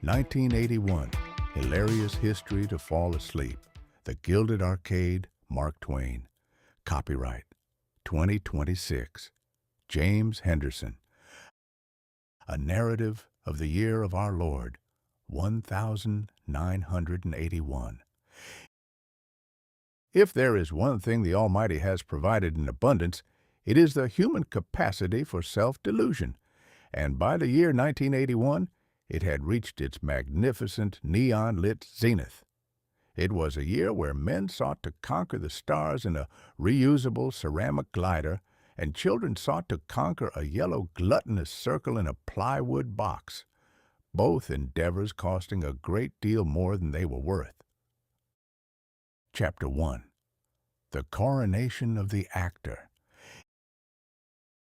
1981, hilarious history to fall asleep. The Gilded Arcade, Mark Twain. Copyright 2026. James Henderson. A narrative of the year of our Lord, 1981. If there is one thing the Almighty has provided in abundance, it is the human capacity for self-delusion. And by the year 1981, it had reached its magnificent neon-lit zenith. It was a year where men sought to conquer the stars in a reusable ceramic glider, and children sought to conquer a yellow gluttonous circle in a plywood box, both endeavors costing a great deal more than they were worth. Chapter 1. The Coronation of the Actor.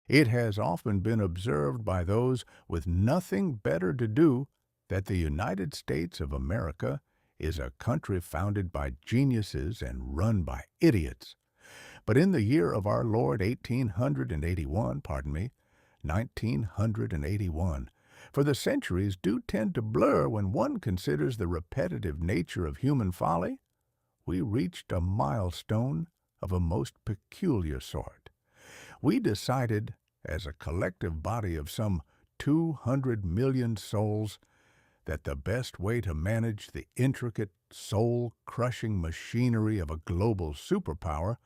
It has often been observed by those with nothing better to do that the United States of America is a country founded by geniuses and run by idiots. But in the year of our Lord 1981, for the centuries do tend to blur when one considers the repetitive nature of human folly, we reached a milestone of a most peculiar sort. We decided, as a collective body of some 200 million souls, that the best way to manage the intricate, soul-crushing machinery of a global superpower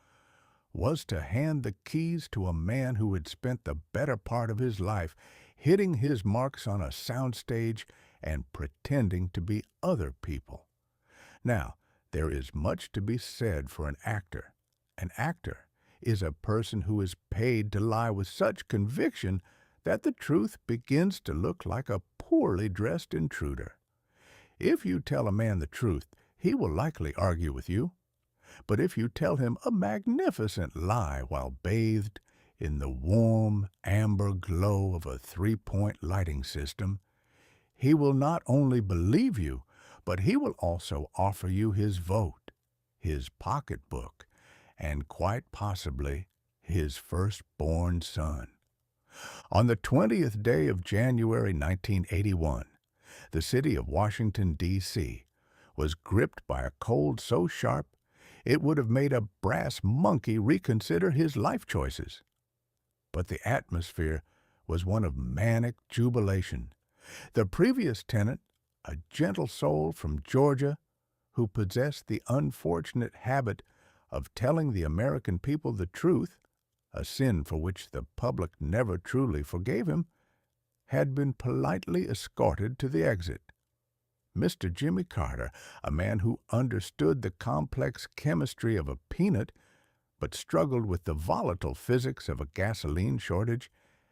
was to hand the keys to a man who had spent the better part of his life hitting his marks on a soundstage and pretending to be other people. Now, there is much to be said for an actor. An actor is a person who is paid to lie with such conviction that the truth begins to look like a poorly dressed intruder. If you tell a man the truth, he will likely argue with you. But if you tell him a magnificent lie while bathed in the warm, amber glow of a three-point lighting system, he will not only believe you, but he will also offer you his vote, his pocketbook, and quite possibly his firstborn son. On the 20th day of January 1981, the city of Washington, D.C., was gripped by a cold so sharp it would have made a brass monkey reconsider his life choices. But the atmosphere was one of manic jubilation. The previous tenant, a gentle soul from Georgia, who possessed the unfortunate habit of telling the American people the truth, a sin for which the public never truly forgave him, had been politely escorted to the exit. Mr. Jimmy Carter, a man who understood the complex chemistry of a peanut, but struggled with the volatile physics of a gasoline shortage,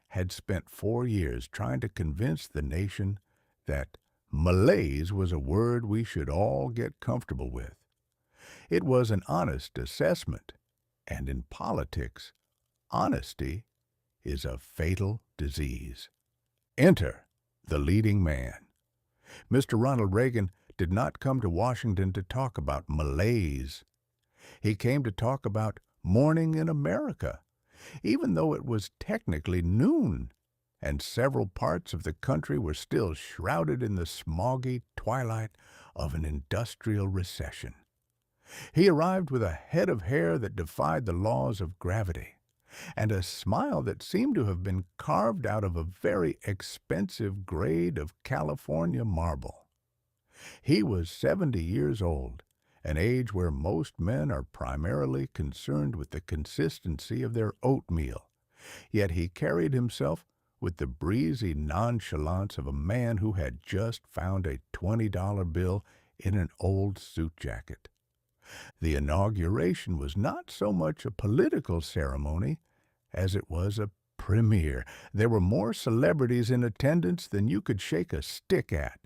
had spent 4 years trying to convince the nation that malaise was a word we should all get comfortable with. It was an honest assessment, and in politics, honesty is a fatal disease. Enter the leading man. Mr. Ronald Reagan did not come to Washington to talk about malaise. He came to talk about morning in America, even though it was technically noon, and several parts of the country were still shrouded in the smoggy twilight of an industrial recession. He arrived with a head of hair that defied the laws of gravity, and a smile that seemed to have been carved out of a very expensive grade of California marble. He was 70 years old, an age where most men are primarily concerned with the consistency of their oatmeal, yet he carried himself with the breezy nonchalance of a man who had just found a $20 bill in an old suit jacket. The inauguration was not so much a political ceremony as it was a premiere. There were more celebrities in attendance than you could shake a stick at,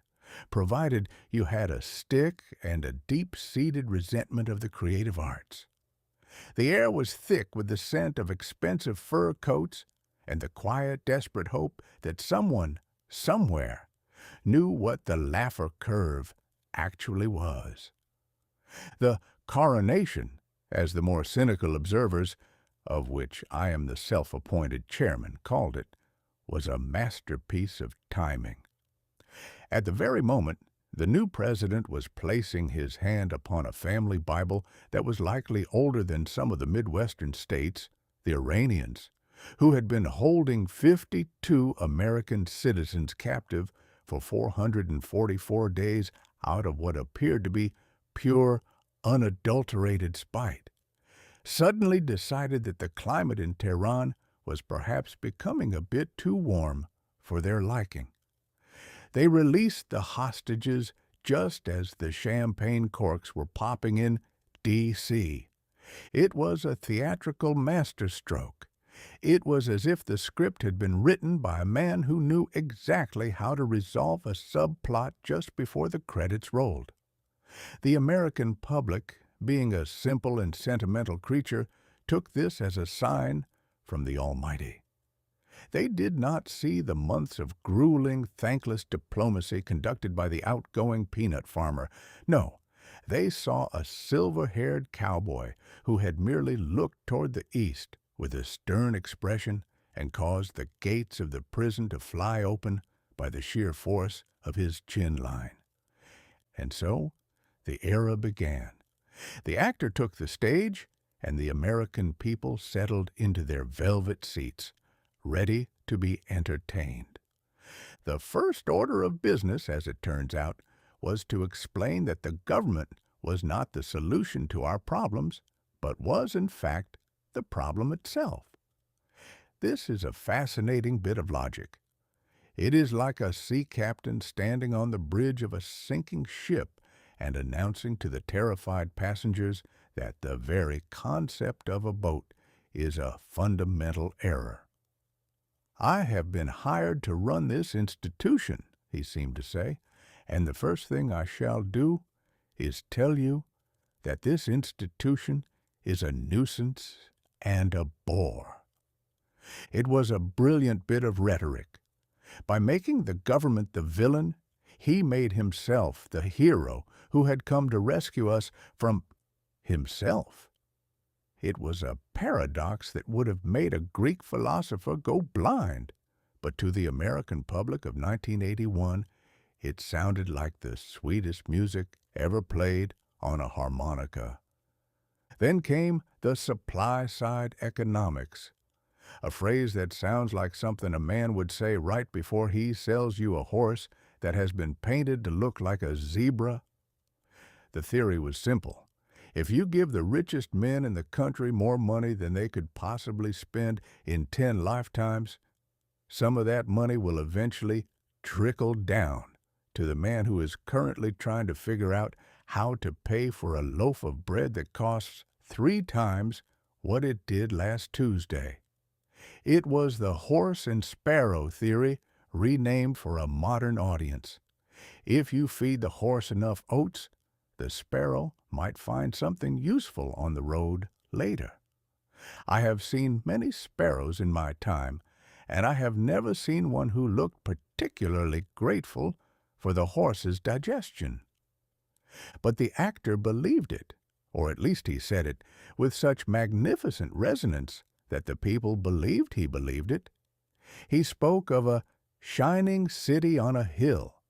provided you had a stick and a deep-seated resentment of the creative arts. The air was thick with the scent of expensive fur coats and the quiet, desperate hope that someone, somewhere, knew what the Laffer curve actually was. The coronation, as the more cynical observers, of which I am the self-appointed chairman, called it, was a masterpiece of timing. At the very moment the new president was placing his hand upon a family Bible that was likely older than some of the Midwestern states, the Iranians, who had been holding 52 American citizens captive for 444 days out of what appeared to be pure, unadulterated spite, suddenly decided that the climate in Tehran was perhaps becoming a bit too warm for their liking. They released the hostages just as the champagne corks were popping in D.C. It was a theatrical masterstroke. It was as if the script had been written by a man who knew exactly how to resolve a subplot just before the credits rolled. The American public, being a simple and sentimental creature, took this as a sign from the Almighty. They did not see the months of grueling, thankless diplomacy conducted by the outgoing peanut farmer. No, they saw a silver-haired cowboy who had merely looked toward the east with a stern expression and caused the gates of the prison to fly open by the sheer force of his chin line. And so the era began. The actor took the stage, and the American people settled into their velvet seats, ready to be entertained. The first order of business, as it turns out, was to explain that the government was not the solution to our problems, but was, in fact, the problem itself. This is a fascinating bit of logic. It is like a sea captain standing on the bridge of a sinking ship and announcing to the terrified passengers that the very concept of a boat is a fundamental error. "I have been hired to run this institution," he seemed to say, "and the first thing I shall do is tell you that this institution is a nuisance and a bore." It was a brilliant bit of rhetoric. By making the government the villain, he made himself the hero who had come to rescue us from himself. It was a paradox that would have made a Greek philosopher go blind, but to the American public of 1981, it sounded like the sweetest music ever played on a harmonica. Then came the supply-side economics, a phrase that sounds like something a man would say right before he sells you a horse that has been painted to look like a zebra. The theory was simple. If you give the richest men in the country more money than they could possibly spend in 10 lifetimes, some of that money will eventually trickle down to the man who is currently trying to figure out how to pay for a loaf of bread that costs 3 times what it did last Tuesday. It was the horse and sparrow theory renamed for a modern audience. If you feed the horse enough oats, the sparrow might find something useful on the road later. I have seen many sparrows in my time, and I have never seen one who looked particularly grateful for the horse's digestion. But the actor believed it, or at least he said it, with such magnificent resonance that the people believed he believed it. He spoke of a shining city on a hill,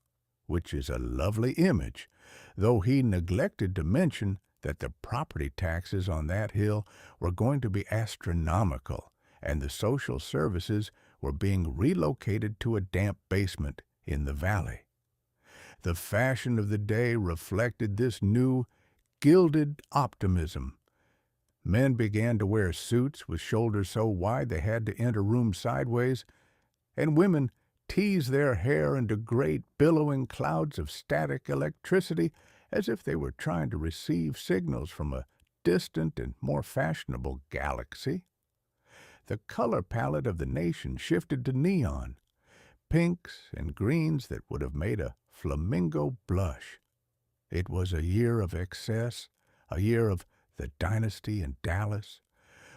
which is a lovely image, though he neglected to mention that the property taxes on that hill were going to be astronomical, and the social services were being relocated to a damp basement in the valley. The fashion of the day reflected this new, gilded optimism. Men began to wear suits with shoulders so wide they had to enter rooms sideways, and women teased their hair into great billowing clouds of static electricity as if they were trying to receive signals from a distant and more fashionable galaxy. The color palette of the nation shifted to neon, pinks and greens that would have made a flamingo blush. It was a year of excess, a year of the dynasty in Dallas,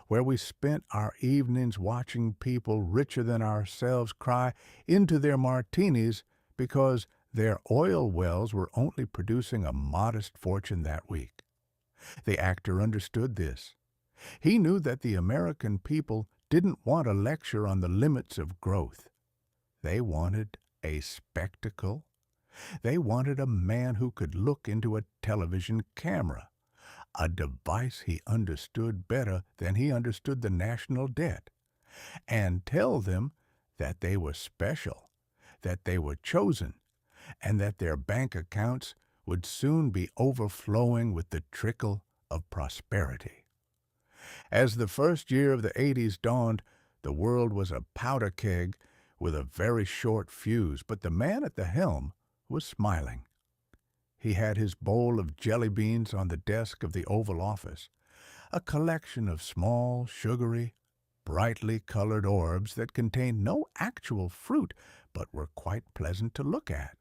where we spent our evenings watching people richer than ourselves cry into their martinis because their oil wells were only producing a modest fortune that week. The actor understood this. He knew that the American people didn't want a lecture on the limits of growth. They wanted a spectacle. They wanted a man who could look into a television camera, a device he understood better than he understood the national debt, and tell them that they were special, that they were chosen, and that their bank accounts would soon be overflowing with the trickle of prosperity. As the first year of the '80s dawned, the world was a powder keg with a very short fuse, but the man at the helm was smiling. He had his bowl of jelly beans on the desk of the Oval Office, a collection of small, sugary, brightly colored orbs that contained no actual fruit but were quite pleasant to look at.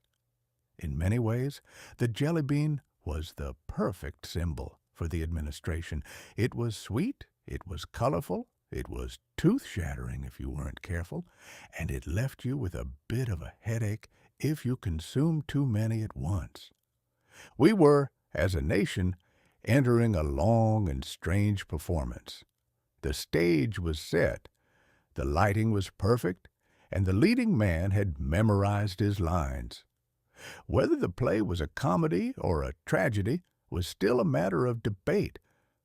In many ways, the jelly bean was the perfect symbol for the administration. It was sweet, it was colorful, it was tooth-shattering if you weren't careful, and it left you with a bit of a headache if you consumed too many at once. We were, as a nation, entering a long and strange performance. The stage was set, the lighting was perfect, and the leading man had memorized his lines. Whether the play was a comedy or a tragedy was still a matter of debate,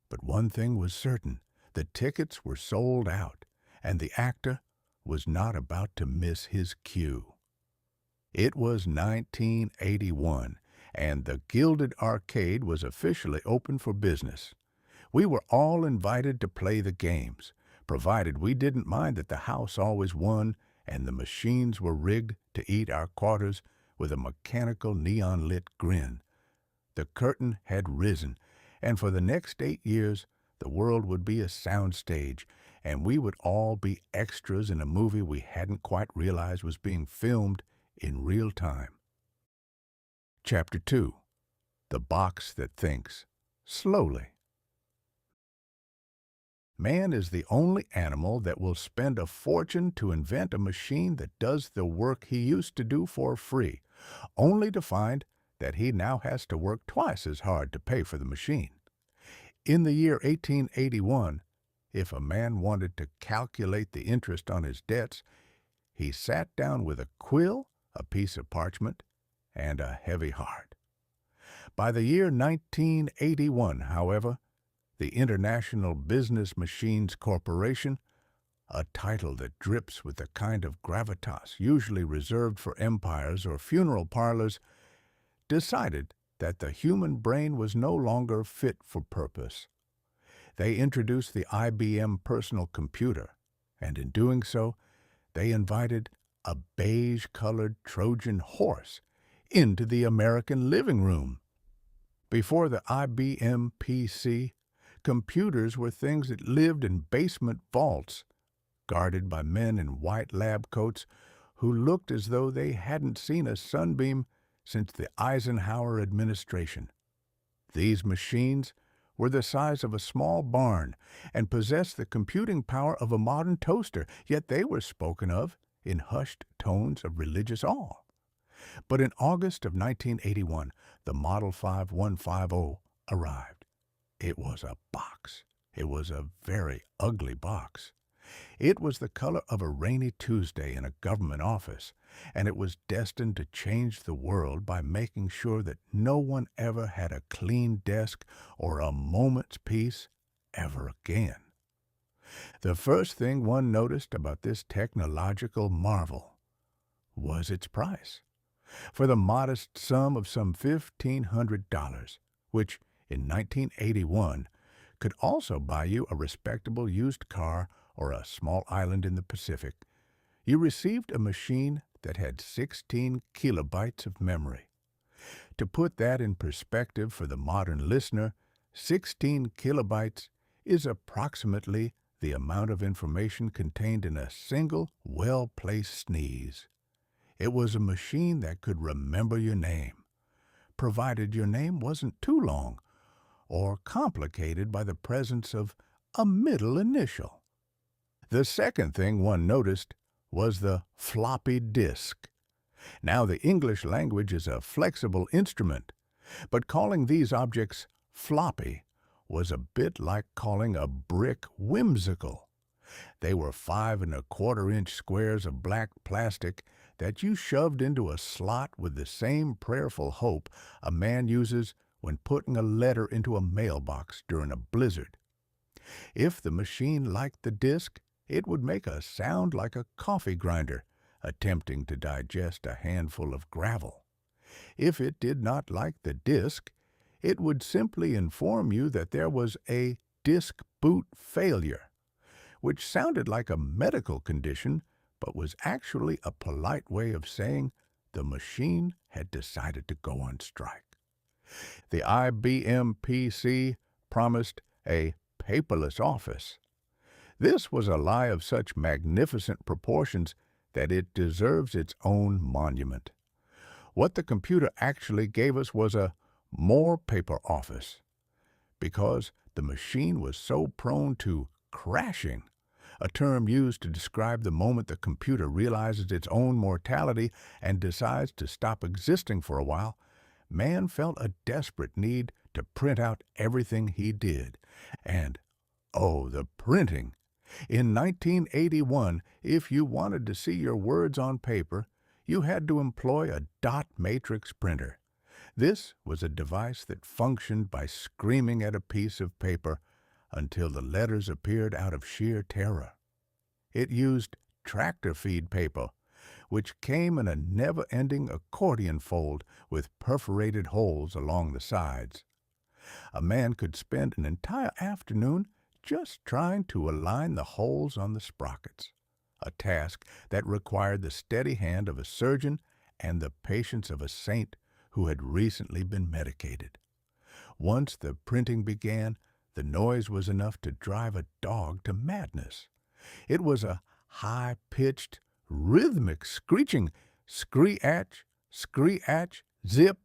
but one thing was certain: the tickets were sold out, and the actor was not about to miss his cue. It was 1981, and the Gilded Arcade was officially open for business. We were all invited to play the games, provided we didn't mind that the house always won and the machines were rigged to eat our quarters with a mechanical neon-lit grin. The curtain had risen, and for the next 8 years the world would be a soundstage, and we would all be extras in a movie we hadn't quite realized was being filmed in real time. Chapter 2. The Box That Thinks Slowly. Man is the only animal that will spend a fortune to invent a machine that does the work he used to do for free, only to find that he now has to work twice as hard to pay for the machine. In the year 1881, if a man wanted to calculate the interest on his debts, he sat down with a quill, a piece of parchment, and a heavy heart. By the year 1981, however, the International Business Machines Corporation, a title that drips with the kind of gravitas usually reserved for empires or funeral parlors, decided that the human brain was no longer fit for purpose. They introduced the IBM Personal Computer, and in doing so, they invited a beige-colored Trojan horse into the American living room. Before the IBM PC, computers were things that lived in basement vaults, guarded by men in white lab coats who looked as though they hadn't seen a sunbeam since the Eisenhower administration. These machines were the size of a small barn and possessed the computing power of a modern toaster, yet they were spoken of in hushed tones of religious awe. But in August of 1981, the Model 5150 arrived. It was a box. It was a very ugly box. It was the color of a rainy Tuesday in a government office, and it was destined to change the world by making sure that no one ever had a clean desk or a moment's peace ever again. The first thing one noticed about this technological marvel was its price. For the modest sum of some $1,500, which in 1981 could also buy you a respectable used car or a small island in the Pacific, you received a machine that had 16 kilobytes of memory. To put that in perspective for the modern listener, 16 kilobytes is approximately the amount of information contained in a single well-placed sneeze. It was a machine that could remember your name, provided your name wasn't too long or complicated by the presence of a middle initial. The second thing one noticed was the floppy disk. Now, the English language is a flexible instrument, but calling these objects floppy was a bit like calling a brick whimsical. They were 5¼ inch squares of black plastic that you shoved into a slot with the same prayerful hope a man uses when putting a letter into a mailbox during a blizzard. If the machine liked the disc, it would make a sound like a coffee grinder attempting to digest a handful of gravel. If it did not like the disc, it would simply inform you that there was a disk boot failure, which sounded like a medical condition but was actually a polite way of saying the machine had decided to go on strike. The IBM PC promised a paperless office. This was a lie of such magnificent proportions that it deserves its own monument. What the computer actually gave us was a more paper office, because the machine was so prone to crashing, a term used to describe the moment the computer realizes its own mortality and decides to stop existing for a while. Man felt a desperate need to print out everything he did. And, oh, the printing! In 1981, if you wanted to see your words on paper, you had to employ a dot matrix printer. This was a device that functioned by screaming at a piece of paper until the letters appeared out of sheer terror. It used tractor feed paper, which came in a never-ending accordion fold with perforated holes along the sides. A man could spend an entire afternoon just trying to align the holes on the sprockets, a task that required the steady hand of a surgeon and the patience of a saint who had recently been medicated. Once the printing began, the noise was enough to drive a dog to madness. It was a high-pitched, rhythmic screeching scree-atch, zip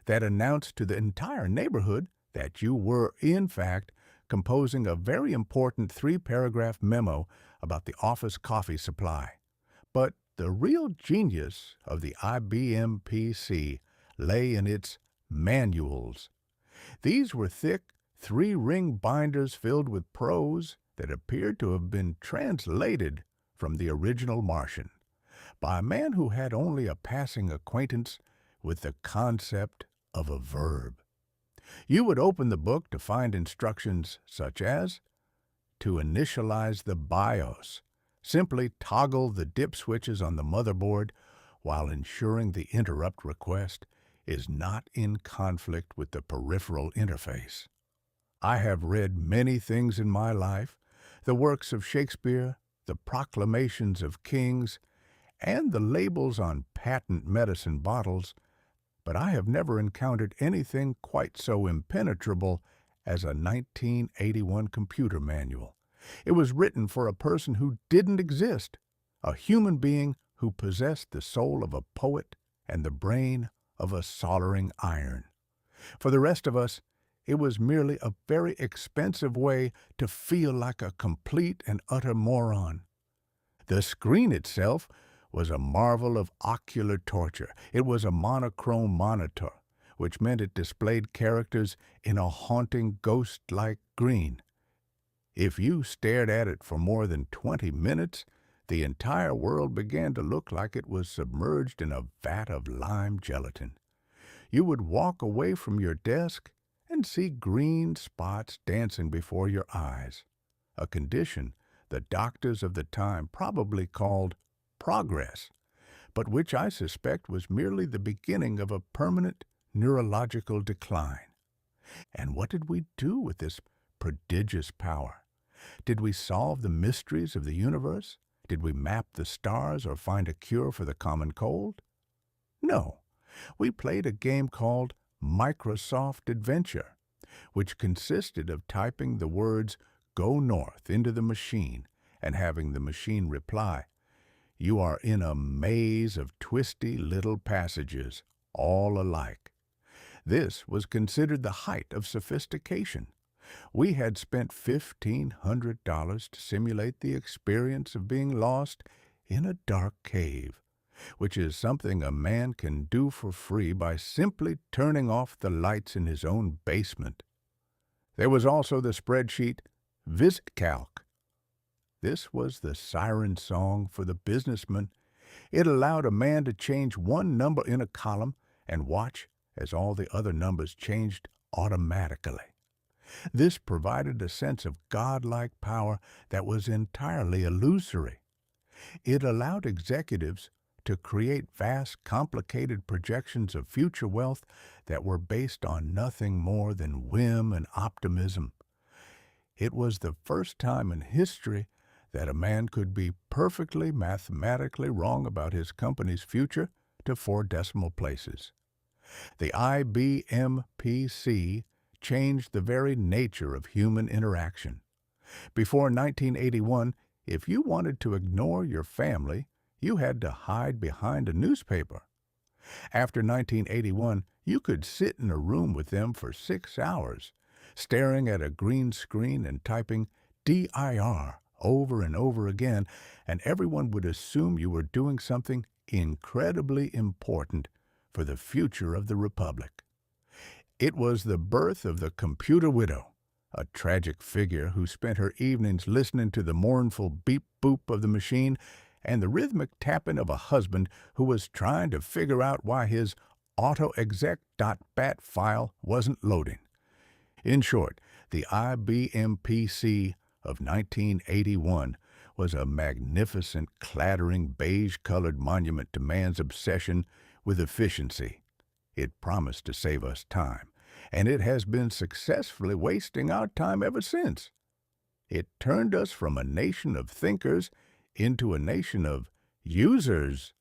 that announced to the entire neighborhood that you were, in fact, composing a very important 3-paragraph memo about the office coffee supply. But the real genius of the IBM PC lay in its manuals. These were thick, 3-ring binders filled with prose that appeared to have been translated from the original Martian by a man who had only a passing acquaintance with the concept of a verb. You would open the book to find instructions such as, to initialize the BIOS, simply toggle the dip switches on the motherboard while ensuring the interrupt request is not in conflict with the peripheral interface. I have read many things in my life, the works of Shakespeare, the proclamations of kings, and the labels on patent medicine bottles, but I have never encountered anything quite so impenetrable as a 1981 computer manual. It was written for a person who didn't exist, a human being who possessed the soul of a poet and the brain of a soldering iron. For the rest of us, it was merely a very expensive way to feel like a complete and utter moron. The screen itself was a marvel of ocular torture. It was a monochrome monitor, which meant it displayed characters in a haunting ghost-like green. If you stared at it for more than 20 minutes, the entire world began to look like it was submerged in a vat of lime gelatin. You would walk away from your desk and see green spots dancing before your eyes, a condition the doctors of the time probably called progress, but which I suspect was merely the beginning of a permanent neurological decline. And what did we do with this prodigious power? Did we solve the mysteries of the universe? Did we map the stars or find a cure for the common cold? No. We played a game called Microsoft Adventure, which consisted of typing the words "Go North" into the machine and having the machine reply, "You are in a maze of twisty little passages, all alike." This was considered the height of sophistication. We had spent $1,500 to simulate the experience of being lost in a dark cave, which is something a man can do for free by simply turning off the lights in his own basement. There was also the spreadsheet VisitCalc. This was the siren song for the businessman. It allowed a man to change one number in a column and watch as all the other numbers changed automatically. This provided a sense of godlike power that was entirely illusory. It allowed executives to create vast, complicated projections of future wealth that were based on nothing more than whim and optimism. It was the first time in history that a man could be perfectly mathematically wrong about his company's future to 4 decimal places. The IBM PC changed the very nature of human interaction. Before 1981, if you wanted to ignore your family, you had to hide behind a newspaper. After 1981, you could sit in a room with them for 6 hours, staring at a green screen and typing DIR over and over again, and everyone would assume you were doing something incredibly important for the future of the Republic. It was the birth of the computer widow, a tragic figure who spent her evenings listening to the mournful beep-boop of the machine and the rhythmic tapping of a husband who was trying to figure out why his autoexec.bat file wasn't loading. In short, the IBM PC of 1981 was a magnificent, clattering, beige-colored monument to man's obsession with efficiency. It promised to save us time, and it has been successfully wasting our time ever since. It turned us from a nation of thinkers into a nation of users,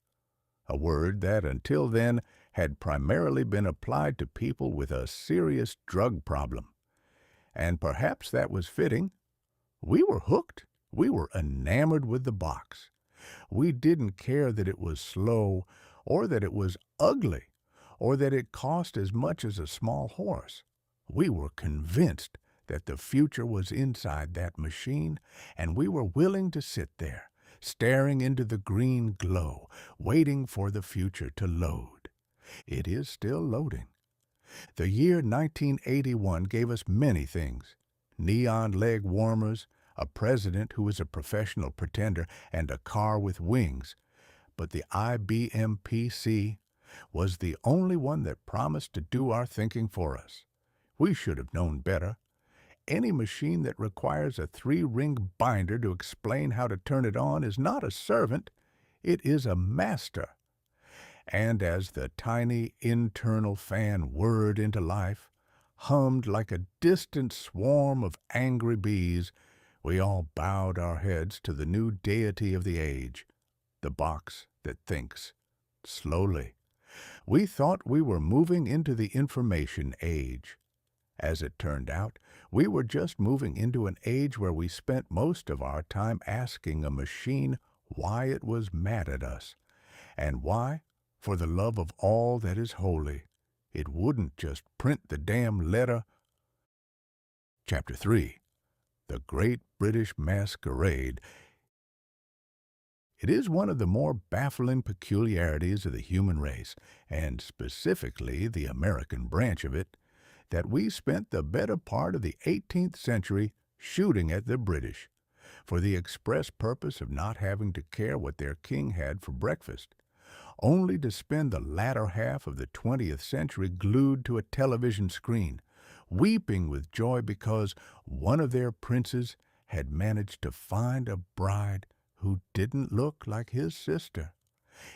a word that until then had primarily been applied to people with a serious drug problem. And perhaps that was fitting. We were hooked. We were enamored with the box. We didn't care that it was slow, or that it was ugly, or that it cost as much as a small horse. We were convinced that the future was inside that machine, and we were willing to sit there, staring into the green glow, waiting for the future to load. It is still loading. The year 1981 gave us many things: neon leg warmers, a president who was a professional pretender, and a car with wings. But the IBM PC was the only one that promised to do our thinking for us. We should have known better. Any machine that requires a 3-ring binder to explain how to turn it on is not a servant, it is a master. And as the tiny internal fan whirred into life, hummed like a distant swarm of angry bees, we all bowed our heads to the new deity of the age, the box that thinks. Slowly. We thought we were moving into the information age. As it turned out, we were just moving into an age where we spent most of our time asking a machine why it was mad at us, and why, for the love of all that is holy, it wouldn't just print the damn letter. Chapter 3. The Great British Masquerade. It is one of the more baffling peculiarities of the human race, and specifically the American branch of it, that we spent the better part of the 18th century shooting at the British, for the express purpose of not having to care what their king had for breakfast, only to spend the latter half of the 20th century glued to a television screen, weeping with joy because one of their princes had managed to find a bride who didn't look like his sister.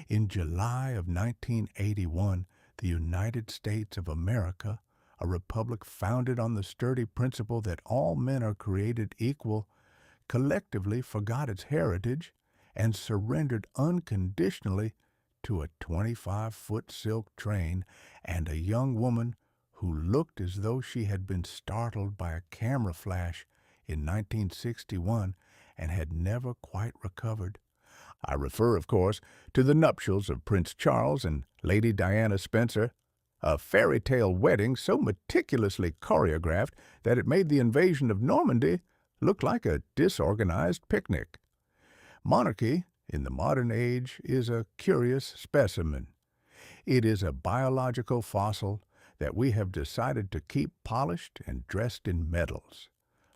In July of 1981, the United States of America, a republic founded on the sturdy principle that all men are created equal, collectively forgot its heritage and surrendered unconditionally to a 25-foot silk train and a young woman who looked as though she had been startled by a camera flash in 1961 and had never quite recovered. I refer, of course, to the nuptials of Prince Charles and Lady Diana Spencer, a fairy tale wedding so meticulously choreographed that it made the invasion of Normandy look like a disorganized picnic. Monarchy, in the modern age, is a curious specimen. It is a biological fossil that we have decided to keep polished and dressed in medals.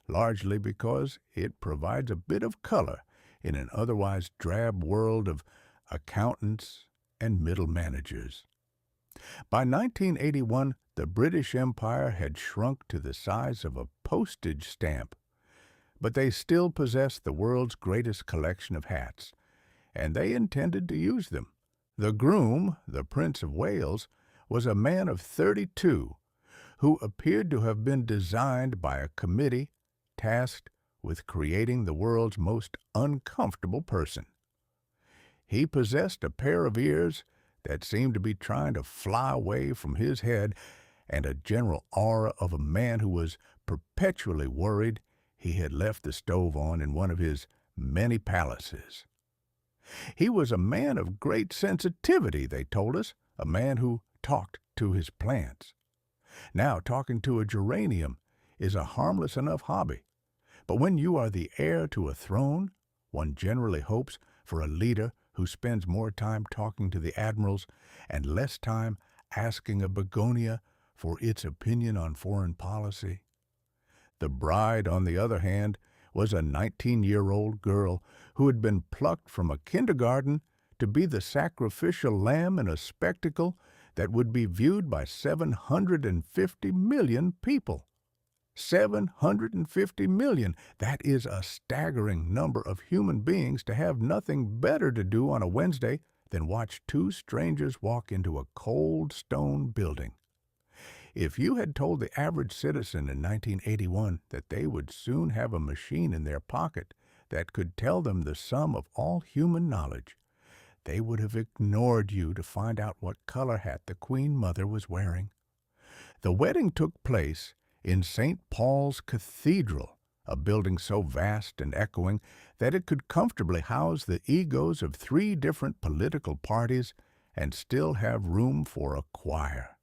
largely because it provides a bit of color in an otherwise drab world of accountants and middle managers. By 1981, the British Empire had shrunk to the size of a postage stamp, but they still possessed the world's greatest collection of hats, and they intended to use them. The groom, the Prince of Wales, was a man of 32 who appeared to have been designed by a committee tasked with creating the world's most uncomfortable person. He possessed a pair of ears that seemed to be trying to fly away from his head and a general aura of a man who was perpetually worried he had left the stove on in one of his many palaces. He was a man of great sensitivity, they told us, a man who talked to his plants. Now, talking to a geranium is a harmless enough hobby, but when you are the heir to a throne, one generally hopes for a leader who spends more time talking to the admirals and less time asking a begonia for its opinion on foreign policy. The bride, on the other hand, was a 19-year-old girl who had been plucked from a kindergarten to be the sacrificial lamb in a spectacle that would be viewed by 750 million people. 750 million! That is a staggering number of human beings to have nothing better to do on a Wednesday than watch two strangers walk into a cold stone building. If you had told the average citizen in 1981 that they would soon have a machine in their pocket that could tell them the sum of all human knowledge, they would have ignored you to find out what color hat the Queen Mother was wearing. The wedding took place in St. Paul's Cathedral, a building so vast and echoing that it could comfortably house the egos of 3 different political parties and still have room for a choir.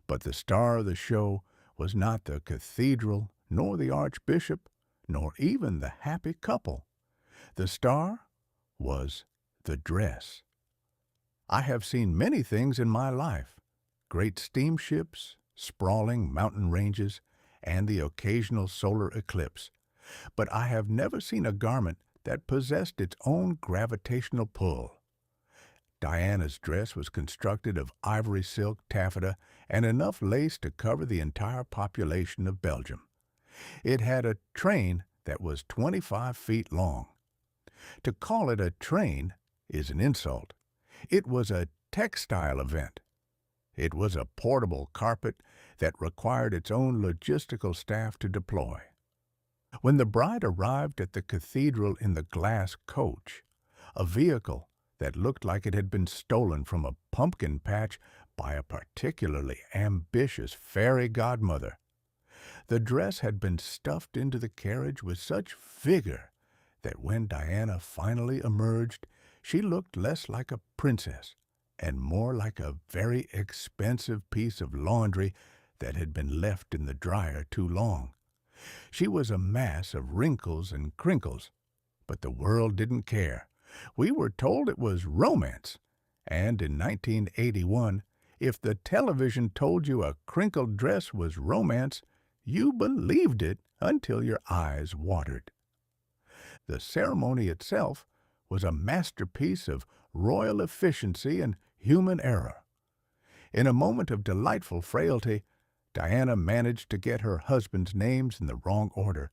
But the star of the show was not the cathedral, nor the archbishop, nor even the happy couple. The star was the dress. I have seen many things in my life: great steamships, sprawling mountain ranges, and the occasional solar eclipse. But I have never seen a garment that possessed its own gravitational pull. Diana's dress was constructed of ivory silk taffeta and enough lace to cover the entire population of Belgium. It had a train that was 25 feet long. To call it a train is an insult. It was a textile event. It was a portable carpet that required its own logistical staff to deploy. When the bride arrived at the cathedral in the glass coach, a vehicle that looked like it had been stolen from a pumpkin patch by a particularly ambitious fairy godmother, the dress had been stuffed into the carriage with such vigor that when Diana finally emerged, she looked less like a princess and more like a very expensive piece of laundry that had been left in the dryer too long. She was a mass of wrinkles and crinkles, but the world didn't care. We were told it was romance, and in 1981, if the television told you a crinkled dress was romance, you believed it until your eyes watered. The ceremony itself was a masterpiece of royal efficiency and human error. In a moment of delightful frailty, Diana managed to get her husband's names in the wrong order,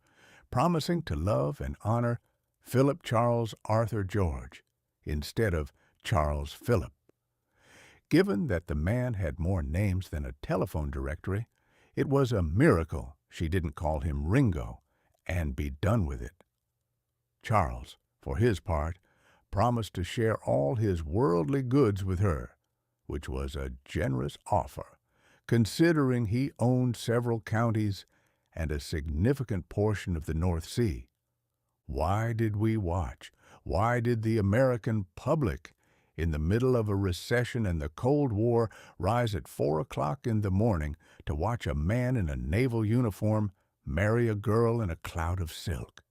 promising to love and honor Philip Charles Arthur George instead of Charles Philip. Given that the man had more names than a telephone directory, it was a miracle she didn't call him Ringo and be done with it. Charles, for his part, promised to share all his worldly goods with her, which was a generous offer, considering he owned several counties and a significant portion of the North Sea. Why did we watch? Why did the American public, in the middle of a recession and the Cold War, rise at 4 o'clock in the morning to watch a man in a naval uniform marry a girl in a cloud of silk?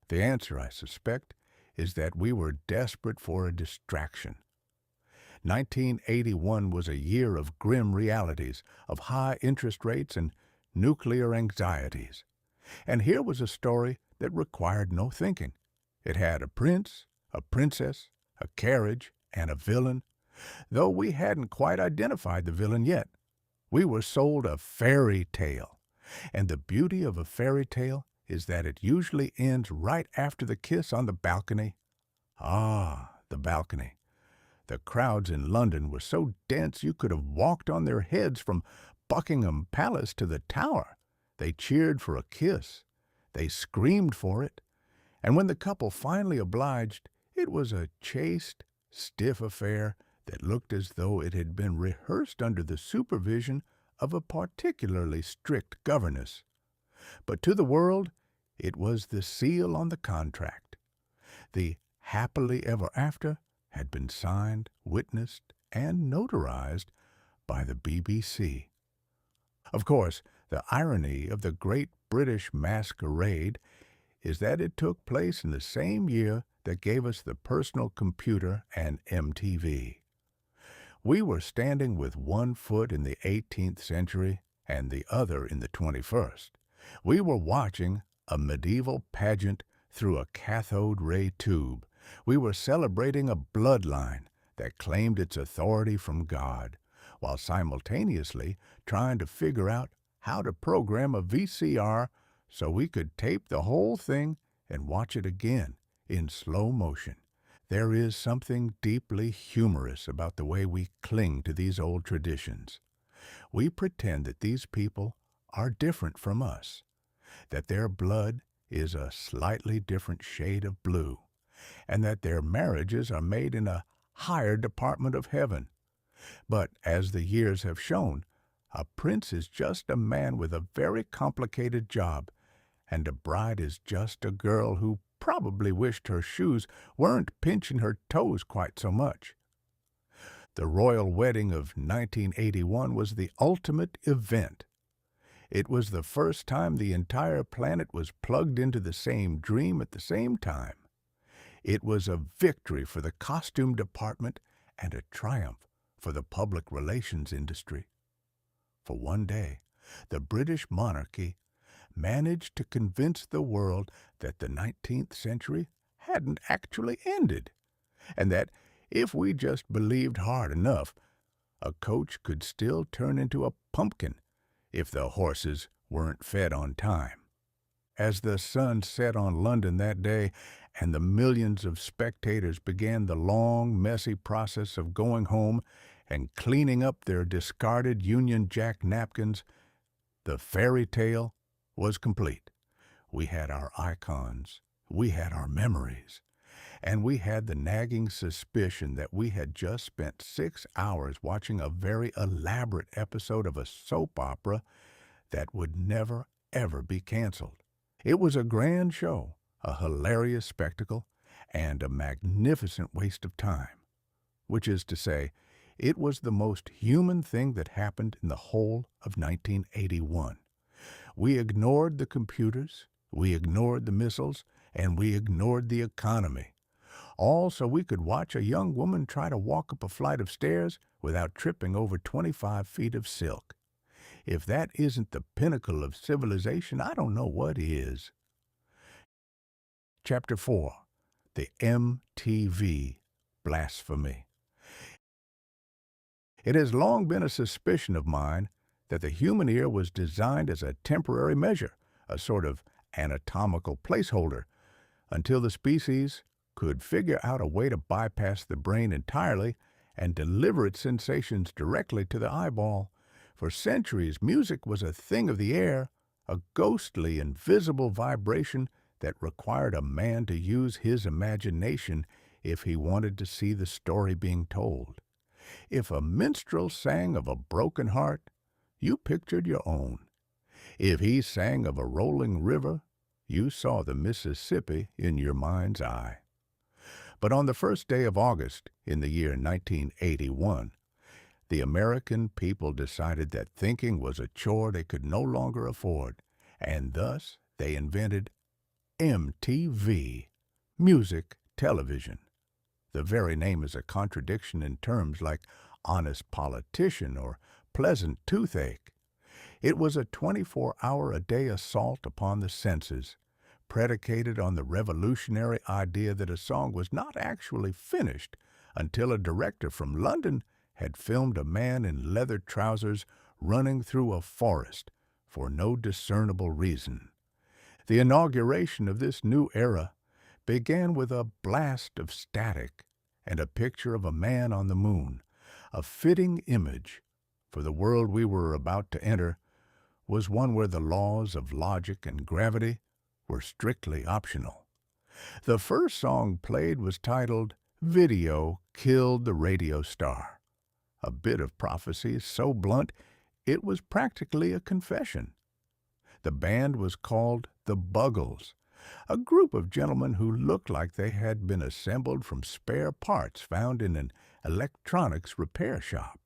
The answer, I suspect, is that we were desperate for a distraction. 1981 was a year of grim realities, of high interest rates and nuclear anxieties. And here was a story that required no thinking. It had a prince, a princess, a carriage, and a villain, though we hadn't quite identified the villain yet. We were sold a fairy tale, and the beauty of a fairy tale is that it usually ends right after the kiss on the balcony. Ah, the balcony. The crowds in London were so dense you could have walked on their heads from Buckingham Palace to the Tower. They cheered for a kiss. They screamed for it. And when the couple finally obliged, it was a chaste, stiff affair that looked as though it had been rehearsed under the supervision of a particularly strict governess. But to the world, it was the seal on the contract. The happily ever after had been signed, witnessed, and notarized by the BBC. Of course, the irony of the Great British Masquerade is that it took place in the same year that gave us the personal computer and MTV. We were standing with one foot in the 18th century and the other in the 21st. We were watching a medieval pageant through a cathode ray tube. We were celebrating a bloodline that claimed its authority from God, while simultaneously trying to figure out how to program a VCR so we could tape the whole thing and watch it again in slow motion. There is something deeply humorous about the way we cling to these old traditions. We pretend that these people are different from us, that their blood is a slightly different shade of blue, and that their marriages are made in a higher department of heaven. But as the years have shown, a prince is just a man with a very complicated job, and a bride is just a girl who probably wished her shoes weren't pinching her toes quite so much. The royal wedding of 1981 was the ultimate event. It was the first time the entire planet was plugged into the same dream at the same time. It was a victory for the costume department and a triumph for the public relations industry. For one day, the British monarchy managed to convince the world that the 19th century hadn't actually ended, and that if we just believed hard enough, a coach could still turn into a pumpkin if the horses weren't fed on time. As the sun set on London that day and the millions of spectators began the long, messy process of going home and cleaning up their discarded Union Jack napkins, the fairy tale was complete. We had our icons, we had our memories, and we had the nagging suspicion that we had just spent 6 hours watching a very elaborate episode of a soap opera that would never, ever be canceled. It was a grand show, a hilarious spectacle, and a magnificent waste of time. Which is to say, it was the most human thing that happened in the whole of 1981. We ignored the computers, we ignored the missiles, and we ignored the economy, all so we could watch a young woman try to walk up a flight of stairs without tripping over 25 feet of silk. If that isn't the pinnacle of civilization, I don't know what is. Chapter 4. The MTV Blasphemy. It has long been a suspicion of mine that the human ear was designed as a temporary measure, a sort of anatomical placeholder, until the species could figure out a way to bypass the brain entirely and deliver its sensations directly to the eyeball. For centuries, music was a thing of the air, a ghostly, invisible vibration that required a man to use his imagination if he wanted to see the story being told. If a minstrel sang of a broken heart, you pictured your own. If he sang of a rolling river, you saw the Mississippi in your mind's eye. But on the first day of August in the year 1981, the American people decided that thinking was a chore they could no longer afford, and thus they invented MTV, music television. The very name is a contradiction in terms like honest politician or pleasant toothache. It was a 24-hour-a-day assault upon the senses, predicated on the revolutionary idea that a song was not actually finished until a director from London had filmed a man in leather trousers running through a forest for no discernible reason. The inauguration of this new era began with a blast of static and a picture of a man on the moon. A fitting image for the world we were about to enter was one where the laws of logic and gravity were strictly optional. The first song played was titled "Video Killed the Radio Star," a bit of prophecy so blunt it was practically a confession. The band was called the Buggles, a group of gentlemen who looked like they had been assembled from spare parts found in an electronics repair shop.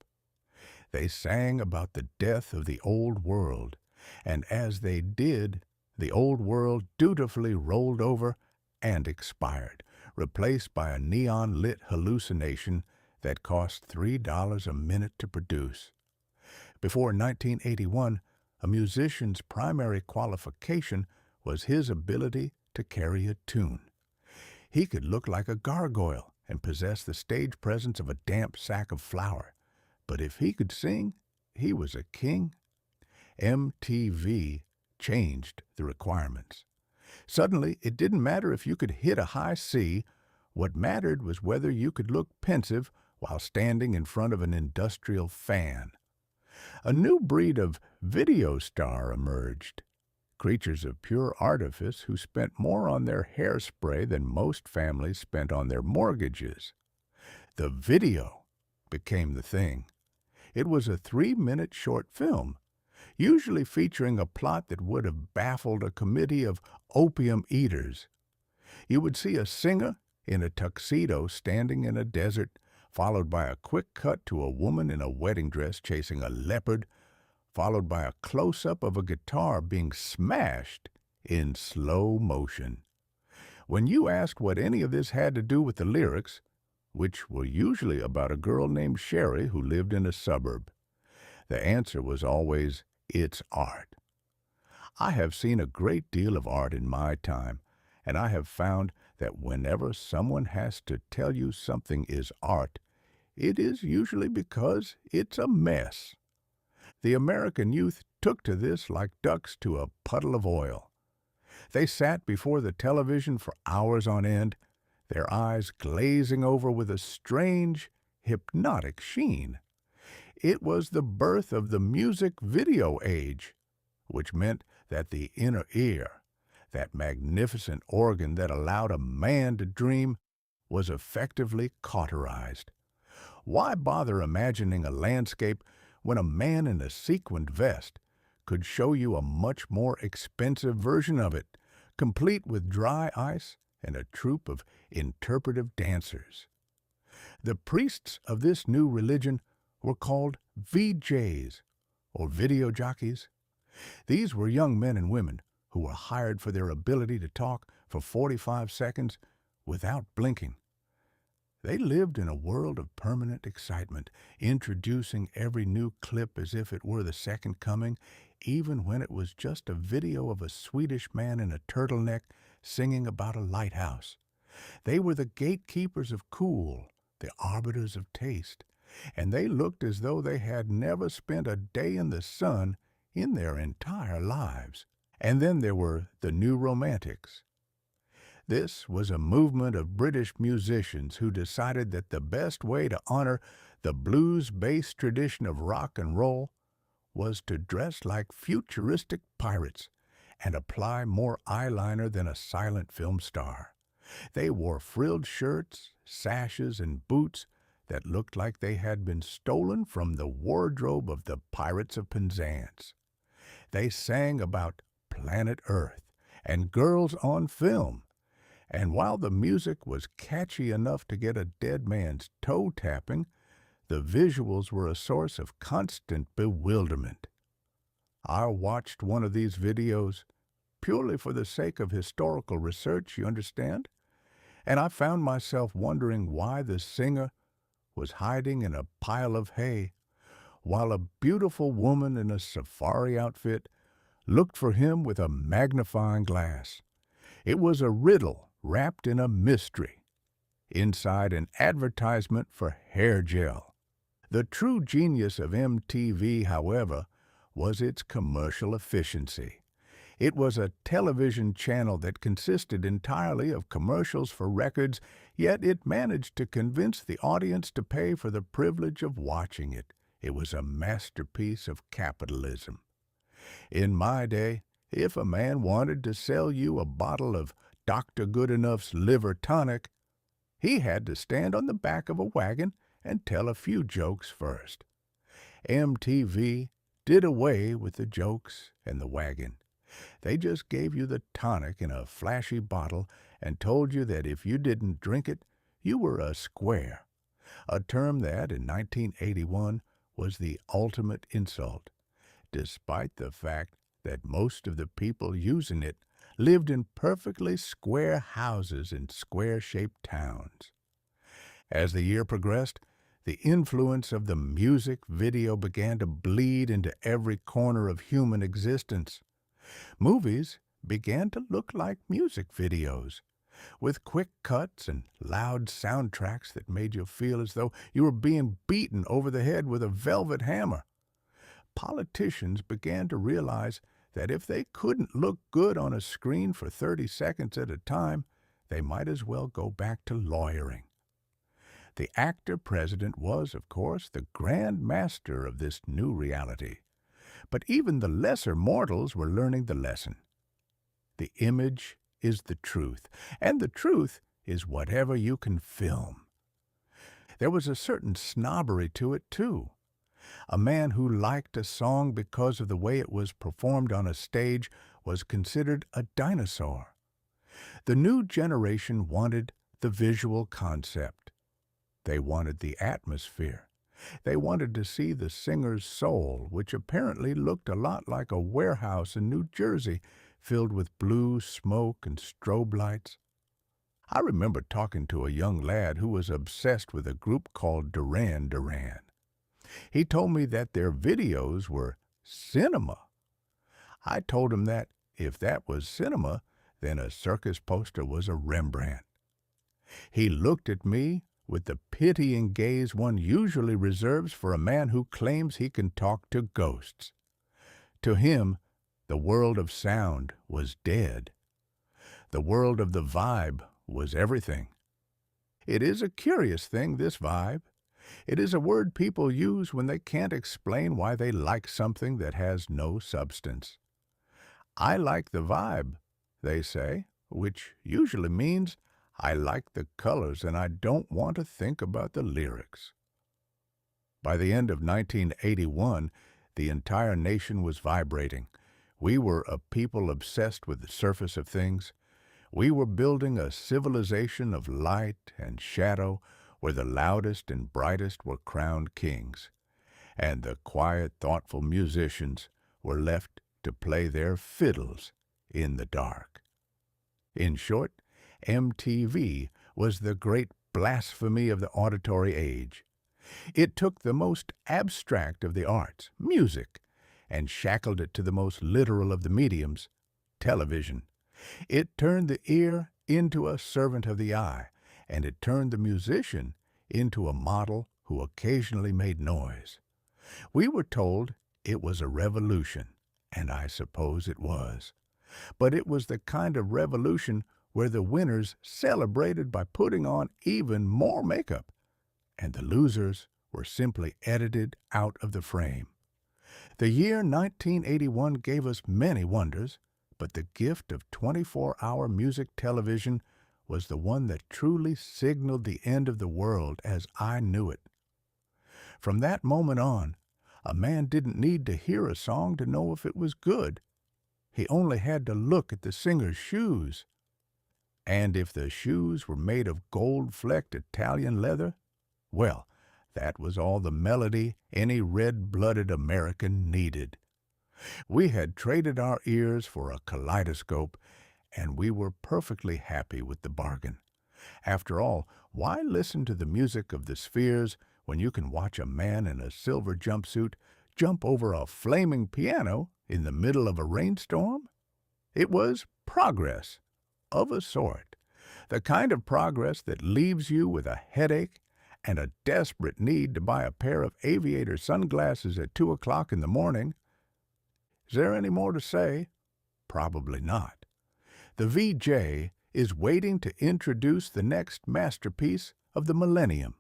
They sang about the death of the old world, and as they did, the old world dutifully rolled over and expired, replaced by a neon-lit hallucination that cost $3 a minute to produce. Before 1981, a musician's primary qualification was his ability to carry a tune. He could look like a gargoyle and possess the stage presence of a damp sack of flour, but if he could sing, he was a king. MTV changed the requirements. Suddenly, it didn't matter if you could hit a high C. What mattered was whether you could look pensive while standing in front of an industrial fan. A new breed of video star emerged, creatures of pure artifice who spent more on their hairspray than most families spent on their mortgages. The video became the thing. It was a 3-minute short film, usually featuring a plot that would have baffled a committee of opium eaters. You would see a singer in a tuxedo standing in a desert, followed by a quick cut to a woman in a wedding dress chasing a leopard, followed by a close-up of a guitar being smashed in slow motion. When you asked what any of this had to do with the lyrics, which were usually about a girl named Sherry who lived in a suburb, the answer was always, "It's art." I have seen a great deal of art in my time, and I have found that whenever someone has to tell you something is art, it is usually because it's a mess. The American youth took to this like ducks to a puddle of oil. They sat before the television for hours on end, their eyes glazing over with a strange, hypnotic sheen. It was the birth of the music video age, which meant that the inner ear, that magnificent organ that allowed a man to dream, was effectively cauterized. Why bother imagining a landscape when a man in a sequined vest could show you a much more expensive version of it, complete with dry ice and a troupe of interpretive dancers? The priests of this new religion were called VJs, or video jockeys. These were young men and women who were hired for their ability to talk for 45 seconds without blinking. They lived in a world of permanent excitement, introducing every new clip as if it were the second coming, even when it was just a video of a Swedish man in a turtleneck singing about a lighthouse. They were the gatekeepers of cool, the arbiters of taste, and they looked as though they had never spent a day in the sun in their entire lives. And then there were the New Romantics. This was a movement of British musicians who decided that the best way to honor the blues-based tradition of rock and roll was to dress like futuristic pirates and apply more eyeliner than a silent film star. They wore frilled shirts, sashes, and boots that looked like they had been stolen from the wardrobe of the Pirates of Penzance. They sang about planet Earth and girls on film, and while the music was catchy enough to get a dead man's toe tapping, the visuals were a source of constant bewilderment. I watched one of these videos purely for the sake of historical research, you understand, and I found myself wondering why the singer was hiding in a pile of hay, while a beautiful woman in a safari outfit looked for him with a magnifying glass. It was a riddle wrapped in a mystery. Inside an advertisement for hair gel. The true genius of MTV, however, was its commercial efficiency. It was a television channel that consisted entirely of commercials for records, yet it managed to convince the audience to pay for the privilege of watching it. It was a masterpiece of capitalism. In my day, if a man wanted to sell you a bottle of Dr. Goodenough's liver tonic, he had to stand on the back of a wagon and tell a few jokes first. MTV did away with the jokes and the wagon. They just gave you the tonic in a flashy bottle and told you that if you didn't drink it, you were a square, a term that, in 1981, was the ultimate insult, despite the fact that most of the people using it lived in perfectly square houses in square-shaped towns. As the year progressed, the influence of the music video began to bleed into every corner of human existence. Movies began to look like music videos, with quick cuts and loud soundtracks that made you feel as though you were being beaten over the head with a velvet hammer. Politicians began to realize that if they couldn't look good on a screen for 30 seconds at a time, they might as well go back to lawyering. The actor-president was, of course, the grand master of this new reality. But even the lesser mortals were learning the lesson. The image is the truth, and the truth is whatever you can film. There was a certain snobbery to it, too. A man who liked a song because of the way it was performed on a stage was considered a dinosaur. The new generation wanted the visual concept. They wanted the atmosphere. They wanted to see the singer's soul, which apparently looked a lot like a warehouse in New Jersey, filled with blue smoke and strobe lights. I remember talking to a young lad who was obsessed with a group called Duran Duran. He told me that their videos were cinema. I told him that if that was cinema, then a circus poster was a Rembrandt. He looked at me with the pitying gaze one usually reserves for a man who claims he can talk to ghosts. To him, the world of sound was dead. The world of the vibe was everything. It is a curious thing, this vibe. It is a word people use when they can't explain why they like something that has no substance. I like the vibe, they say, which usually means I like the colors and I don't want to think about the lyrics. By the end of 1981, the entire nation was vibrating. We were a people obsessed with the surface of things. We were building a civilization of light and shadow where the loudest and brightest were crowned kings, and the quiet, thoughtful musicians were left to play their fiddles in the dark. In short, MTV was the great blasphemy of the auditory age. It took the most abstract of the arts, music, and shackled it to the most literal of the mediums, television. It turned the ear into a servant of the eye, and it turned the musician into a model who occasionally made noise. We were told it was a revolution, and I suppose it was. But it was the kind of revolution where the winners celebrated by putting on even more makeup, and the losers were simply edited out of the frame. The year 1981 gave us many wonders, but the gift of 24-hour music television was the one that truly signaled the end of the world as I knew it. From that moment on, a man didn't need to hear a song to know if it was good. He only had to look at the singer's shoes. And if the shoes were made of gold-flecked Italian leather, well, that was all the melody any red-blooded American needed. We had traded our ears for a kaleidoscope, and we were perfectly happy with the bargain. After all, why listen to the music of the spheres when you can watch a man in a silver jumpsuit jump over a flaming piano in the middle of a rainstorm? It was progress, of a sort. The kind of progress that leaves you with a headache and a desperate need to buy a pair of aviator sunglasses at 2 o'clock in the morning. Is there any more to say? Probably not. The VJ is waiting to introduce the next masterpiece of the millennium,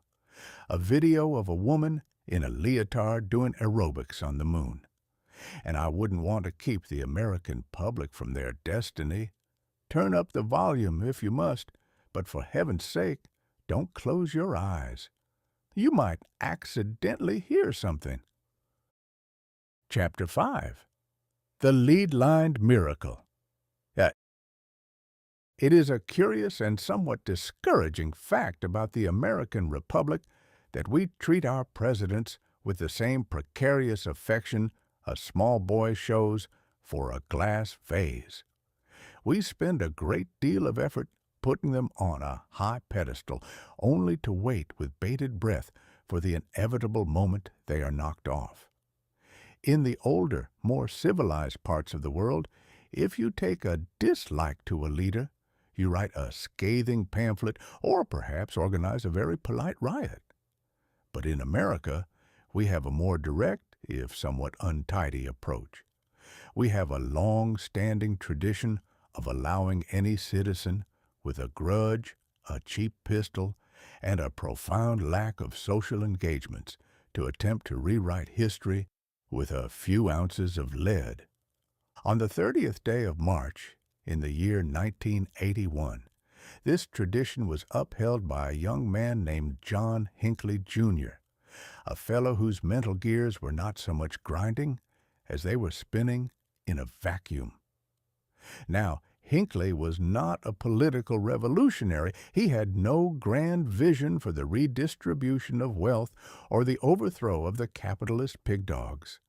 a video of a woman in a leotard doing aerobics on the moon. And I wouldn't want to keep the American public from their destiny. Turn up the volume if you must, but for heaven's sake, don't close your eyes. You might accidentally hear something. Chapter 5. The Lead-Lined Miracle. It is a curious and somewhat discouraging fact about the American Republic that we treat our presidents with the same precarious affection a small boy shows for a glass vase. We spend a great deal of effort putting them on a high pedestal, only to wait with bated breath for the inevitable moment they are knocked off. In the older, more civilized parts of the world, if you take a dislike to a leader, you write a scathing pamphlet or perhaps organize a very polite riot. But in America, we have a more direct, if somewhat untidy, approach. We have a long-standing tradition of allowing any citizen with a grudge, a cheap pistol, and a profound lack of social engagements to attempt to rewrite history with a few ounces of lead. On the 30th day of March, in the year 1981, this tradition was upheld by a young man named John Hinckley, Jr., a fellow whose mental gears were not so much grinding as they were spinning in a vacuum. Now, Hinckley was not a political revolutionary. He had no grand vision for the redistribution of wealth or the overthrow of the capitalist pigdogs.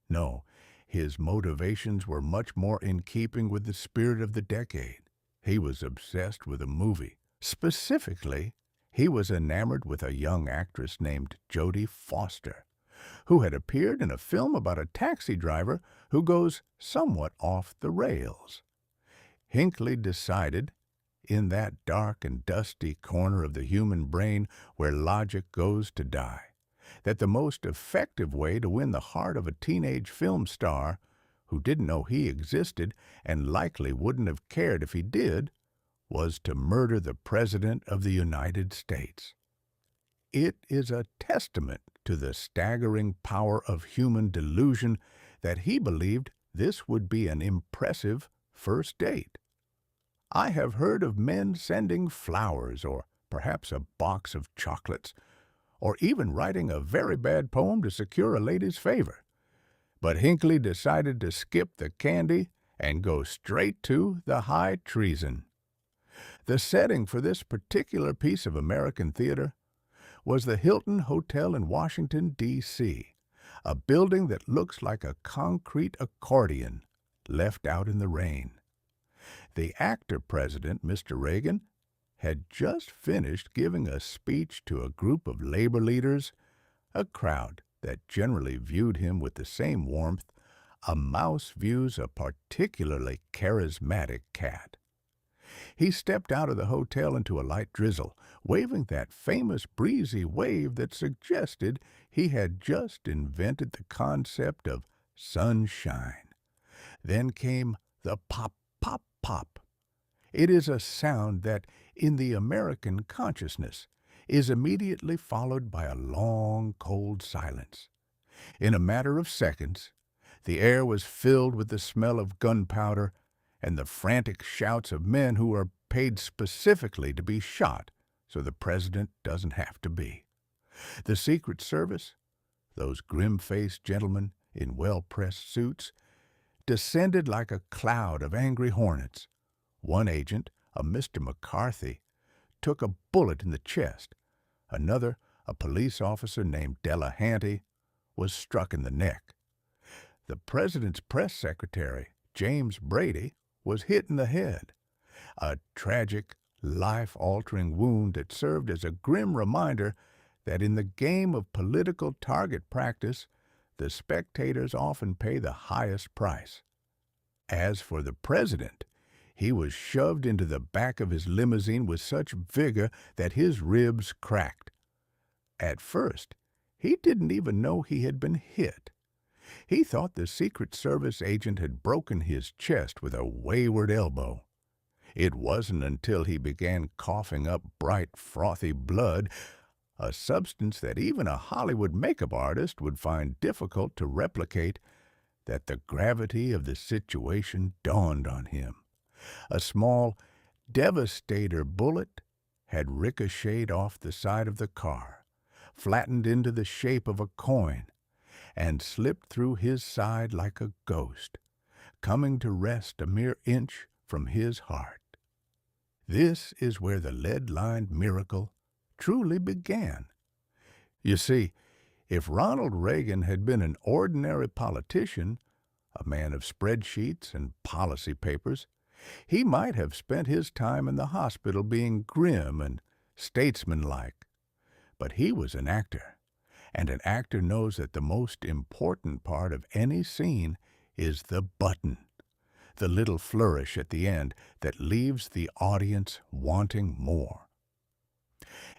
No, his motivations were much more in keeping with the spirit of the decade. He was obsessed with a movie. Specifically, he was enamored with a young actress named Jodie Foster, who had appeared in a film about a taxi driver who goes somewhat off the rails. Hinckley decided, in that dark and dusty corner of the human brain where logic goes to die, that the most effective way to win the heart of a teenage film star, who didn't know he existed and likely wouldn't have cared if he did, was to murder the President of the United States. It is a testament to the staggering power of human delusion that he believed this would be an impressive first date. I have heard of men sending flowers or perhaps a box of chocolates, or even writing a very bad poem to secure a lady's favor. But Hinckley decided to skip the candy and go straight to the high treason. The setting for this particular piece of American theater was the Hilton Hotel in Washington, D.C., a building that looks like a concrete accordion left out in the rain. The actor-president, Mr. Reagan, had just finished giving a speech to a group of labor leaders, a crowd that generally viewed him with the same warmth a mouse views a particularly charismatic cat. He stepped out of the hotel into a light drizzle, waving that famous breezy wave that suggested he had just invented the concept of sunshine. Then came the pop, pop, pop. It is a sound that, in the American consciousness, is immediately followed by a long, cold silence. In a matter of seconds, the air was filled with the smell of gunpowder and the frantic shouts of men who are paid specifically to be shot so the president doesn't have to be. The Secret Service, those grim-faced gentlemen in well-pressed suits, descended like a cloud of angry hornets. One agent, a Mr. McCarthy, took a bullet in the chest. Another, a police officer named Delahanty, was struck in the neck. The president's press secretary, James Brady, was hit in the head, a tragic, life-altering wound that served as a grim reminder that in the game of political target practice, the spectators often pay the highest price. As for the president, he was shoved into the back of his limousine with such vigor that his ribs cracked. At first, he didn't even know he had been hit. He thought the Secret Service agent had broken his chest with a wayward elbow. It wasn't until he began coughing up bright, frothy blood, a substance that even a Hollywood makeup artist would find difficult to replicate, that the gravity of the situation dawned on him. A small Devastator bullet had ricocheted off the side of the car, flattened into the shape of a coin, and slipped through his side like a ghost, coming to rest a mere inch from his heart. This is where the lead-lined miracle truly began. You see, if Ronald Reagan had been an ordinary politician, a man of spreadsheets and policy papers, he might have spent his time in the hospital being grim and statesmanlike. But he was an actor, and an actor knows that the most important part of any scene is the button, the little flourish at the end that leaves the audience wanting more.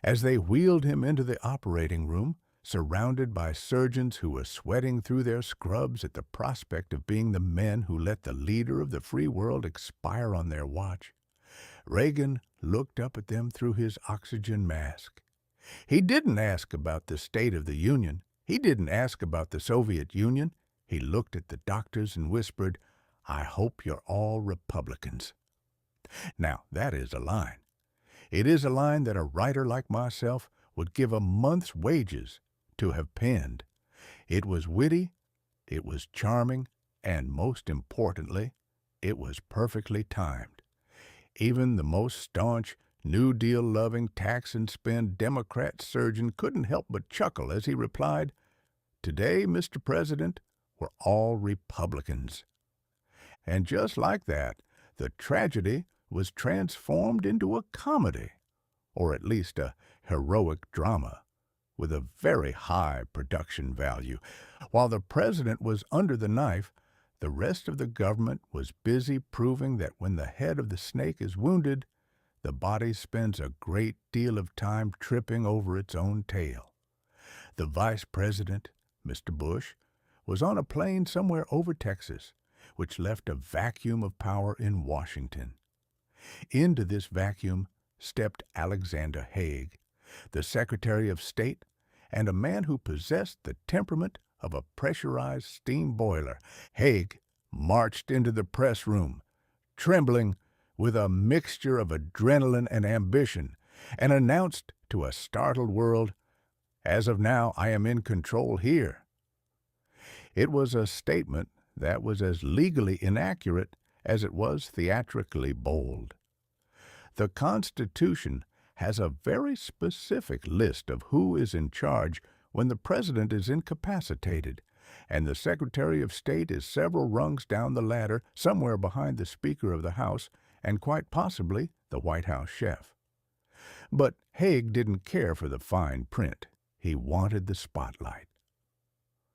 As they wheeled him into the operating room, surrounded by surgeons who were sweating through their scrubs at the prospect of being the men who let the leader of the free world expire on their watch, Reagan looked up at them through his oxygen mask. He didn't ask about the State of the Union. He didn't ask about the Soviet Union. He looked at the doctors and whispered, "I hope you're all Republicans." Now, that is a line. It is a line that a writer like myself would give a month's wages to have penned. It was witty, it was charming, and most importantly, it was perfectly timed. Even the most staunch, New Deal-loving, tax-and-spend Democrat surgeon couldn't help but chuckle as he replied, "Today, Mr. President, we're all Republicans." And just like that, the tragedy was transformed into a comedy, or at least a heroic drama, with a very high production value. While the president was under the knife, the rest of the government was busy proving that when the head of the snake is wounded, the body spends a great deal of time tripping over its own tail. The vice president, Mr. Bush, was on a plane somewhere over Texas, which left a vacuum of power in Washington. Into this vacuum stepped Alexander Haig, the Secretary of State, and a man who possessed the temperament of a pressurized steam boiler. Haig marched into the press room, trembling with a mixture of adrenaline and ambition, and announced to a startled world, "As of now, I am in control here." It was a statement that was as legally inaccurate as it was theatrically bold. The Constitution has a very specific list of who is in charge when the president is incapacitated, and the Secretary of State is several rungs down the ladder, somewhere behind the Speaker of the House and quite possibly the White House chef. But Haig didn't care for the fine print. He wanted the spotlight.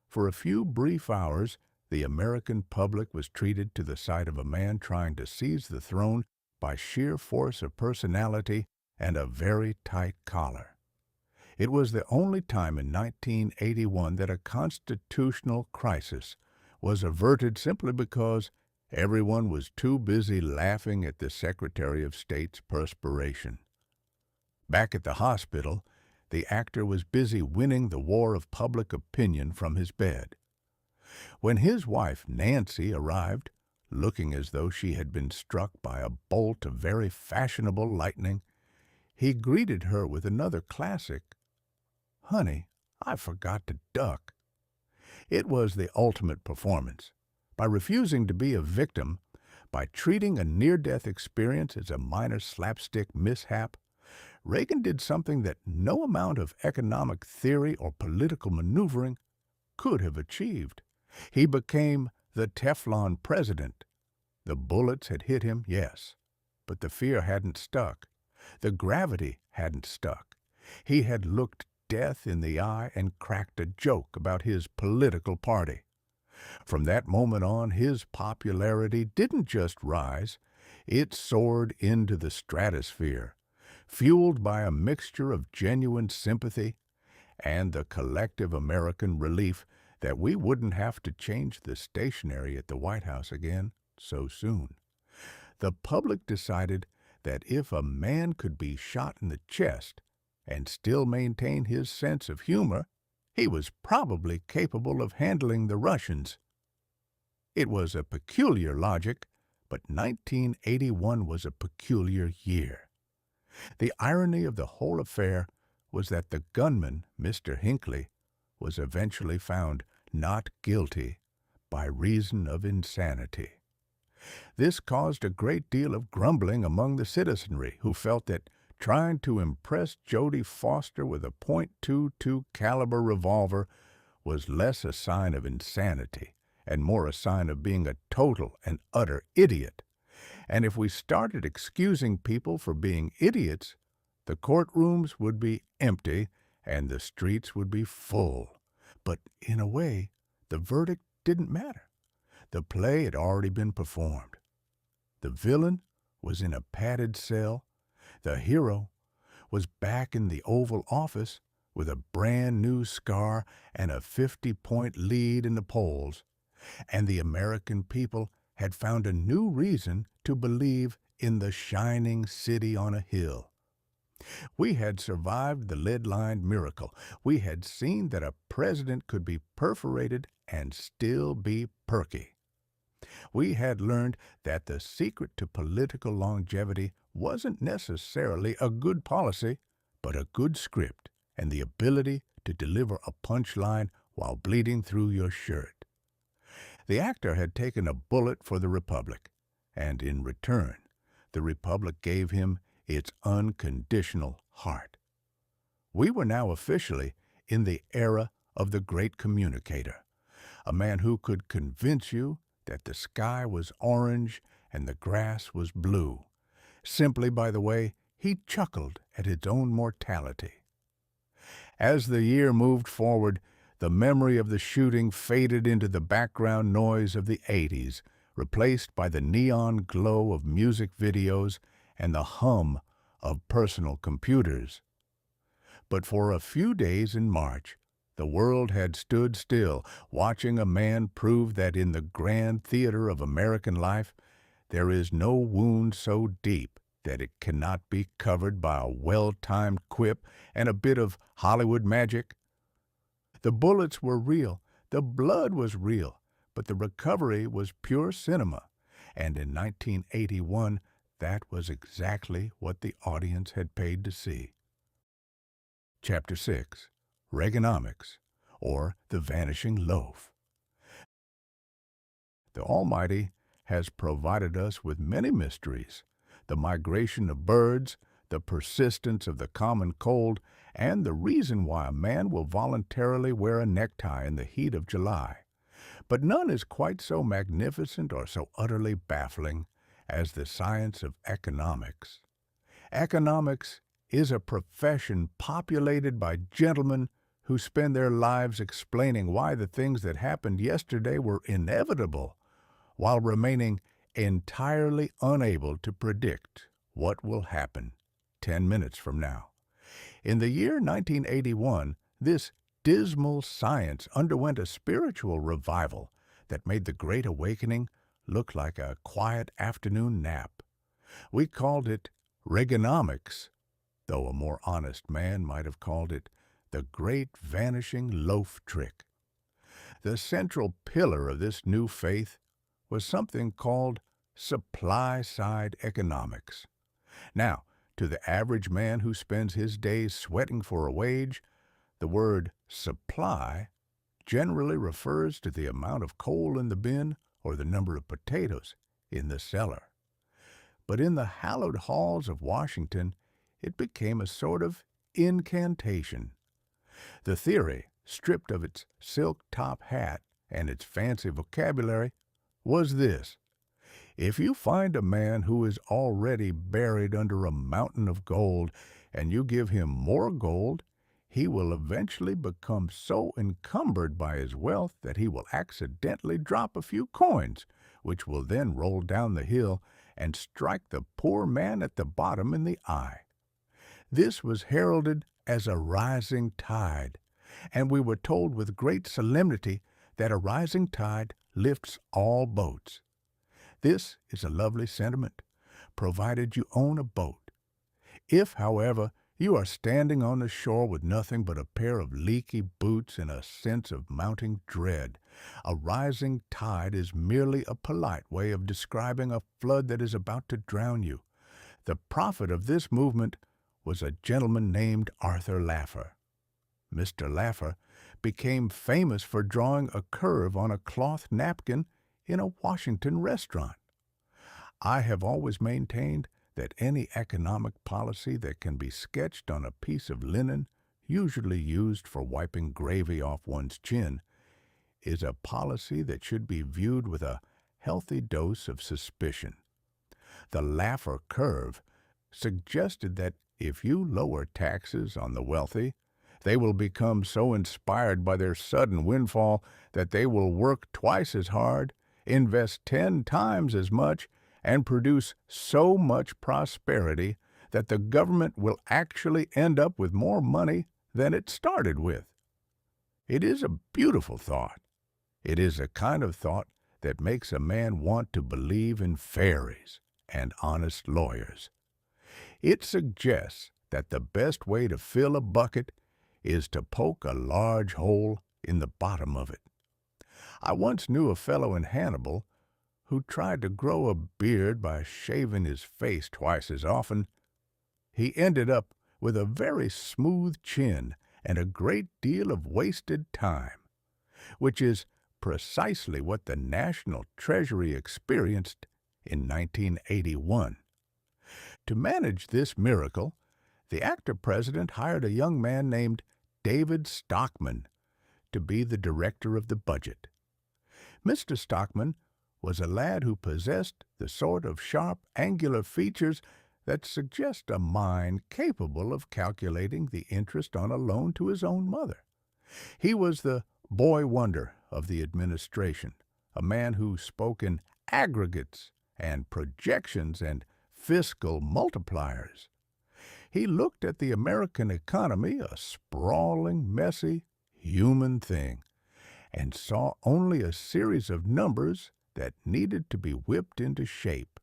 For a few brief hours, the American public was treated to the sight of a man trying to seize the throne by sheer force of personality and a very tight collar. It was the only time in 1981 that a constitutional crisis was averted simply because everyone was too busy laughing at the Secretary of State's perspiration. Back at the hospital, the actor was busy winning the war of public opinion from his bed. When his wife, Nancy, arrived, looking as though she had been struck by a bolt of very fashionable lightning, he greeted her with another classic, "Honey, I forgot to duck." It was the ultimate performance. By refusing to be a victim, by treating a near-death experience as a minor slapstick mishap, Reagan did something that no amount of economic theory or political maneuvering could have achieved. He became the Teflon president. The bullets had hit him, yes, but the fear hadn't stuck. The gravity hadn't stuck. He had looked death in the eye and cracked a joke about his political party. From that moment on, his popularity didn't just rise, it soared into the stratosphere, fueled by a mixture of genuine sympathy and the collective American relief that we wouldn't have to change the stationery at the White House again so soon. The public decided that if a man could be shot in the chest and still maintain his sense of humor, he was probably capable of handling the Russians. It was a peculiar logic, but 1981 was a peculiar year. The irony of the whole affair was that the gunman, Mr. Hinckley, was eventually found not guilty by reason of insanity. This caused a great deal of grumbling among the citizenry, who felt that trying to impress Jodie Foster with a .22 caliber revolver was less a sign of insanity and more a sign of being a total and utter idiot. And if we started excusing people for being idiots, the courtrooms would be empty and the streets would be full. But in a way, the verdict didn't matter. The play had already been performed. The villain was in a padded cell. The hero was back in the Oval Office with a brand new scar and a 50-point lead in the polls. And the American people had found a new reason to believe in the shining city on a hill. We had survived the lead-lined miracle. We had seen that a president could be perforated and still be perky. We had learned that the secret to political longevity wasn't necessarily a good policy, but a good script and the ability to deliver a punchline while bleeding through your shirt. The actor had taken a bullet for the Republic, and in return, the Republic gave him its unconditional heart. We were now officially in the era of the great communicator, a man who could convince you that the sky was orange and the grass was blue, simply by the way he chuckled at his own mortality. As the year moved forward, the memory of the shooting faded into the background noise of the 80s, replaced by the neon glow of music videos and the hum of personal computers. But for a few days in March, the world had stood still, watching a man prove that in the grand theater of American life, there is no wound so deep that it cannot be covered by a well-timed quip and a bit of Hollywood magic. The bullets were real, the blood was real, but the recovery was pure cinema, and in 1981, that was exactly what the audience had paid to see. Chapter 6, Reaganomics, or the Vanishing Loaf. The Almighty has provided us with many mysteries: the migration of birds, the persistence of the common cold, and the reason why a man will voluntarily wear a necktie in the heat of July. But none is quite so magnificent or so utterly baffling as the science of economics. Economics is a profession populated by gentlemen who spend their lives explaining why the things that happened yesterday were inevitable, while remaining entirely unable to predict what will happen 10 minutes from now. In the year 1981, this dismal science underwent a spiritual revival that made the Great Awakening look like a quiet afternoon nap. We called it Reaganomics, though a more honest man might have called it the Great Vanishing Loaf Trick. The central pillar of this new faith was something called supply-side economics. Now, to the average man who spends his days sweating for a wage, the word supply generally refers to the amount of coal in the bin or the number of potatoes in the cellar. But in the hallowed halls of Washington, it became a sort of incantation. The theory, stripped of its silk top hat and its fancy vocabulary, was this: if you find a man who is already buried under a mountain of gold, and you give him more gold, he will eventually become so encumbered by his wealth that he will accidentally drop a few coins, which will then roll down the hill and strike the poor man at the bottom in the eye. This was heralded as a rising tide, and we were told with great solemnity that a rising tide lifts all boats. This is a lovely sentiment, provided you own a boat. If, however, you are standing on the shore with nothing but a pair of leaky boots and a sense of mounting dread, a rising tide is merely a polite way of describing a flood that is about to drown you. The prophet of this movement was a gentleman named Arthur Laffer. Mr. Laffer became famous for drawing a curve on a cloth napkin in a Washington restaurant. I have always maintained that any economic policy that can be sketched on a piece of linen, usually used for wiping gravy off one's chin, is a policy that should be viewed with a healthy dose of suspicion. The Laffer curve suggested that if you lower taxes on the wealthy, they will become so inspired by their sudden windfall that they will work twice as hard, invest 10 times as much, and produce so much prosperity that the government will actually end up with more money than it started with. It is a beautiful thought. It is a kind of thought that makes a man want to believe in fairies and honest lawyers. It suggests that the best way to fill a bucket is to poke a large hole in the bottom of it. I once knew a fellow in Hannibal who tried to grow a beard by shaving his face twice as often. He ended up with a very smooth chin and a great deal of wasted time, which is precisely what the National Treasury experienced in 1981. To manage this miracle, the actor-president hired a young man named David Stockman to be the director of the budget. Mr. Stockman was a lad who possessed the sort of sharp, angular features that suggest a mind capable of calculating the interest on a loan to his own mother. He was the boy wonder of the administration, a man who spoke in aggregates and projections and fiscal multipliers. He looked at the American economy, a sprawling, messy, human thing, and saw only a series of numbers that needed to be whipped into shape.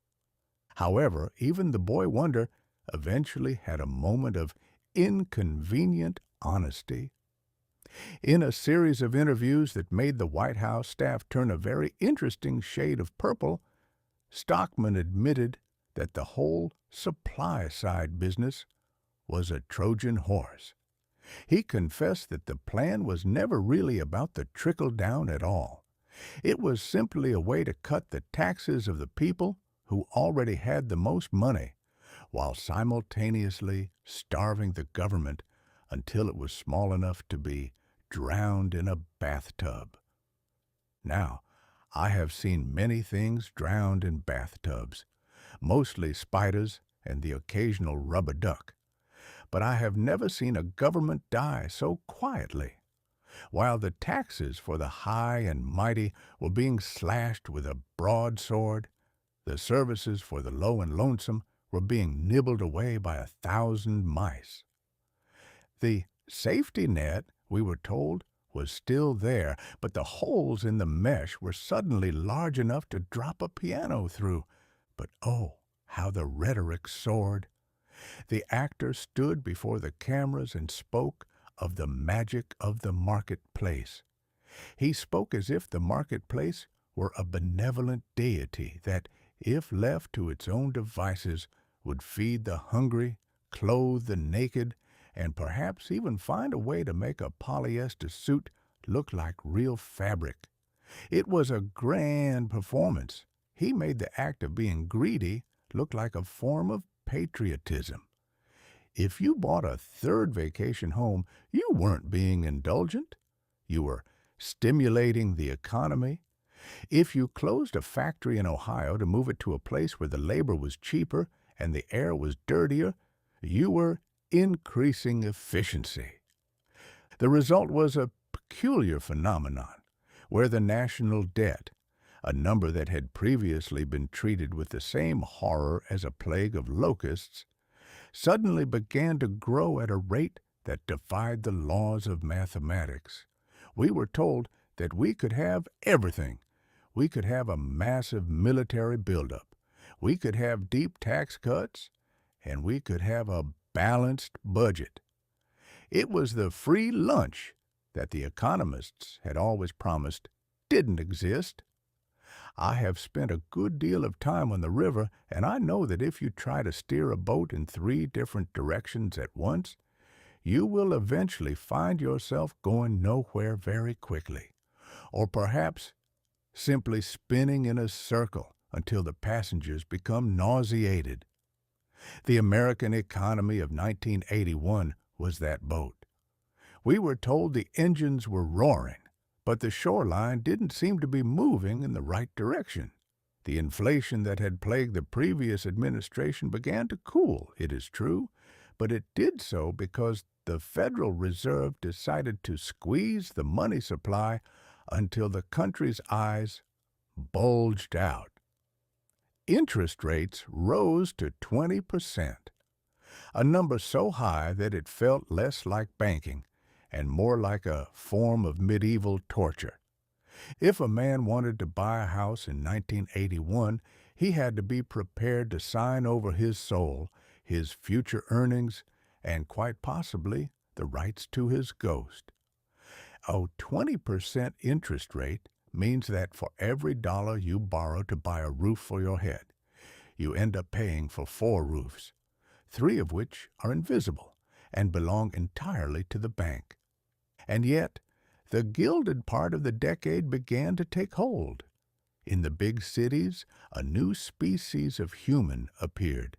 However, even the boy wonder eventually had a moment of inconvenient honesty. In a series of interviews that made the White House staff turn a very interesting shade of purple, Stockman admitted that the whole supply-side business was a Trojan horse. He confessed that the plan was never really about the trickle-down at all. It was simply a way to cut the taxes of the people who already had the most money, while simultaneously starving the government until it was small enough to be drowned in a bathtub. Now, I have seen many things drowned in bathtubs, mostly spiders and the occasional rubber duck, but I have never seen a government die so quietly. While the taxes for the high and mighty were being slashed with a broadsword, the services for the low and lonesome were being nibbled away by 1,000 mice. The safety net, we were told, was still there, but the holes in the mesh were suddenly large enough to drop a piano through. But oh, how the rhetoric soared! The actor stood before the cameras and spoke of the magic of the marketplace. He spoke as if the marketplace were a benevolent deity that, if left to its own devices, would feed the hungry, clothe the naked, and perhaps even find a way to make a polyester suit look like real fabric. It was a grand performance. He made the act of being greedy look like a form of patriotism. If you bought a third vacation home, you weren't being indulgent. You were stimulating the economy. If you closed a factory in Ohio to move it to a place where the labor was cheaper and the air was dirtier, you were increasing efficiency. The result was a peculiar phenomenon, where the national debt, a number that had previously been treated with the same horror as a plague of locusts, suddenly began to grow at a rate that defied the laws of mathematics. We were told that we could have everything. We could have a massive military buildup. We could have deep tax cuts, and we could have a balanced budget. It was the free lunch that the economists had always promised didn't exist. I have spent a good deal of time on the river, and I know that if you try to steer a boat in 3 different directions at once, you will eventually find yourself going nowhere very quickly, or perhaps simply spinning in a circle until the passengers become nauseated. The American economy of 1981 was that boat. We were told the engines were roaring, but the shoreline didn't seem to be moving in the right direction. The inflation that had plagued the previous administration began to cool, it is true, but it did so because the Federal Reserve decided to squeeze the money supply until the country's eyes bulged out. Interest rates rose to 20%, a number so high that it felt less like banking and more like a form of medieval torture. If a man wanted to buy a house in 1981, he had to be prepared to sign over his soul, his future earnings, and quite possibly the rights to his ghost. A 20% interest rate means that for every dollar you borrow to buy a roof for your head, you end up paying for 4 roofs, 3 of which are invisible and belong entirely to the bank. And yet, the gilded part of the decade began to take hold. In the big cities, a new species of human appeared,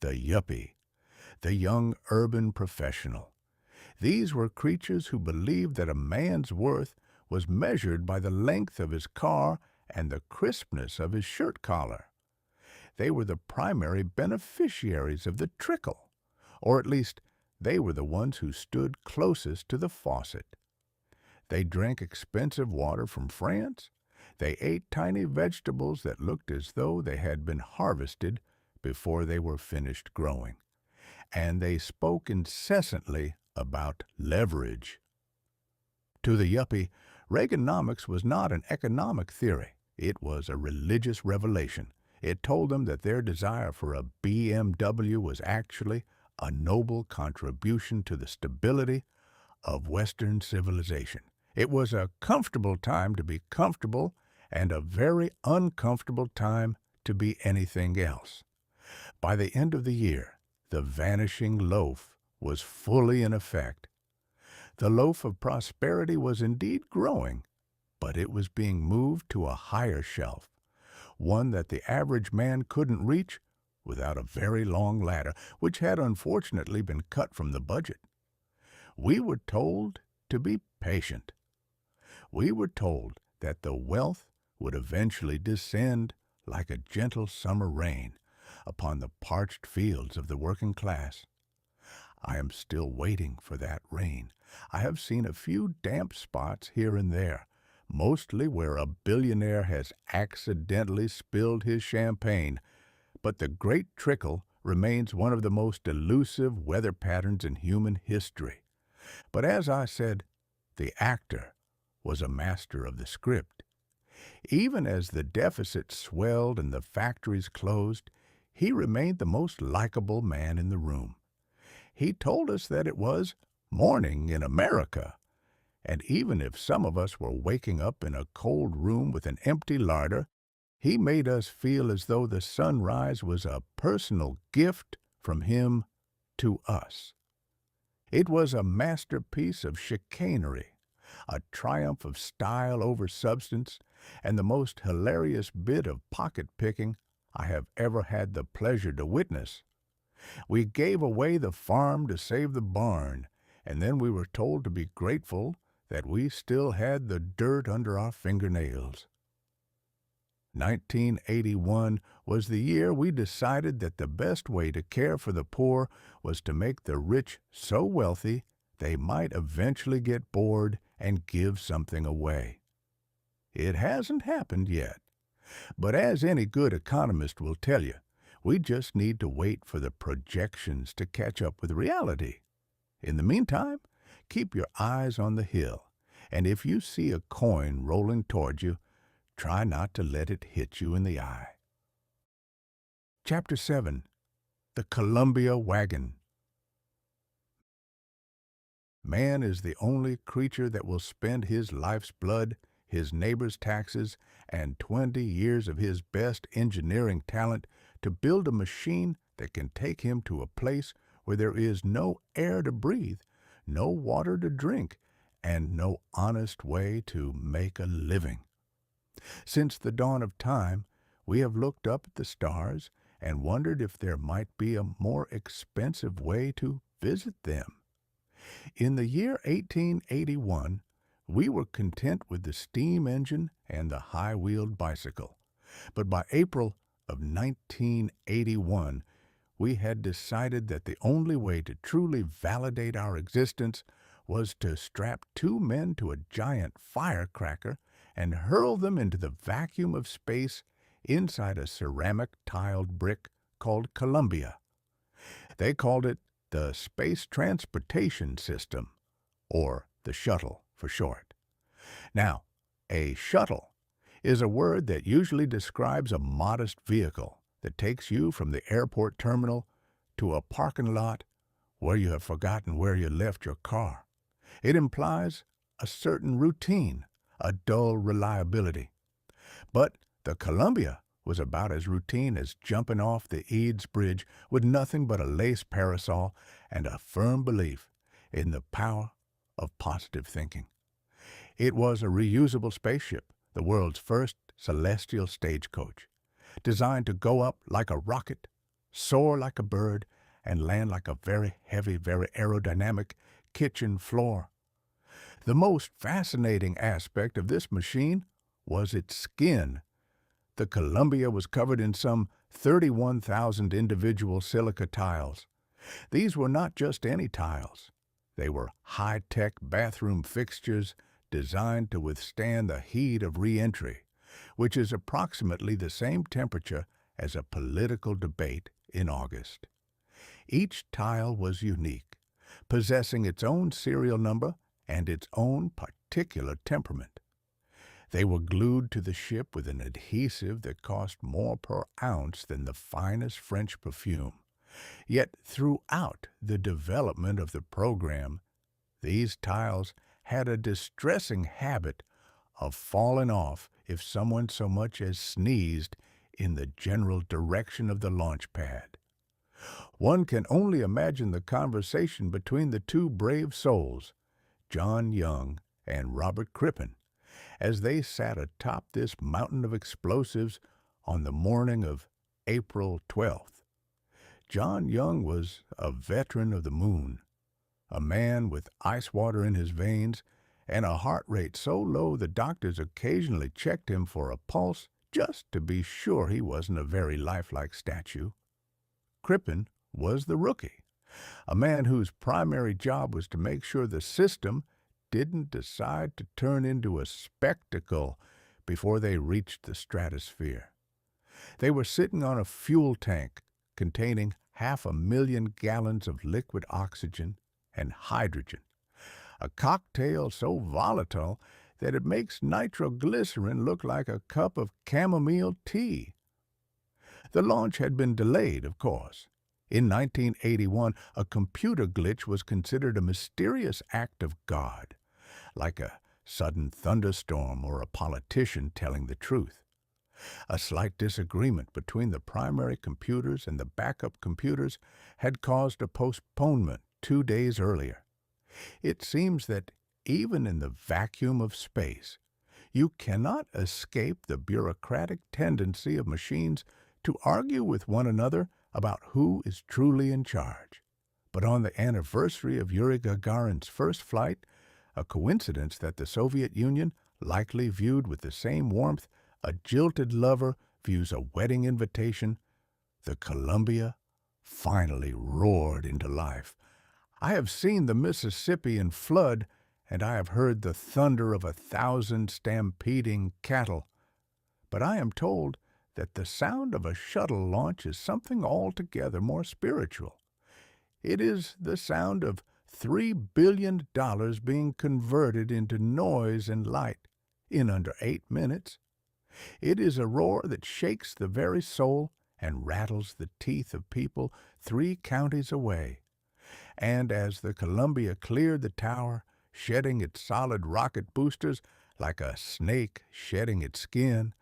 the yuppie, the young urban professional. These were creatures who believed that a man's worth was measured by the length of his car and the crispness of his shirt collar. They were the primary beneficiaries of the trickle, or at least they were the ones who stood closest to the faucet. They drank expensive water from France. They ate tiny vegetables that looked as though they had been harvested before they were finished growing. And they spoke incessantly about leverage. To the yuppie, Reaganomics was not an economic theory. It was a religious revelation. It told them that their desire for a BMW was actually a noble contribution to the stability of Western civilization. It was a comfortable time to be comfortable and a very uncomfortable time to be anything else. By the end of the year, the vanishing loaf was fully in effect. The loaf of prosperity was indeed growing, but it was being moved to a higher shelf, one that the average man couldn't reach without a very long ladder, which had unfortunately been cut from the budget. We were told to be patient. We were told that the wealth would eventually descend like a gentle summer rain upon the parched fields of the working class. I am still waiting for that rain. I have seen a few damp spots here and there, mostly where a billionaire has accidentally spilled his champagne, but the great trickle remains one of the most elusive weather patterns in human history. But as I said, the actor was a master of the script. Even as the deficit swelled and the factories closed, he remained the most likable man in the room. He told us that it was morning in America, and even if some of us were waking up in a cold room with an empty larder, he made us feel as though the sunrise was a personal gift from him to us. It was a masterpiece of chicanery, a triumph of style over substance, and the most hilarious bit of pocket-picking I have ever had the pleasure to witness. We gave away the farm to save the barn, and then we were told to be grateful that we still had the dirt under our fingernails. 1981 was the year we decided that the best way to care for the poor was to make the rich so wealthy they might eventually get bored and give something away. It hasn't happened yet, but as any good economist will tell you, we just need to wait for the projections to catch up with reality. In the meantime, keep your eyes on the hill, and if you see a coin rolling toward you, try not to let it hit you in the eye. Chapter 7. The Columbia Wagon. Man is the only creature that will spend his life's blood, his neighbor's taxes, and 20 years of his best engineering talent to build a machine that can take him to a place where there is no air to breathe, no water to drink, and no honest way to make a living. Since the dawn of time, we have looked up at the stars and wondered if there might be a more expensive way to visit them. In the year 1881, we were content with the steam engine and the high-wheeled bicycle. But by April of 1981, we had decided that the only way to truly validate our existence was to strap two men to a giant firecracker and hurl them into the vacuum of space inside a ceramic tiled brick called Columbia. They called it the Space Transportation System, or the shuttle for short. Now, a shuttle is a word that usually describes a modest vehicle that takes you from the airport terminal to a parking lot where you have forgotten where you left your car. It implies a certain routine, a dull reliability. But the Columbia was about as routine as jumping off the Eads Bridge with nothing but a lace parasol and a firm belief in the power of positive thinking. It was a reusable spaceship, the world's first celestial stagecoach, designed to go up like a rocket, soar like a bird, and land like a very heavy, very aerodynamic kitchen floor. The most fascinating aspect of this machine was its skin. The Columbia was covered in some 31,000 individual silica tiles. These were not just any tiles. They were high-tech bathroom fixtures designed to withstand the heat of re-entry, which is approximately the same temperature as a political debate in August. Each tile was unique, possessing its own serial number and its own particular temperament. They were glued to the ship with an adhesive that cost more per ounce than the finest French perfume. Yet throughout the development of the program, these tiles had a distressing habit of falling off if someone so much as sneezed in the general direction of the launch pad. One can only imagine the conversation between the two brave souls, John Young and Robert Crippen, as they sat atop this mountain of explosives on the morning of April 12th. John Young was a veteran of the moon, a man with ice water in his veins and a heart rate so low the doctors occasionally checked him for a pulse just to be sure he wasn't a very lifelike statue. Crippen was the rookie, a man whose primary job was to make sure the system didn't decide to turn into a spectacle before they reached the stratosphere. They were sitting on a fuel tank containing 500,000 gallons of liquid oxygen and hydrogen, a cocktail so volatile that it makes nitroglycerin look like a cup of chamomile tea. The launch had been delayed, of course. In 1981, a computer glitch was considered a mysterious act of God, like a sudden thunderstorm or a politician telling the truth. A slight disagreement between the primary computers and the backup computers had caused a postponement 2 days earlier. It seems that even in the vacuum of space, you cannot escape the bureaucratic tendency of machines to argue with one another about who is truly in charge. But on the anniversary of Yuri Gagarin's first flight, a coincidence that the Soviet Union likely viewed with the same warmth a jilted lover views a wedding invitation, the Columbia finally roared into life. I have seen the Mississippi in flood, and I have heard the thunder of 1,000 stampeding cattle. But I am told that the sound of a shuttle launch is something altogether more spiritual. It is the sound of $3 billion being converted into noise and light in under 8 minutes. It is a roar that shakes the very soul and rattles the teeth of people 3 counties away. And as the Columbia cleared the tower, shedding its solid rocket boosters like a snake shedding its skin,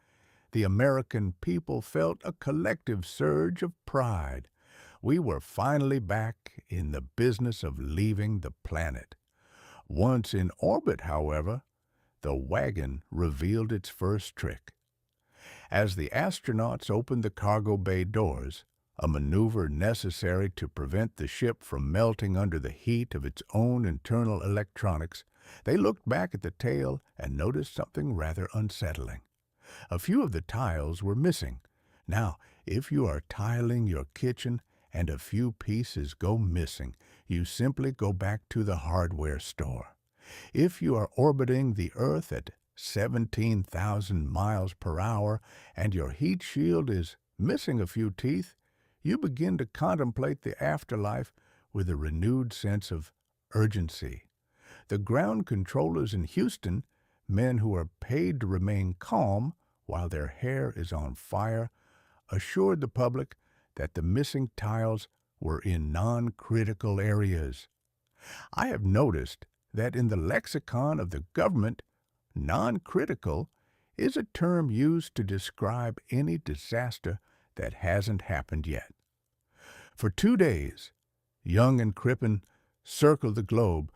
the American people felt a collective surge of pride. We were finally back in the business of leaving the planet. Once in orbit, however, the wagon revealed its first trick. As the astronauts opened the cargo bay doors, a maneuver necessary to prevent the ship from melting under the heat of its own internal electronics, they looked back at the tail and noticed something rather unsettling. A few of the tiles were missing. Now, if you are tiling your kitchen and a few pieces go missing, you simply go back to the hardware store. If you are orbiting the Earth at 17,000 miles per hour and your heat shield is missing a few teeth, you begin to contemplate the afterlife with a renewed sense of urgency. The ground controllers in Houston, men who are paid to remain calm while their hair is on fire, assured the public that the missing tiles were in non-critical areas. I have noticed that in the lexicon of the government, non-critical is a term used to describe any disaster that hasn't happened yet. For 2 days, Young and Crippen circled the globe,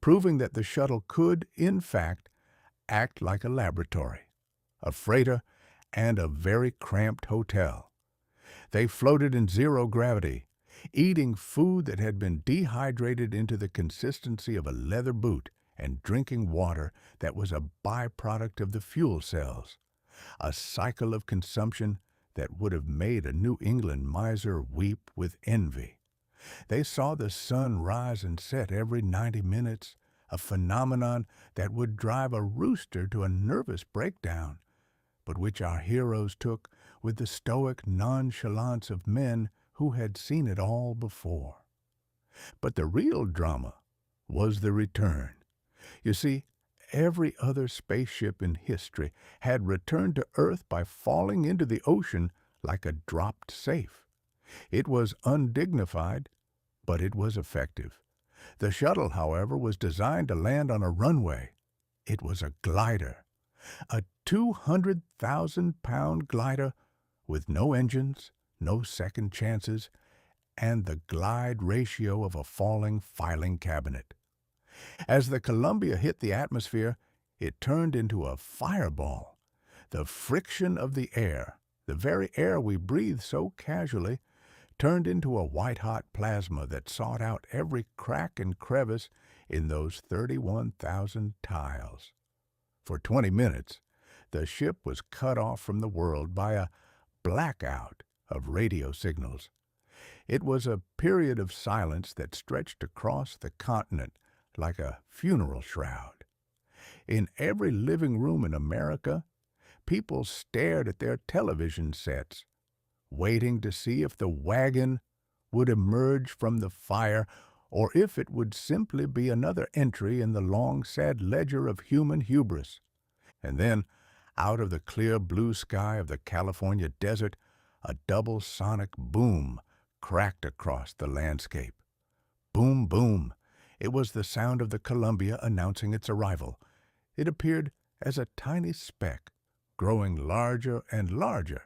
proving that the shuttle could, in fact, act like a laboratory, a freighter, and a very cramped hotel. They floated in zero gravity, eating food that had been dehydrated into the consistency of a leather boot and drinking water that was a byproduct of the fuel cells, a cycle of consumption that would have made a New England miser weep with envy. They saw the sun rise and set every 90 minutes, a phenomenon that would drive a rooster to a nervous breakdown, but which our heroes took with the stoic nonchalance of men who had seen it all before. But the real drama was the return. You see, every other spaceship in history had returned to Earth by falling into the ocean like a dropped safe. It was undignified, but it was effective. The shuttle, however, was designed to land on a runway. It was a glider, a 200,000-pound glider with no engines, no second chances, and the glide ratio of a falling filing cabinet. As the Columbia hit the atmosphere, it turned into a fireball. The friction of the air, the very air we breathe so casually, turned into a white-hot plasma that sought out every crack and crevice in those 31,000 tiles. For 20 minutes, the ship was cut off from the world by a blackout of radio signals. It was a period of silence that stretched across the continent like a funeral shroud. In every living room in America, people stared at their television sets, waiting to see if the wagon would emerge from the fire or if it would simply be another entry in the long, sad ledger of human hubris. And then, out of the clear blue sky of the California desert, a double sonic boom cracked across the landscape. Boom, boom. It was the sound of the Columbia announcing its arrival. It appeared as a tiny speck, growing larger and larger,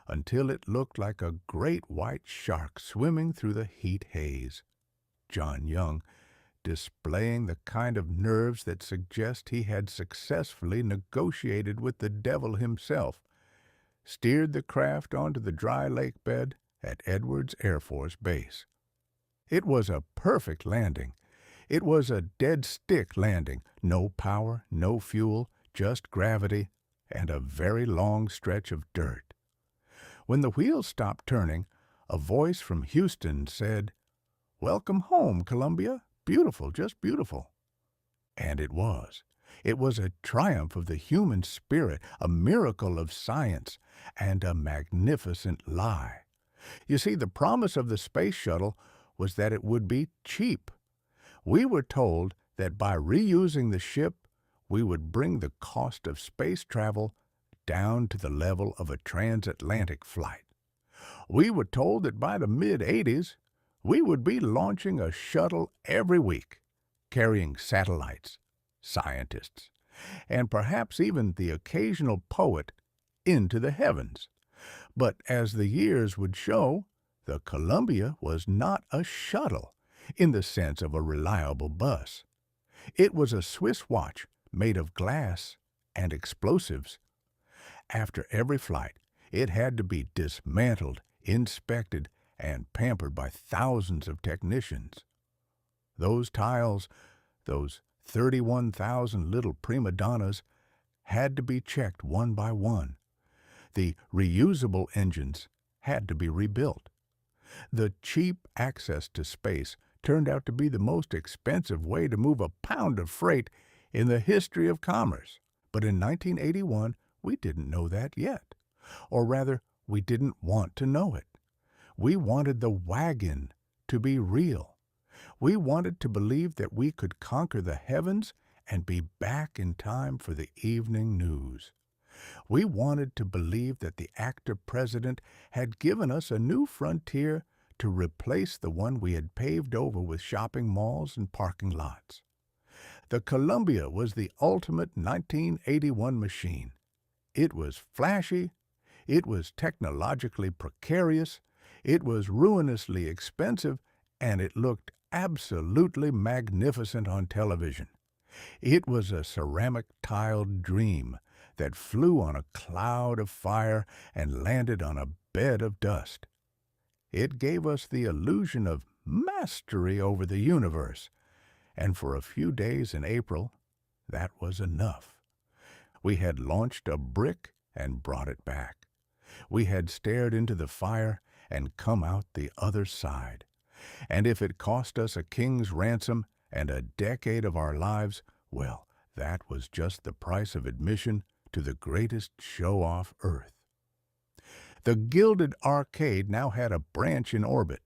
until it looked like a great white shark swimming through the heat haze. John Young, displaying the kind of nerves that suggest he had successfully negotiated with the devil himself, steered the craft onto the dry lake bed at Edwards Air Force Base. It was a perfect landing. It was a dead-stick landing, no power, no fuel, just gravity, and a very long stretch of dirt. When the wheels stopped turning, a voice from Houston said, "Welcome home, Columbia. Beautiful, just beautiful." And it was. It was a triumph of the human spirit, a miracle of science, and a magnificent lie. You see, the promise of the space shuttle was that it would be cheap. We were told that by reusing the ship, we would bring the cost of space travel down to the level of a transatlantic flight. We were told that by the mid-'80s, we would be launching a shuttle every week, carrying satellites, scientists, and perhaps even the occasional poet into the heavens. But as the years would show, the Columbia was not a shuttle in the sense of a reliable bus. It was a Swiss watch made of glass and explosives. After every flight, it had to be dismantled, inspected, and pampered by thousands of technicians. Those tiles, those 31,000 little prima donnas, had to be checked one by one. The reusable engines had to be rebuilt. The cheap access to space turned out to be the most expensive way to move a pound of freight in the history of commerce. But in 1981, we didn't know that yet. Or rather, we didn't want to know it. We wanted the wagon to be real. We wanted to believe that we could conquer the heavens and be back in time for the evening news. We wanted to believe that the actor president had given us a new frontier to replace the one we had paved over with shopping malls and parking lots. The Columbia was the ultimate 1981 machine. It was flashy, it was technologically precarious, it was ruinously expensive, and it looked absolutely magnificent on television. It was a ceramic-tiled dream that flew on a cloud of fire and landed on a bed of dust. It gave us the illusion of mastery over the universe, and for a few days in April, that was enough. We had launched a brick and brought it back. We had stared into the fire and come out the other side. And if it cost us a king's ransom and a decade of our lives, well, that was just the price of admission to the greatest show off Earth. The Gilded arcade now had a branch in orbit.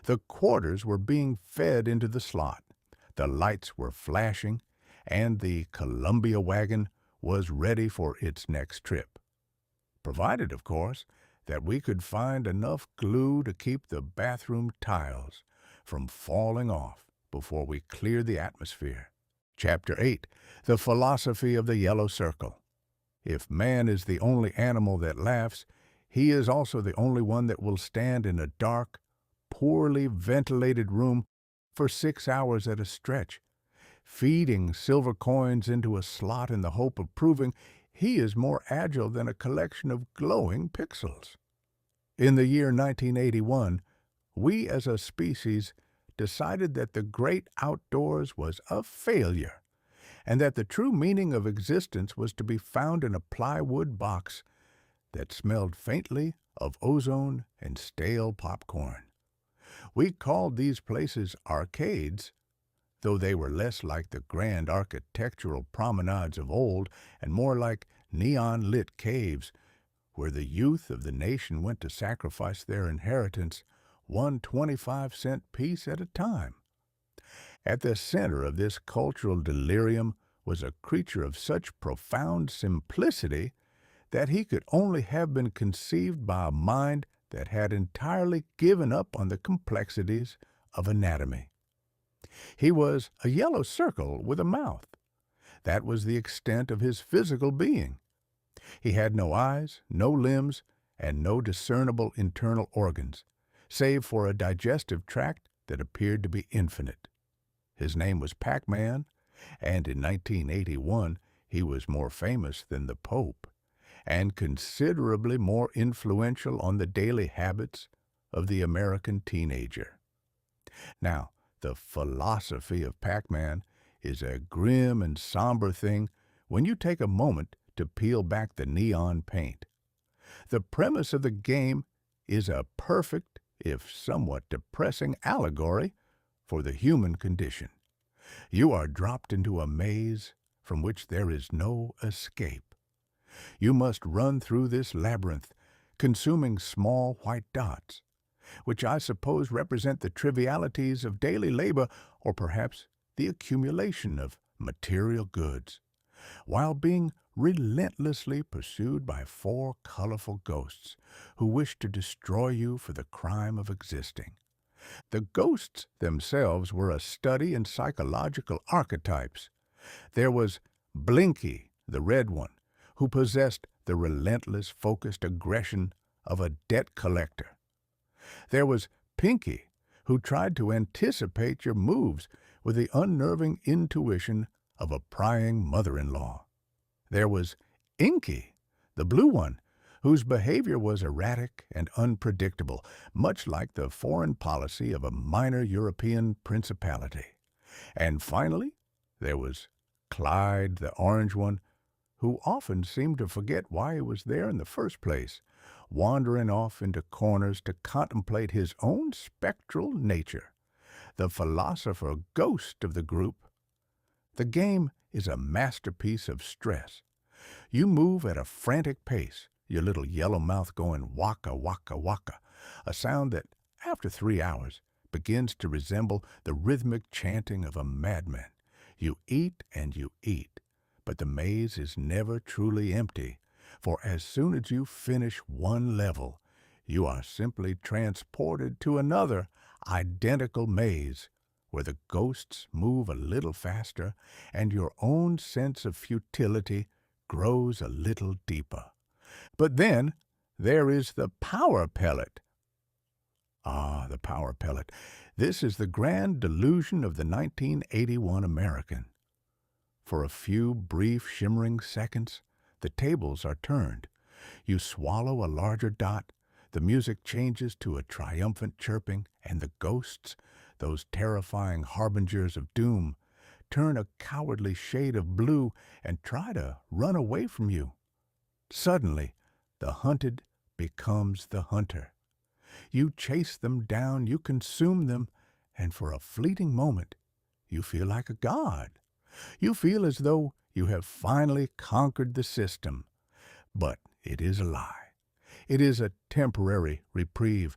The quarters were being fed into the slot. The lights were flashing, and the Columbia wagon was ready for its next trip. Provided, of course, that we could find enough glue to keep the bathroom tiles from falling off before we cleared the atmosphere. Chapter 8. The Philosophy of the Yellow Circle. If man is the only animal that laughs, he is also the only one that will stand in a dark, poorly ventilated room for 6 hours at a stretch, feeding silver coins into a slot in the hope of proving he is more agile than a collection of glowing pixels. In the year 1981, we as a species decided that the great outdoors was a failure, and that the true meaning of existence was to be found in a plywood box that smelled faintly of ozone and stale popcorn. We called these places arcades, though they were less like the grand architectural promenades of old and more like neon-lit caves where the youth of the nation went to sacrifice their inheritance, one 25-cent piece at a time. At the center of this cultural delirium was a creature of such profound simplicity that he could only have been conceived by a mind that had entirely given up on the complexities of anatomy. He was a yellow circle with a mouth. That was the extent of his physical being. He had no eyes, no limbs, and no discernible internal organs, save for a digestive tract that appeared to be infinite. His name was Pac-Man, and in 1981 he was more famous than the Pope, and considerably more influential on the daily habits of the American teenager. Now, the philosophy of Pac-Man is a grim and somber thing when you take a moment to peel back the neon paint. The premise of the game is a perfect, if somewhat depressing, allegory for the human condition. You are dropped into a maze from which there is no escape. You must run through this labyrinth, consuming small white dots, which I suppose represent the trivialities of daily labor or perhaps the accumulation of material goods, while being relentlessly pursued by 4 colorful ghosts who wish to destroy you for the crime of existing. The ghosts themselves were a study in psychological archetypes. There was Blinky, the red one, who possessed the relentless, focused aggression of a debt collector. There was Pinky, who tried to anticipate your moves with the unnerving intuition of a prying mother-in-law. There was Inky, the blue one, whose behavior was erratic and unpredictable, much like the foreign policy of a minor European principality. And finally, there was Clyde, the orange one, who often seemed to forget why he was there in the first place, wandering off into corners to contemplate his own spectral nature, the philosopher ghost of the group. The game is a masterpiece of stress. You move at a frantic pace, your little yellow mouth going waka, waka, waka, a sound that, after 3 hours, begins to resemble the rhythmic chanting of a madman. You eat and you eat, but the maze is never truly empty, for as soon as you finish one level, you are simply transported to another identical maze, where the ghosts move a little faster and your own sense of futility grows a little deeper. But then there is the power pellet. Ah, the power pellet. This is the grand delusion of the 1981 American. For a few brief, shimmering seconds, the tables are turned. You swallow a larger dot, the music changes to a triumphant chirping, and the ghosts, those terrifying harbingers of doom, turn a cowardly shade of blue and try to run away from you. Suddenly, the hunted becomes the hunter. You chase them down, you consume them, and for a fleeting moment, you feel like a god. You feel as though you have finally conquered the system. But it is a lie. It is a temporary reprieve.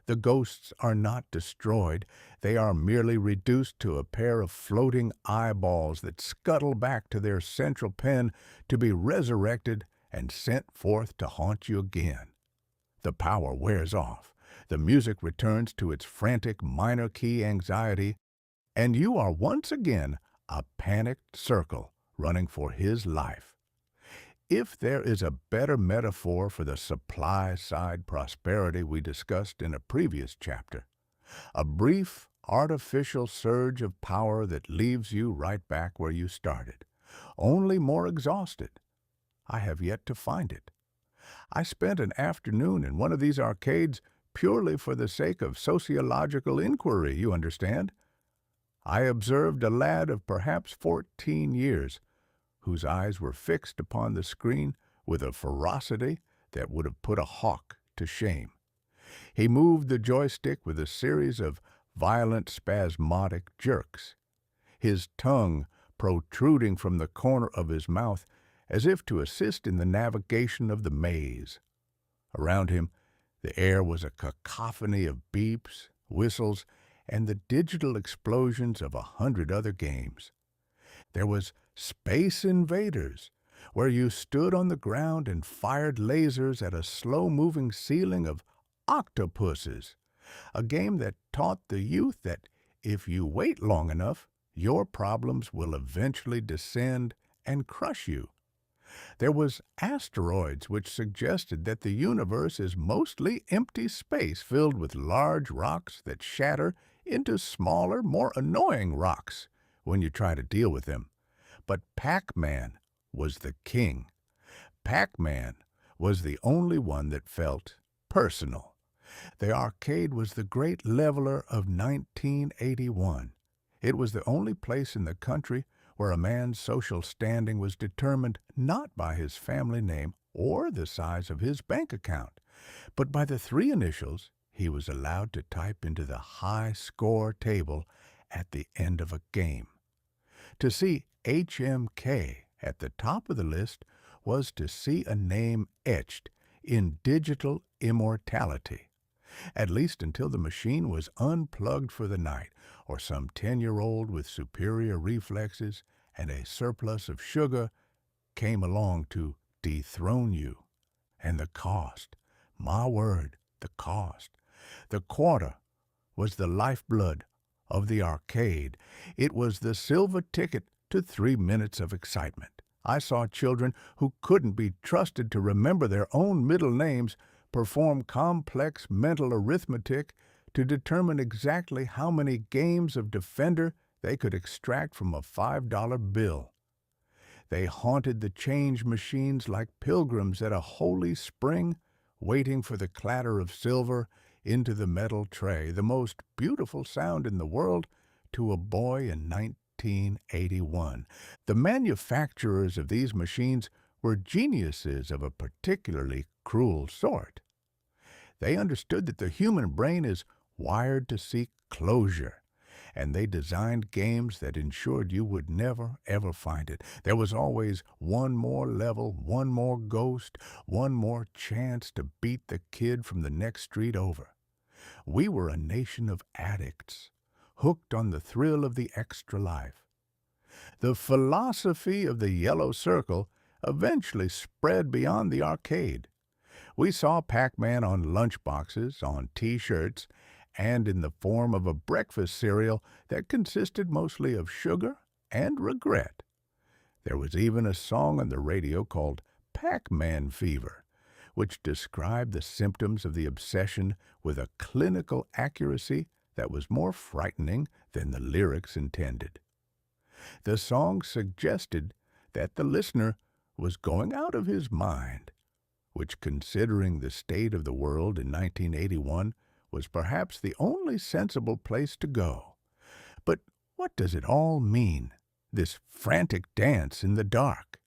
The ghosts are not destroyed. They are merely reduced to a pair of floating eyeballs that scuttle back to their central pen to be resurrected and sent forth to haunt you again. The power wears off. The music returns to its frantic minor key anxiety, and you are once again a panicked circle running for his life. If there is a better metaphor for the supply-side prosperity we discussed in a previous chapter, a brief, artificial surge of power that leaves you right back where you started, only more exhausted, I have yet to find it. I spent an afternoon in one of these arcades purely for the sake of sociological inquiry, you understand. I observed a lad of perhaps 14 years, whose eyes were fixed upon the screen with a ferocity that would have put a hawk to shame. He moved the joystick with a series of violent spasmodic jerks, his tongue protruding from the corner of his mouth as if to assist in the navigation of the maze. Around him, the air was a cacophony of beeps, whistles, and the digital explosions of 100 other games. There was Space Invaders, where you stood on the ground and fired lasers at a slow-moving ceiling of octopuses, a game that taught the youth that if you wait long enough, your problems will eventually descend and crush you. There was Asteroids, which suggested that the universe is mostly empty space filled with large rocks that shatter into smaller, more annoying rocks when you try to deal with them. But Pac-Man was the king. Pac-Man was the only one that felt personal. The arcade was the great leveler of 1981. It was the only place in the country where a man's social standing was determined not by his family name or the size of his bank account, but by the 3 initials he was allowed to type into the high score table at the end of a game. To see HMK at the top of the list was to see a name etched in digital immortality, at least until the machine was unplugged for the night, or some 10-year-old with superior reflexes and a surplus of sugar came along to dethrone you. And the cost, my word, the cost. The quarter was the lifeblood of the arcade. It was the silver ticket to 3 minutes of excitement. I saw children who couldn't be trusted to remember their own middle names perform complex mental arithmetic to determine exactly how many games of Defender they could extract from a $5 bill. They haunted the change machines like pilgrims at a holy spring, waiting for the clatter of silver into the metal tray, the most beautiful sound in the world to a boy in 1981. The manufacturers of these machines were geniuses of a particularly cruel sort. They understood that the human brain is wired to seek closure, and they designed games that ensured you would never, ever find it. There was always one more level, one more ghost, one more chance to beat the kid from the next street over. We were a nation of addicts, hooked on the thrill of the extra life. The philosophy of the yellow circle eventually spread beyond the arcade. We saw Pac-Man on lunchboxes, on T-shirts, and in the form of a breakfast cereal that consisted mostly of sugar and regret. There was even a song on the radio called Pac-Man Fever, which described the symptoms of the obsession with a clinical accuracy that was more frightening than the lyrics intended. The song suggested that the listener was going out of his mind, which, considering the state of the world in 1981, was perhaps the only sensible place to go. But what does it all mean, this frantic dance in the dark?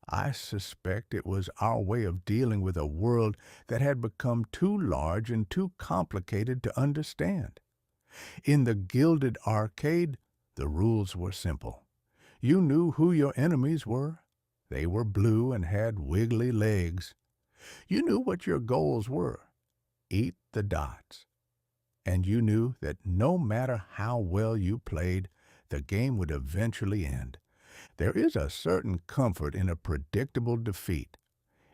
I suspect it was our way of dealing with a world that had become too large and too complicated to understand. In the Gilded arcade, the rules were simple. You knew who your enemies were. They were blue and had wiggly legs. You knew what your goals were. Eat the dots. And you knew that no matter how well you played, the game would eventually end. There is a certain comfort in a predictable defeat.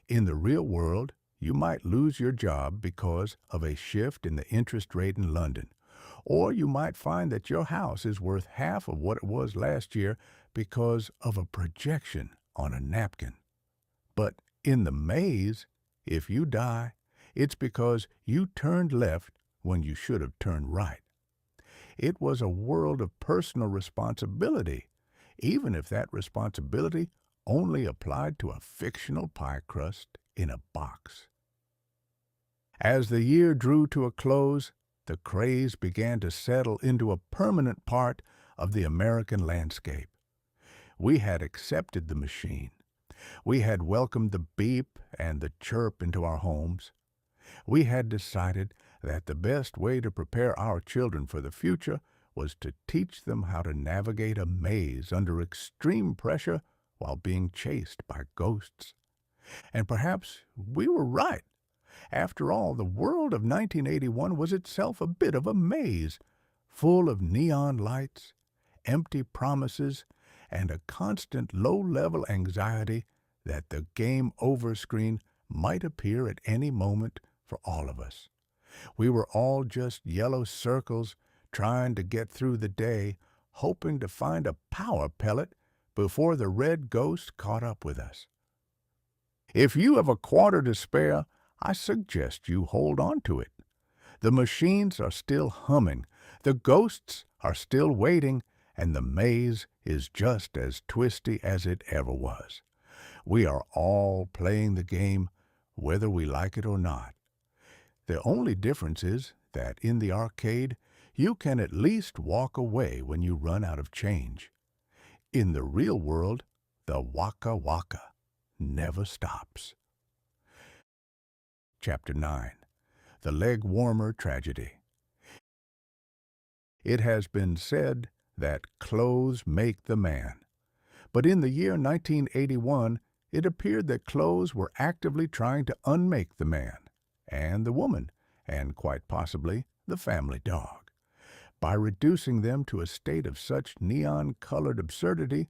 In the real world, you might lose your job because of a shift in the interest rate in London, or you might find that your house is worth half of what it was last year because of a projection on a napkin. But in the maze, if you die, it's because you turned left when you should have turned right. It was a world of personal responsibility, even if that responsibility only applied to a fictional pie crust in a box. As the year drew to a close, the craze began to settle into a permanent part of the American landscape. We had accepted the machine. We had welcomed the beep and the chirp into our homes. We had decided that the best way to prepare our children for the future was to teach them how to navigate a maze under extreme pressure while being chased by ghosts. And perhaps we were right. After all, the world of 1981 was itself a bit of a maze, full of neon lights, empty promises, and a constant low-level anxiety that the game over screen might appear at any moment for all of us. We were all just yellow circles trying to get through the day, hoping to find a power pellet before the red ghost caught up with us. If you have a quarter to spare, I suggest you hold on to it. The machines are still humming, the ghosts are still waiting, and the maze is just as twisty as it ever was. We are all playing the game, whether we like it or not. The only difference is that in the arcade, you can at least walk away when you run out of change. In the real world, the waka waka never stops. Chapter 9. The Leg Warmer Tragedy. It has been said that clothes make the man. But in the year 1981, it appeared that clothes were actively trying to unmake the man, and the woman, and quite possibly the family dog, by reducing them to a state of such neon-colored absurdity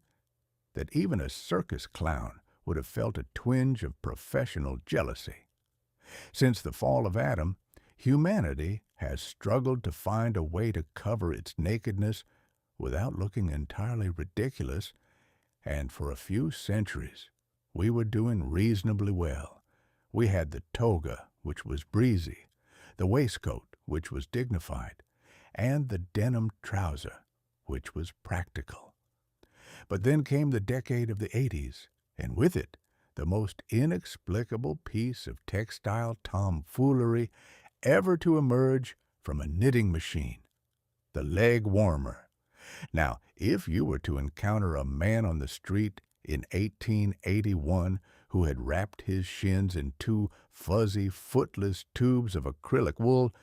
that even a circus clown would have felt a twinge of professional jealousy. Since the fall of Adam, humanity has struggled to find a way to cover its nakedness without looking entirely ridiculous, and for a few centuries we were doing reasonably well. We had the toga, which was breezy, the waistcoat, which was dignified, and the denim trouser, which was practical. But then came the decade of the 80s, and with it, the most inexplicable piece of textile tomfoolery ever to emerge from a knitting machine, the leg warmer. Now, if you were to encounter a man on the street in 1881 who had wrapped his shins in two fuzzy, footless tubes of acrylic wool,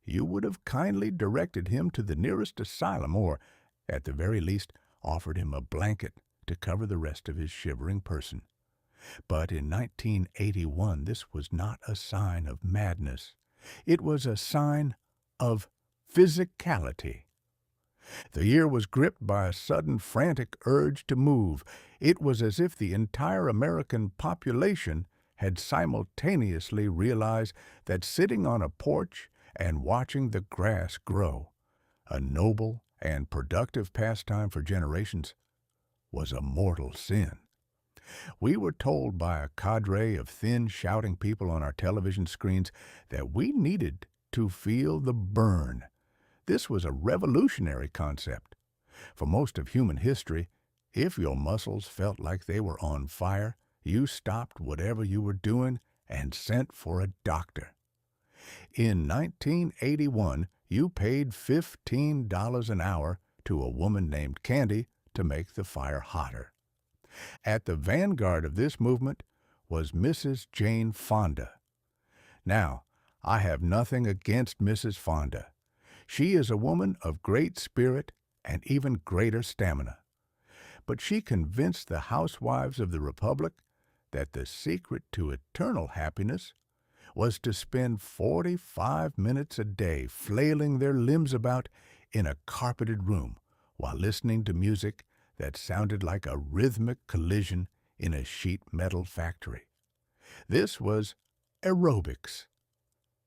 you would have kindly directed him to the nearest asylum or, at the very least, offered him a blanket to cover the rest of his shivering person. But in 1981, this was not a sign of madness. It was a sign of physicality. The year was gripped by a sudden frantic urge to move. It was as if the entire American population had simultaneously realized that sitting on a porch and watching the grass grow, a noble and productive pastime for generations, was a mortal sin. We were told by a cadre of thin, shouting people on our television screens that we needed to feel the burn. This was a revolutionary concept. For most of human history, if your muscles felt like they were on fire, you stopped whatever you were doing and sent for a doctor. In 1981, you paid $15 an hour to a woman named Candy to make the fire hotter. At the vanguard of this movement was Mrs. Jane Fonda. Now, I have nothing against Mrs. Fonda. She is a woman of great spirit and even greater stamina. But she convinced the housewives of the Republic that the secret to eternal happiness was to spend 45 minutes a day flailing their limbs about in a carpeted room while listening to music that sounded like a rhythmic collision in a sheet metal factory. This was aerobics.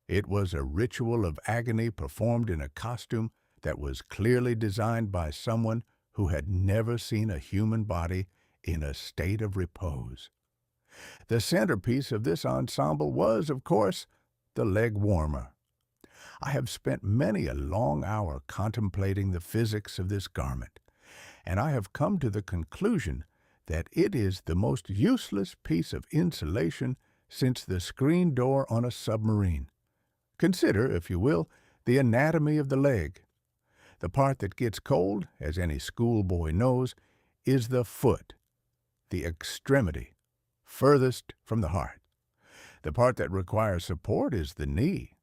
It was a ritual of agony performed in a costume that was clearly designed by someone who had never seen a human body in a state of repose. The centerpiece of this ensemble was, of course, the leg warmer. I have spent many a long hour contemplating the physics of this garment, and I have come to the conclusion that it is the most useless piece of insulation since the screen door on a submarine. Consider, if you will, the anatomy of the leg. The part that gets cold, as any schoolboy knows, is the foot, the extremity, furthest from the heart. The part that requires support is the knee.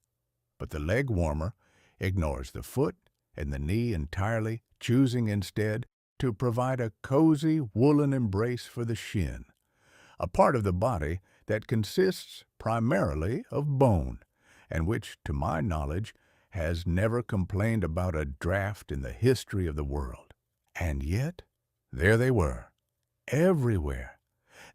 But the leg warmer ignores the foot and the knee entirely, choosing instead to provide a cozy woolen embrace for the shin, a part of the body that consists primarily of bone, and which, to my knowledge, has never complained about a draft in the history of the world. And yet, there they were, everywhere.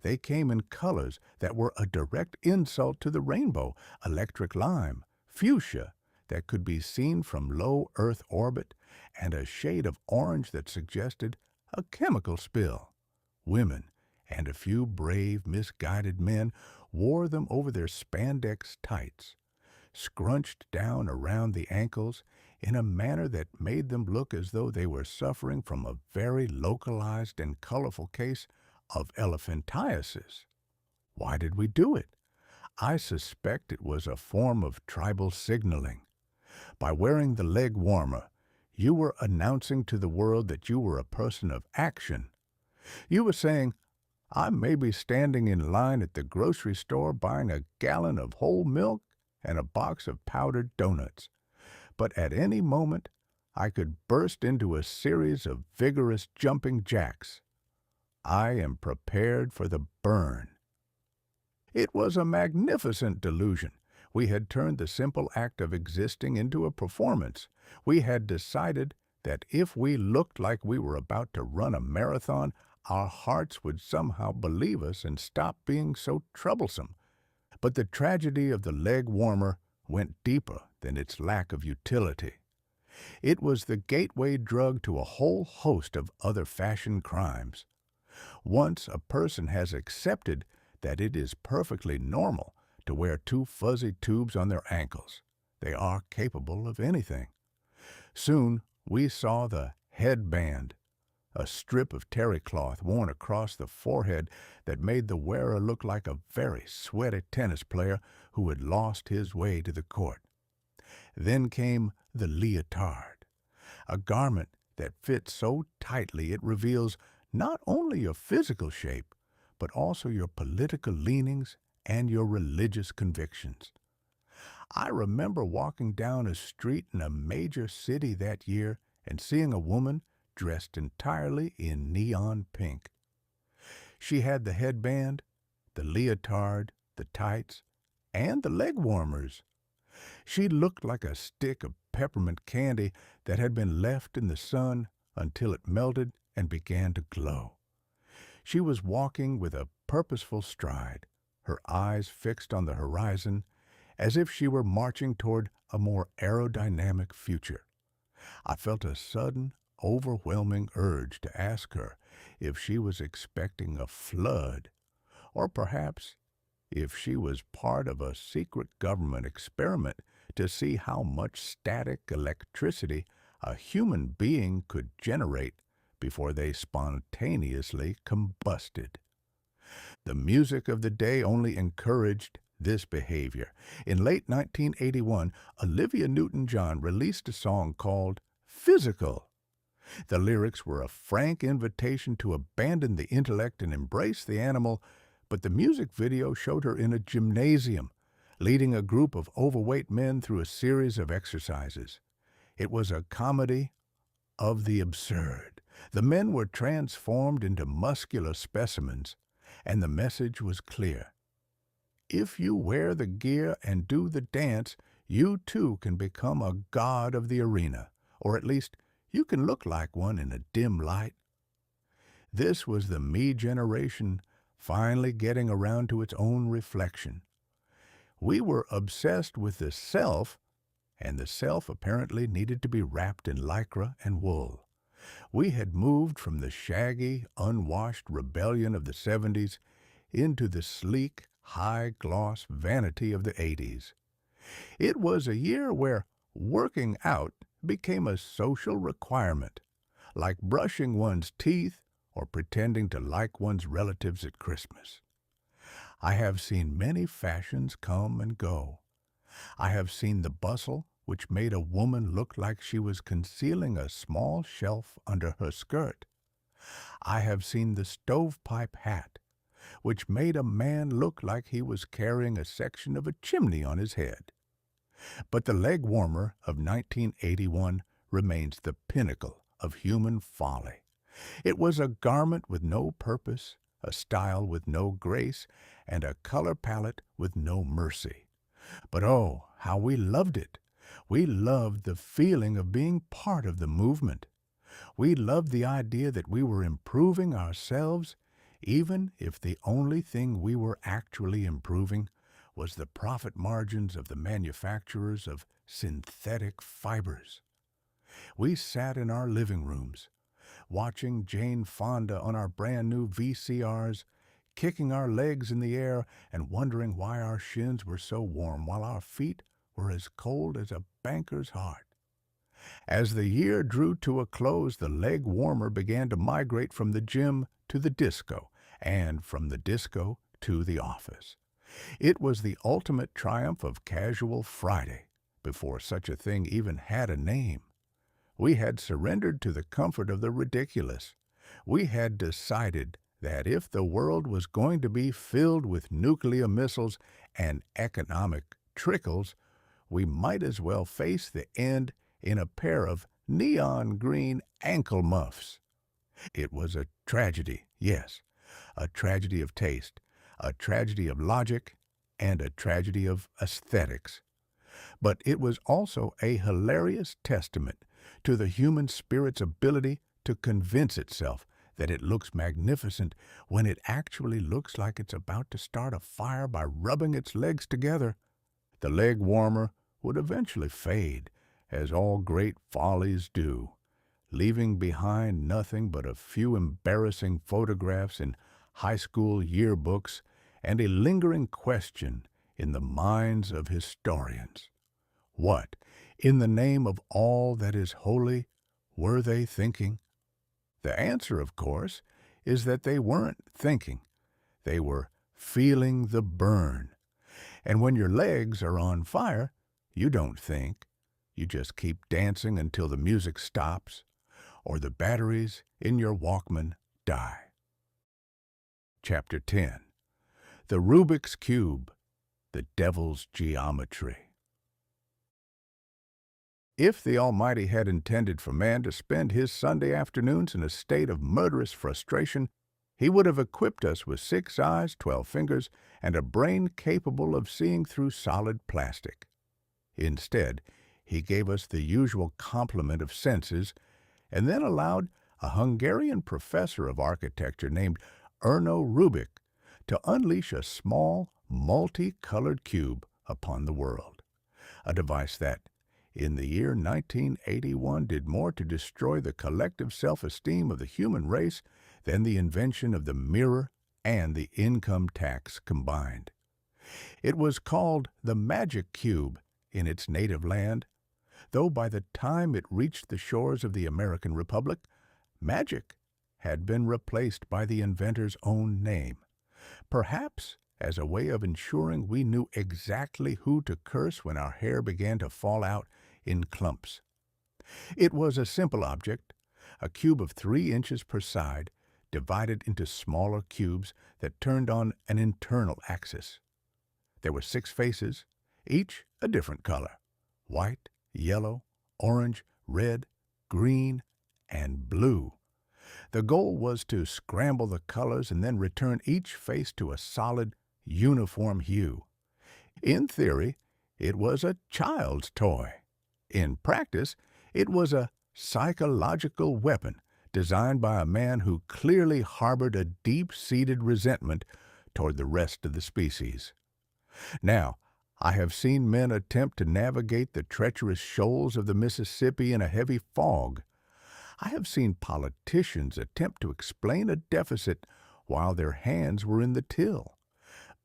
They came in colors that were a direct insult to the rainbow, electric lime, fuchsia that could be seen from low Earth orbit, and a shade of orange that suggested a chemical spill. Women, and a few brave, misguided men, wore them over their spandex tights, scrunched down around the ankles in a manner that made them look as though they were suffering from a very localized and colorful case of elephantiasis. Why did we do it? I suspect it was a form of tribal signaling. By wearing the leg warmer, you were announcing to the world that you were a person of action. You were saying, I may be standing in line at the grocery store buying a gallon of whole milk and a box of powdered donuts, but at any moment I could burst into a series of vigorous jumping jacks. I am prepared for the burn. It was a magnificent delusion. We had turned the simple act of existing into a performance. We had decided that if we looked like we were about to run a marathon, our hearts would somehow believe us and stop being so troublesome. But the tragedy of the leg warmer went deeper than its lack of utility. It was the gateway drug to a whole host of other fashion crimes. Once a person has accepted that it is perfectly normal to wear two fuzzy tubes on their ankles, they are capable of anything. Soon we saw the headband, a strip of terry cloth worn across the forehead that made the wearer look like a very sweaty tennis player who had lost his way to the court. Then came the leotard, a garment that fits so tightly it reveals not only your physical shape, but also your political leanings and your religious convictions. I remember walking down a street in a major city that year and seeing a woman dressed entirely in neon pink. She had the headband, the leotard, the tights, and the leg warmers. She looked like a stick of peppermint candy that had been left in the sun until it melted and began to glow. She was walking with a purposeful stride, her eyes fixed on the horizon, as if she were marching toward a more aerodynamic future. I felt a sudden, overwhelming urge to ask her if she was expecting a flood, or perhaps if she was part of a secret government experiment to see how much static electricity a human being could generate before they spontaneously combusted. The music of the day only encouraged this behavior. In late 1981, Olivia Newton-John released a song called Physical. The lyrics were a frank invitation to abandon the intellect and embrace the animal, but the music video showed her in a gymnasium, leading a group of overweight men through a series of exercises. It was a comedy of the absurd. The men were transformed into muscular specimens, and the message was clear. If you wear the gear and do the dance, you too can become a god of the arena, or at least you can look like one in a dim light. This was the me generation finally getting around to its own reflection. We were obsessed with the self, and the self apparently needed to be wrapped in lycra and wool. We had moved from the shaggy, unwashed rebellion of the 70s into the sleek, high-gloss vanity of the 80s. It was a year where working out became a social requirement, like brushing one's teeth or pretending to like one's relatives at Christmas. I have seen many fashions come and go. I have seen the bustle which made a woman look like she was concealing a small shelf under her skirt. I have seen the stovepipe hat, which made a man look like he was carrying a section of a chimney on his head. But the leg warmer of 1981 remains the pinnacle of human folly. It was a garment with no purpose, a style with no grace, and a color palette with no mercy. But oh, how we loved it! We loved the feeling of being part of the movement. We loved the idea that we were improving ourselves, even if the only thing we were actually improving was the profit margins of the manufacturers of synthetic fibers. We sat in our living rooms, watching Jane Fonda on our brand new VCRs, kicking our legs in the air and wondering why our shins were so warm while our feet were as cold as a banker's heart. As the year drew to a close, the leg warmer began to migrate from the gym to the disco, and from the disco to the office. It was the ultimate triumph of Casual Friday, before such a thing even had a name. We had surrendered to the comfort of the ridiculous. We had decided that if the world was going to be filled with nuclear missiles and economic trickles, we might as well face the end in a pair of neon green ankle muffs. It was a tragedy, yes, a tragedy of taste, a tragedy of logic, and a tragedy of aesthetics. But it was also a hilarious testament to the human spirit's ability to convince itself that it looks magnificent when it actually looks like it's about to start a fire by rubbing its legs together. The leg warmer would eventually fade, as all great follies do, leaving behind nothing but a few embarrassing photographs in high school yearbooks and a lingering question in the minds of historians. What, in the name of all that is holy, were they thinking? The answer, of course, is that they weren't thinking. They were feeling the burn. And when your legs are on fire, you don't think. You just keep dancing until the music stops or the batteries in your Walkman die. Chapter 10. The Rubik's Cube, the Devil's Geometry. If the Almighty had intended for man to spend his Sunday afternoons in a state of murderous frustration, he would have equipped us with 6 eyes, 12 fingers, and a brain capable of seeing through solid plastic. Instead, he gave us the usual complement of senses, and then allowed a Hungarian professor of architecture named Erno Rubik to unleash a small, multicolored cube upon the world, a device that, in the year 1981, did more to destroy the collective self-esteem of the human race than the invention of the mirror and the income tax combined. It was called the Magic Cube in its native land, though by the time it reached the shores of the American Republic, magic had been replaced by the inventor's own name, perhaps as a way of ensuring we knew exactly who to curse when our hair began to fall out in clumps. It was a simple object, a cube of 3 inches per side, divided into smaller cubes that turned on an internal axis. There were 6 faces, each a different color: white, yellow, orange, red, green, and blue. The goal was to scramble the colors and then return each face to a solid, uniform hue. In theory, it was a child's toy. In practice, it was a psychological weapon designed by a man who clearly harbored a deep-seated resentment toward the rest of the species. Now, I have seen men attempt to navigate the treacherous shoals of the Mississippi in a heavy fog. I have seen politicians attempt to explain a deficit while their hands were in the till.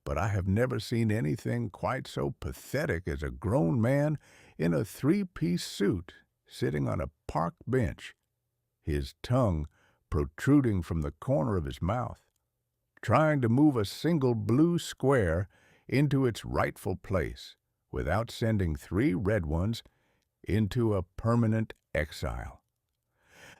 But I have never seen anything quite so pathetic as a grown man in a 3-piece suit sitting on a park bench, his tongue protruding from the corner of his mouth, trying to move a single blue square into its rightful place without sending 3 red ones into a permanent exile.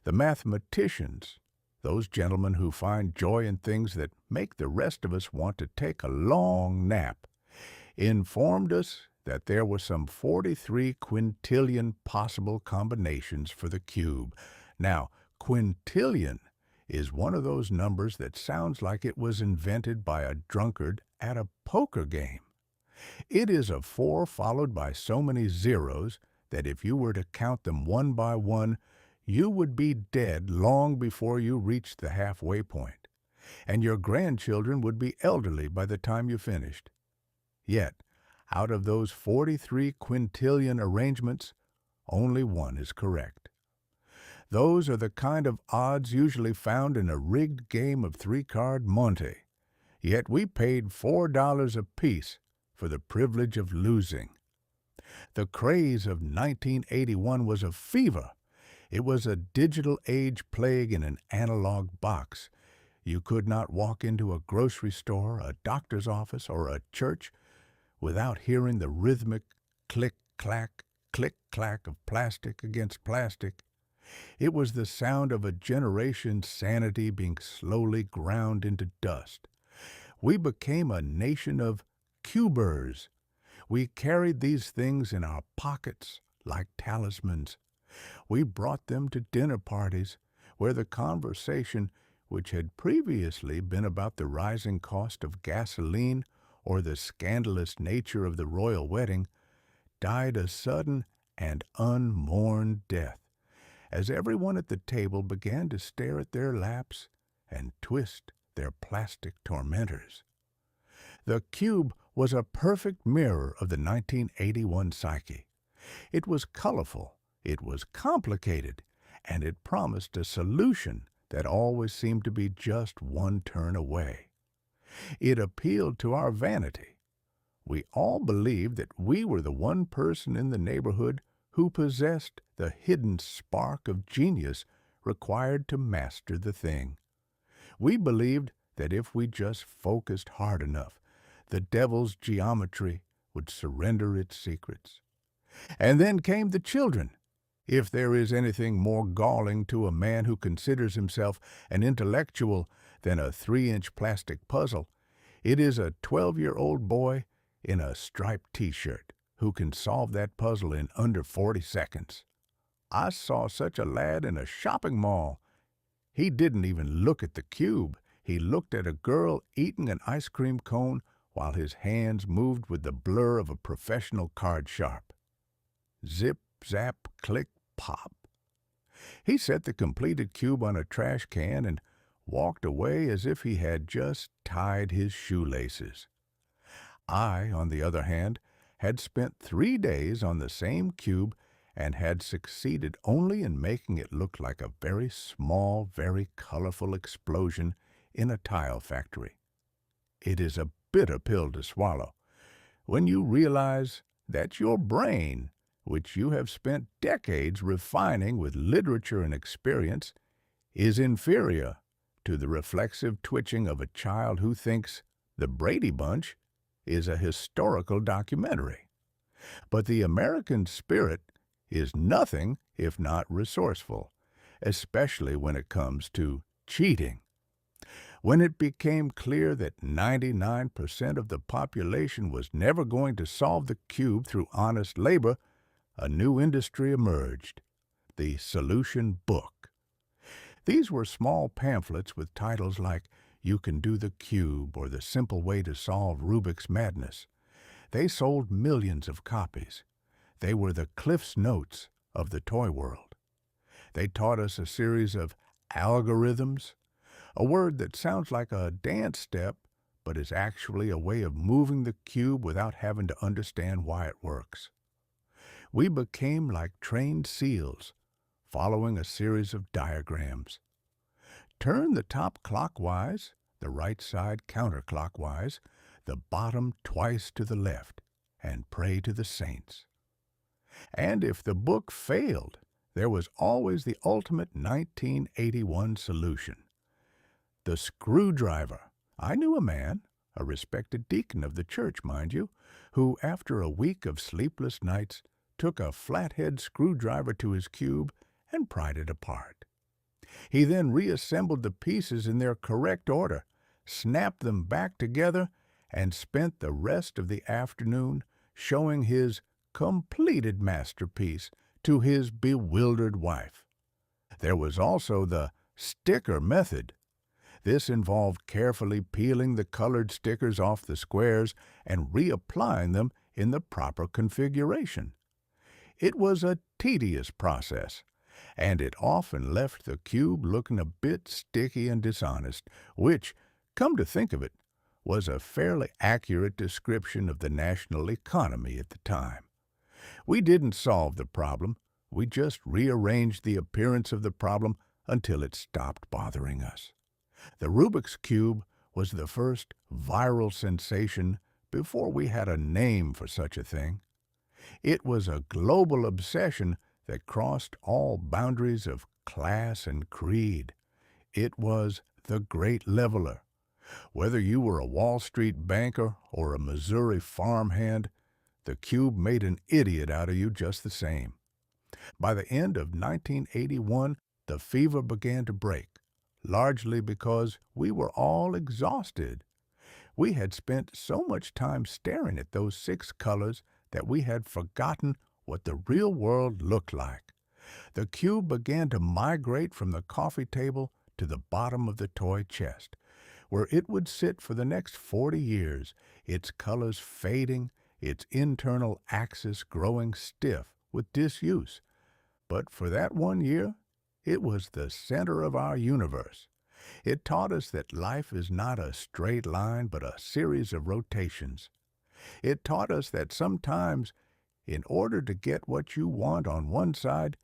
The mathematicians, those gentlemen who find joy in things that make the rest of us want to take a long nap, informed us that there were some 43 quintillion possible combinations for the cube. Now, quintillion is one of those numbers that sounds like it was invented by a drunkard at a poker game. It is a 4 followed by so many zeros that if you were to count them one by one, you would be dead long before you reached the halfway point, and your grandchildren would be elderly by the time you finished. Yet, out of those 43 quintillion arrangements, only one is correct. Those are the kind of odds usually found in a rigged game of 3-card Monte, yet we paid $4 apiece for the privilege of losing. The craze of 1981 was a fever. It was a digital age plague in an analog box. You could not walk into a grocery store, a doctor's office, or a church without hearing the rhythmic click-clack of plastic against plastic. It was the sound of a generation's sanity being slowly ground into dust. We became a nation of cubers. We carried these things in our pockets like talismans. We brought them to dinner parties where the conversation, which had previously been about the rising cost of gasoline or the scandalous nature of the royal wedding, died a sudden and unmourned death, as everyone at the table began to stare at their laps and twist their plastic tormentors. The cube was a perfect mirror of the 1981 psyche. It was colorful, it was complicated, and it promised a solution that always seemed to be just one turn away. It appealed to our vanity. We all believed that we were the one person in the neighborhood who possessed the hidden spark of genius required to master the thing. We believed that if we just focused hard enough, the devil's geometry would surrender its secrets. And then came the children. If there is anything more galling to a man who considers himself an intellectual than a 3-inch plastic puzzle, it is a 12-year-old boy in a striped T-shirt who can solve that puzzle in under 40 seconds. I saw such a lad in a shopping mall. He didn't even look at the cube. He looked at a girl eating an ice cream cone while his hands moved with the blur of a professional card sharp. Zip, zap, click, pop. He set the completed cube on a trash can and walked away as if he had just tied his shoelaces. I, on the other hand, had spent 3 days on the same cube and had succeeded only in making it look like a very small, very colorful explosion in a tile factory. It is a bitter pill to swallow when you realize that your brain, which you have spent decades refining with literature and experience, is inferior to the reflexive twitching of a child who thinks The Brady Bunch is a historical documentary. But the American spirit is nothing if not resourceful, especially when it comes to cheating. When it became clear that 99% of the population was never going to solve the cube through honest labor, a new industry emerged, the solution book. These were small pamphlets with titles like You Can Do the Cube or The Simple Way to Solve Rubik's Madness. They sold millions of copies. They were the Cliff's Notes of the toy world. They taught us a series of algorithms, a word that sounds like a dance step, but is actually a way of moving the cube without having to understand why it works. We became like trained seals, following a series of diagrams. Turn the top clockwise, the right side counterclockwise, the bottom twice to the left, and pray to the saints. And if the book failed, there was always the ultimate 1981 solution. The screwdriver. I knew a man, a respected deacon of the church, mind you, who, after a week of sleepless nights, took a flathead screwdriver to his cube and pried it apart. He then reassembled the pieces in their correct order, snapped them back together, and spent the rest of the afternoon showing his completed masterpiece to his bewildered wife. There was also the sticker method. This involved carefully peeling the colored stickers off the squares and reapplying them in the proper configuration. It was a tedious process, and it often left the cube looking a bit sticky and dishonest, which, come to think of it, was a fairly accurate description of the national economy at the time. We didn't solve the problem, we just rearranged the appearance of the problem until it stopped bothering us. The Rubik's Cube was the first viral sensation before we had a name for such a thing. It was a global obsession that crossed all boundaries of class and creed. It was the great leveler. Whether you were a Wall Street banker or a Missouri farmhand, the cube made an idiot out of you just the same. By the end of 1981, the fever began to break, largely because we were all exhausted. We had spent so much time staring at those 6 colors that we had forgotten what the real world looked like. The cube began to migrate from the coffee table to the bottom of the toy chest, where it would sit for the next 40 years, its colors fading, its internal axis growing stiff with disuse. But for that 1 year, it was the center of our universe. It taught us that life is not a straight line but a series of rotations. It taught us that sometimes, in order to get what you want on one side,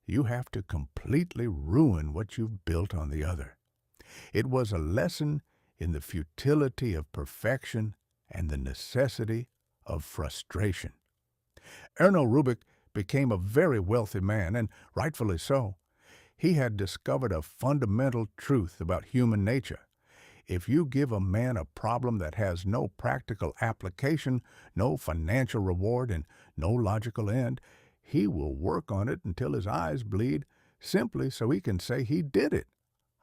you have to completely ruin what you've built on the other. It was a lesson in the futility of perfection and the necessity of frustration. Erno Rubik became a very wealthy man, and rightfully so. He had discovered a fundamental truth about human nature. If you give a man a problem that has no practical application, no financial reward, and no logical end, he will work on it until his eyes bleed, simply so he can say he did it.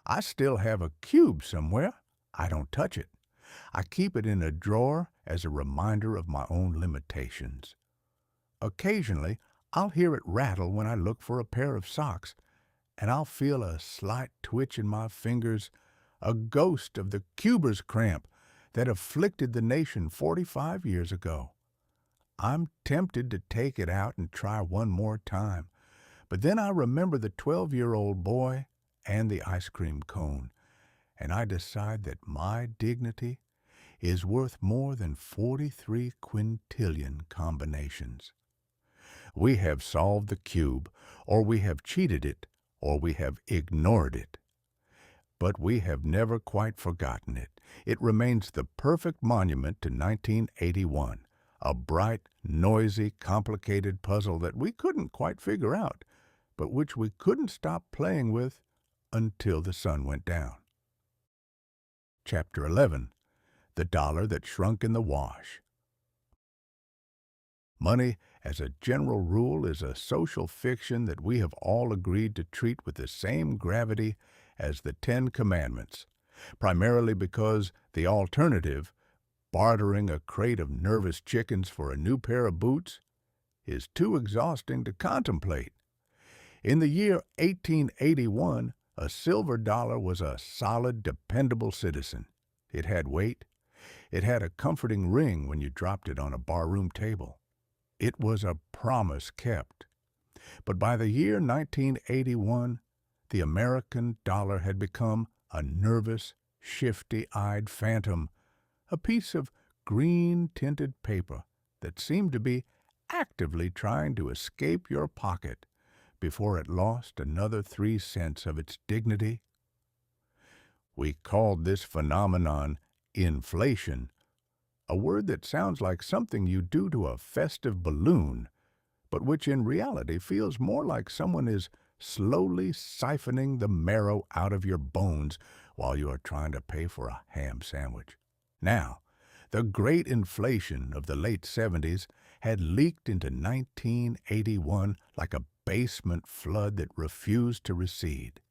I still have a cube somewhere. I don't touch it. I keep it in a drawer as a reminder of my own limitations. Occasionally, I'll hear it rattle when I look for a pair of socks, and I'll feel a slight twitch in my fingers, a ghost of the cuber's cramp that afflicted the nation 45 years ago. I'm tempted to take it out and try one more time, but then I remember the 12-year-old boy and the ice cream cone, and I decide that my dignity is worth more than 43 quintillion combinations. We have solved the cube, or we have cheated it, or we have ignored it. But we have never quite forgotten it. It remains the perfect monument to 1981, a bright, noisy, complicated puzzle that we couldn't quite figure out, but which we couldn't stop playing with until the sun went down. Chapter 11. The Dollar That Shrunk in the Wash. Money, as a general rule, is a social fiction that we have all agreed to treat with the same gravity as the 10 Commandments, primarily because the alternative, bartering a crate of nervous chickens for a new pair of boots, is too exhausting to contemplate. In the year 1881, a silver dollar was a solid, dependable citizen. It had weight. It had a comforting ring when you dropped it on a barroom table. It was a promise kept. But by the year 1981, the American dollar had become a nervous, shifty-eyed phantom, a piece of green-tinted paper that seemed to be actively trying to escape your pocket before it lost another 3 cents of its dignity. We called this phenomenon inflation, a word that sounds like something you do to a festive balloon, but which in reality feels more like someone is slowly siphoning the marrow out of your bones while you are trying to pay for a ham sandwich. Now, the great inflation of the late 70s had leaked into 1981 like a basement flood that refused to recede.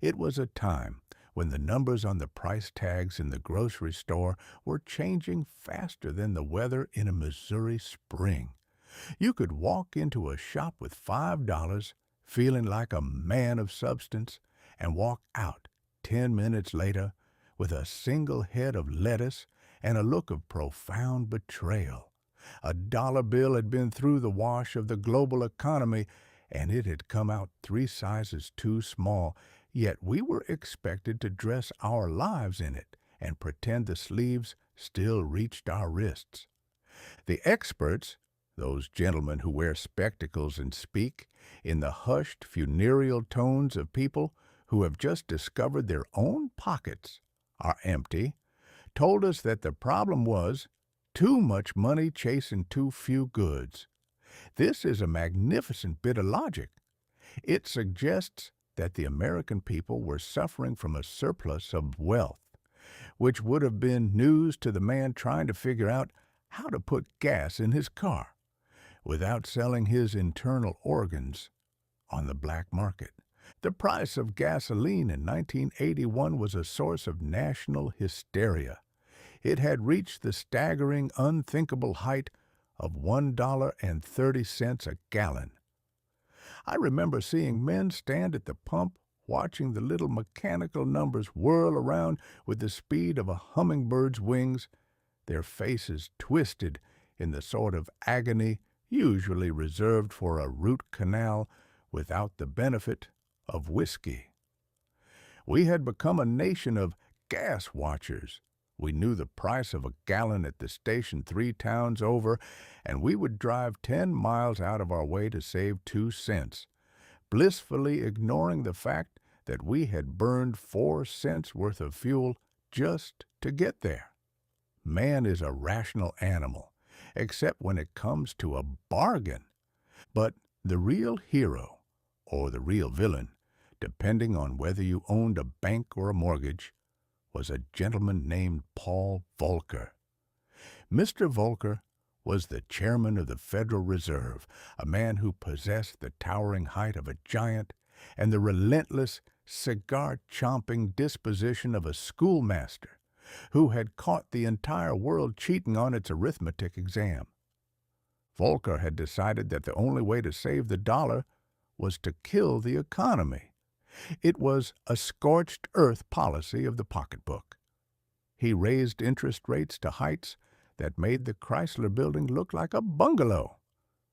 It was a time when the numbers on the price tags in the grocery store were changing faster than the weather in a Missouri spring. You could walk into a shop with $5, feeling like a man of substance, and walk out 10 minutes later with a single head of lettuce and a look of profound betrayal. A dollar bill had been through the wash of the global economy, and it had come out 3 sizes too small, yet we were expected to dress our lives in it and pretend the sleeves still reached our wrists. The experts, those gentlemen who wear spectacles and speak in the hushed, funereal tones of people who have just discovered their own pockets are empty, told us that the problem was too much money chasing too few goods. This is a magnificent bit of logic. It suggests that the American people were suffering from a surplus of wealth, which would have been news to the man trying to figure out how to put gas in his car without selling his internal organs on the black market. The price of gasoline in 1981 was a source of national hysteria. It had reached the staggering, unthinkable height of $1.30 a gallon. I remember seeing men stand at the pump watching the little mechanical numbers whirl around with the speed of a hummingbird's wings, their faces twisted in the sort of agony usually reserved for a root canal without the benefit of whiskey. We had become a nation of gas watchers. We knew the price of a gallon at the station 3 towns over, and we would drive 10 miles out of our way to save 2 cents, blissfully ignoring the fact that we had burned 4 cents worth of fuel just to get there. Man is a rational animal, except when it comes to a bargain. But the real hero, or the real villain, depending on whether you owned a bank or a mortgage, was a gentleman named Paul Volcker. Mr. Volcker was the chairman of the Federal Reserve, a man who possessed the towering height of a giant and the relentless, cigar-chomping disposition of a schoolmaster who had caught the entire world cheating on its arithmetic exam. Volcker had decided that the only way to save the dollar was to kill the economy. It was a scorched earth policy of the pocketbook. He raised interest rates to heights that made the Chrysler Building look like a bungalow.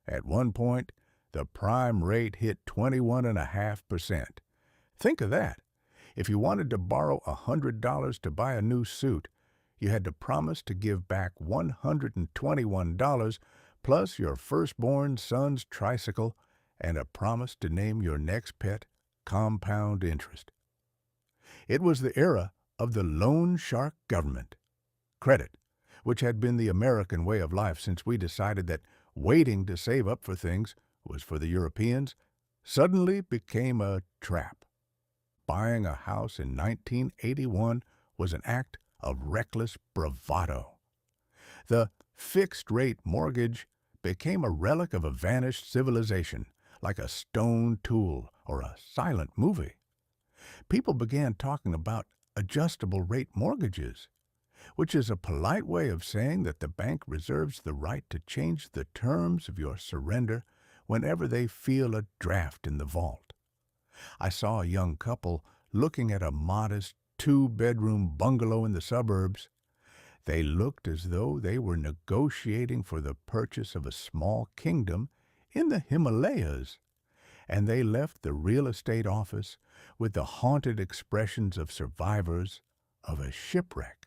At one point, the prime rate hit 21.5%. Think of that. If you wanted to borrow $100 to buy a new suit, you had to promise to give back $121 plus your firstborn son's tricycle and a promise to name your next pet compound interest. It was the era of the loan shark government. Credit, which had been the American way of life since we decided that waiting to save up for things was for the Europeans, suddenly became a trap. Buying a house in 1981 was an act of reckless bravado. The fixed-rate mortgage became a relic of a vanished civilization, like a stone tool or a silent movie. People began talking about adjustable-rate mortgages, which is a polite way of saying that the bank reserves the right to change the terms of your surrender whenever they feel a draft in the vault. I saw a young couple looking at a modest 2-bedroom bungalow in the suburbs. They looked as though they were negotiating for the purchase of a small kingdom in the Himalayas, and they left the real estate office with the haunted expressions of survivors of a shipwreck.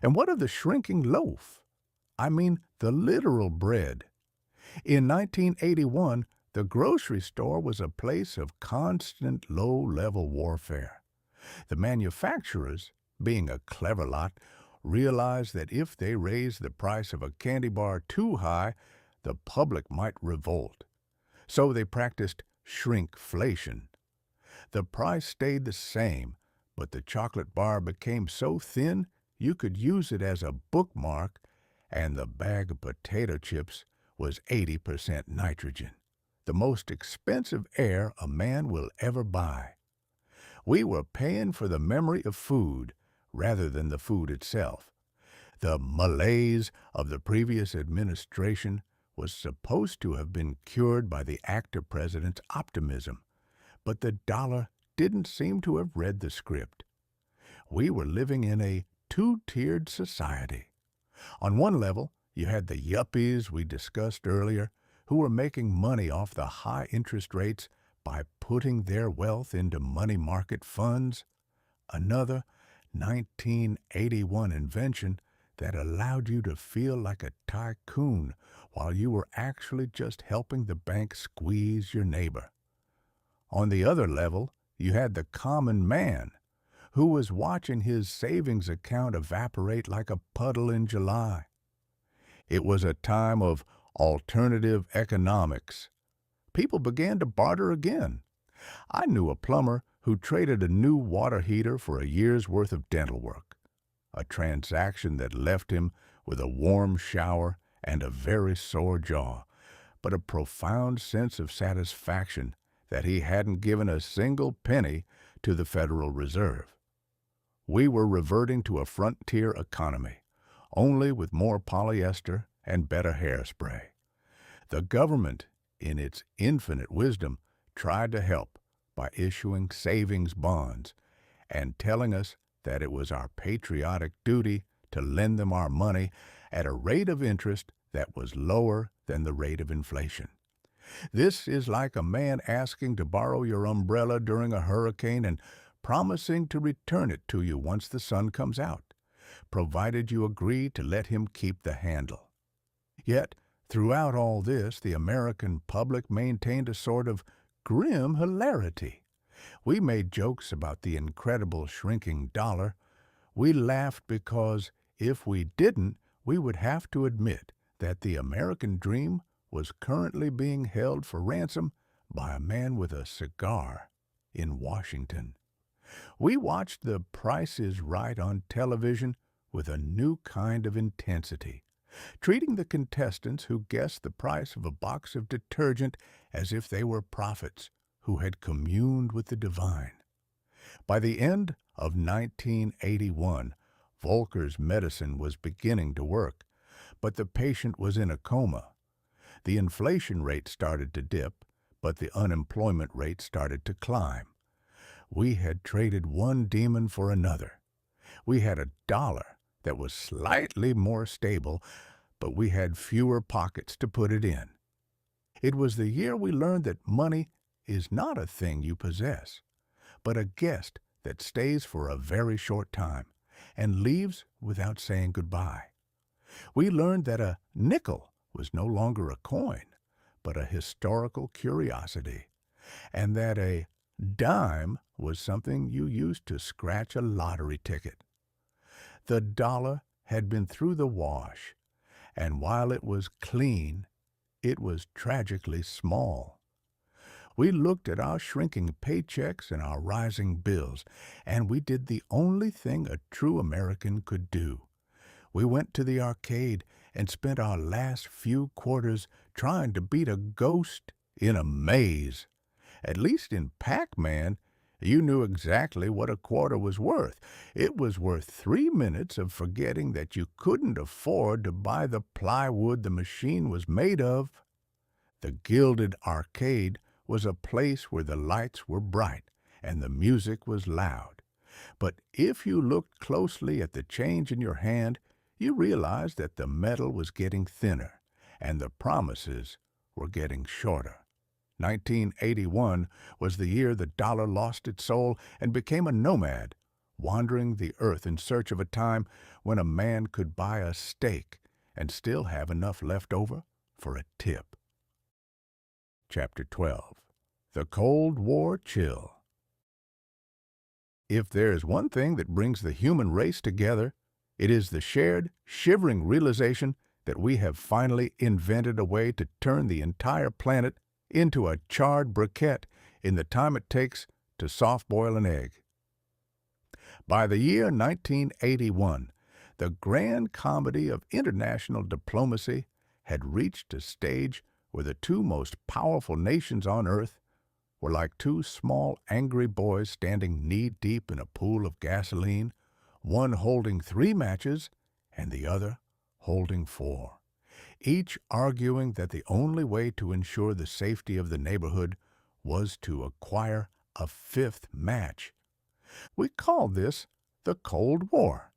And what of the shrinking loaf? I mean the literal bread. In 1981, the grocery store was a place of constant low-level warfare. The manufacturers, being a clever lot, realized that if they raised the price of a candy bar too high, the public might revolt. So they practiced shrinkflation. The price stayed the same, but the chocolate bar became so thin you could use it as a bookmark, and the bag of potato chips was 80% nitrogen, the most expensive air a man will ever buy. We were paying for the memory of food rather than the food itself. The malaise of the previous administration was supposed to have been cured by the actor president's optimism, but the dollar didn't seem to have read the script. We were living in a two-tiered society. On one level, you had the yuppies we discussed earlier, who were making money off the high interest rates by putting their wealth into money market funds. Another 1981 invention that allowed you to feel like a tycoon while you were actually just helping the bank squeeze your neighbor. On the other level, you had the common man, who was watching his savings account evaporate like a puddle in July. It was a time of alternative economics. People began to barter again. I knew a plumber who traded a new water heater for a year's worth of dental work, a transaction that left him with a warm shower and a very sore jaw, but a profound sense of satisfaction that he hadn't given a single penny to the Federal Reserve. We were reverting to a frontier economy, only with more polyester and better hairspray. The government in its infinite wisdom, tried to help by issuing savings bonds and telling us that it was our patriotic duty to lend them our money at a rate of interest that was lower than the rate of inflation. This is like a man asking to borrow your umbrella during a hurricane and promising to return it to you once the sun comes out, provided you agree to let him keep the handle. Yet, throughout all this, the American public maintained a sort of grim hilarity. We made jokes about the incredible shrinking dollar. We laughed because if we didn't, we would have to admit that the American dream was currently being held for ransom by a man with a cigar in Washington. We watched The Price is Right on television with a new kind of intensity, treating the contestants who guessed the price of a box of detergent as if they were prophets who had communed with the divine. By the end of 1981, Volcker's medicine was beginning to work, but the patient was in a coma. The inflation rate started to dip, but the unemployment rate started to climb. We had traded one demon for another. We had a dollar that was slightly more stable, but we had fewer pockets to put it in. It was the year we learned that money is not a thing you possess, but a guest that stays for a very short time and leaves without saying goodbye. We learned that a nickel was no longer a coin, but a historical curiosity, and that a dime was something you used to scratch a lottery ticket. The dollar had been through the wash, and while it was clean, it was tragically small. We looked at our shrinking paychecks and our rising bills, and we did the only thing a true American could do. We went to the arcade and spent our last few quarters trying to beat a ghost in a maze. At least in Pac-Man, you knew exactly what a quarter was worth. It was worth 3 minutes of forgetting that you couldn't afford to buy the plywood the machine was made of. The Gilded arcade was a place where the lights were bright and the music was loud. But if you looked closely at the change in your hand, you realized that the metal was getting thinner and the promises were getting shorter. 1981 was the year the dollar lost its soul and became a nomad, wandering the earth in search of a time when a man could buy a steak and still have enough left over for a tip. Chapter 12. The Cold War Chill. If there is one thing that brings the human race together, it is the shared, shivering realization that we have finally invented a way to turn the entire planet into a charred briquette in the time it takes to soft-boil an egg. By the year 1981, the grand comedy of international diplomacy had reached a stage where the two most powerful nations on earth were like two small, angry boys standing knee-deep in a pool of gasoline, one holding 3 matches and the other holding 4, each arguing that the only way to ensure the safety of the neighborhood was to acquire a 5th match. We called this the Cold War,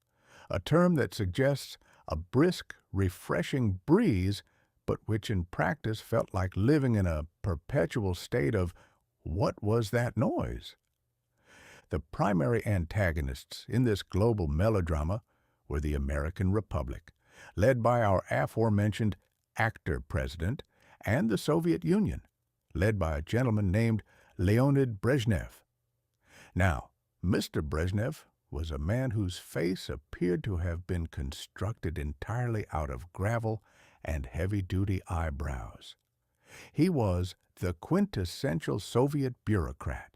a term that suggests a brisk, refreshing breeze, but which in practice felt like living in a perpetual state of "what was that noise?" The primary antagonists in this global melodrama were the American Republic, led by our aforementioned actor-president, and the Soviet Union, led by a gentleman named Leonid Brezhnev. Now, Mr. Brezhnev was a man whose face appeared to have been constructed entirely out of gravel and heavy-duty eyebrows. He was the quintessential Soviet bureaucrat,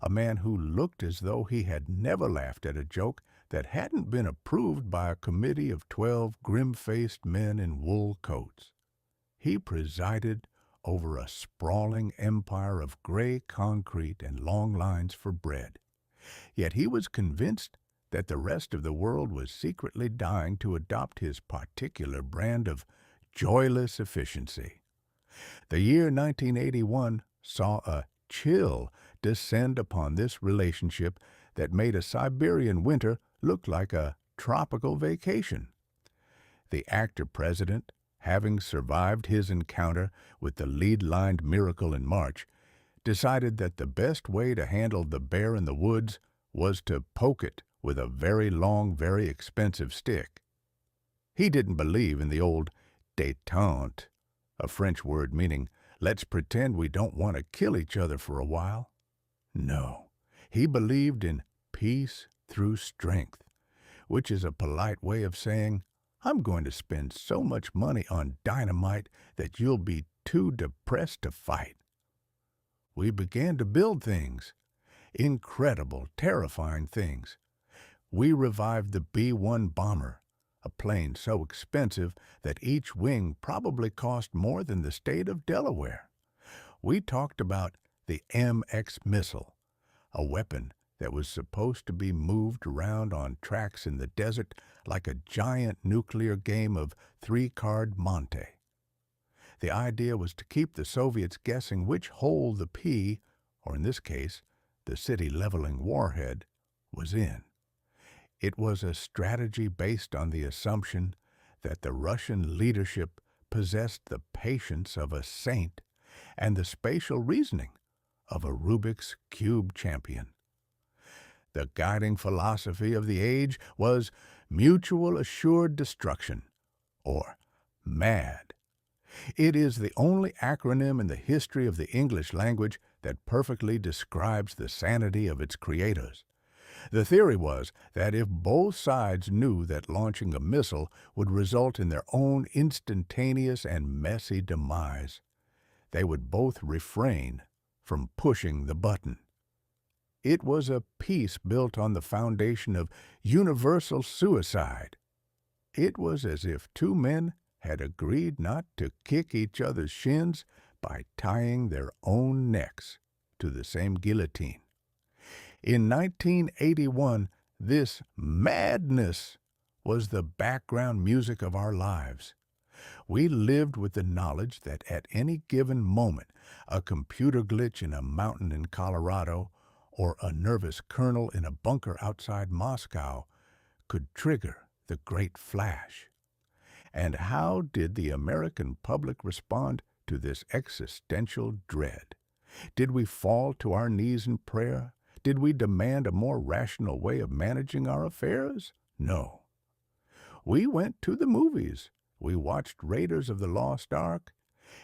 a man who looked as though he had never laughed at a joke that hadn't been approved by a committee of 12 grim-faced men in wool coats. He presided over a sprawling empire of gray concrete and long lines for bread. Yet he was convinced that the rest of the world was secretly dying to adopt his particular brand of joyless efficiency. The year 1981 saw a chill descend upon this relationship that made a Siberian winter look like a tropical vacation. The actor-president, having survived his encounter with the lead-lined miracle in March, decided that the best way to handle the bear in the woods was to poke it with a very long, very expensive stick. He didn't believe in the old détente, a French word meaning, let's pretend we don't want to kill each other for a while. No, he believed in peace through strength, which is a polite way of saying, I'm going to spend so much money on dynamite that you'll be too depressed to fight. We began to build things, incredible, terrifying things. We revived the B-1 bomber, a plane so expensive that each wing probably cost more than the state of Delaware. We talked about the MX missile, a weapon that was supposed to be moved around on tracks in the desert like a giant nuclear game of three-card Monte. The idea was to keep the Soviets guessing which hole the P, or in this case, the city-leveling warhead, was in. It was a strategy based on the assumption that the Russian leadership possessed the patience of a saint and the spatial reasoning of a Rubik's Cube champion. The guiding philosophy of the age was mutual assured destruction, or MAD. It is the only acronym in the history of the English language that perfectly describes the sanity of its creators. The theory was that if both sides knew that launching a missile would result in their own instantaneous and messy demise, they would both refrain from pushing the button. It was a peace built on the foundation of universal suicide. It was as if two men had agreed not to kick each other's shins by tying their own necks to the same guillotine. In 1981, this madness was the background music of our lives. We lived with the knowledge that at any given moment, a computer glitch in a mountain in Colorado or a nervous colonel in a bunker outside Moscow could trigger the great flash. And how did the American public respond to this existential dread? Did we fall to our knees in prayer? Did we demand a more rational way of managing our affairs? No. We went to the movies. We watched Raiders of the Lost Ark,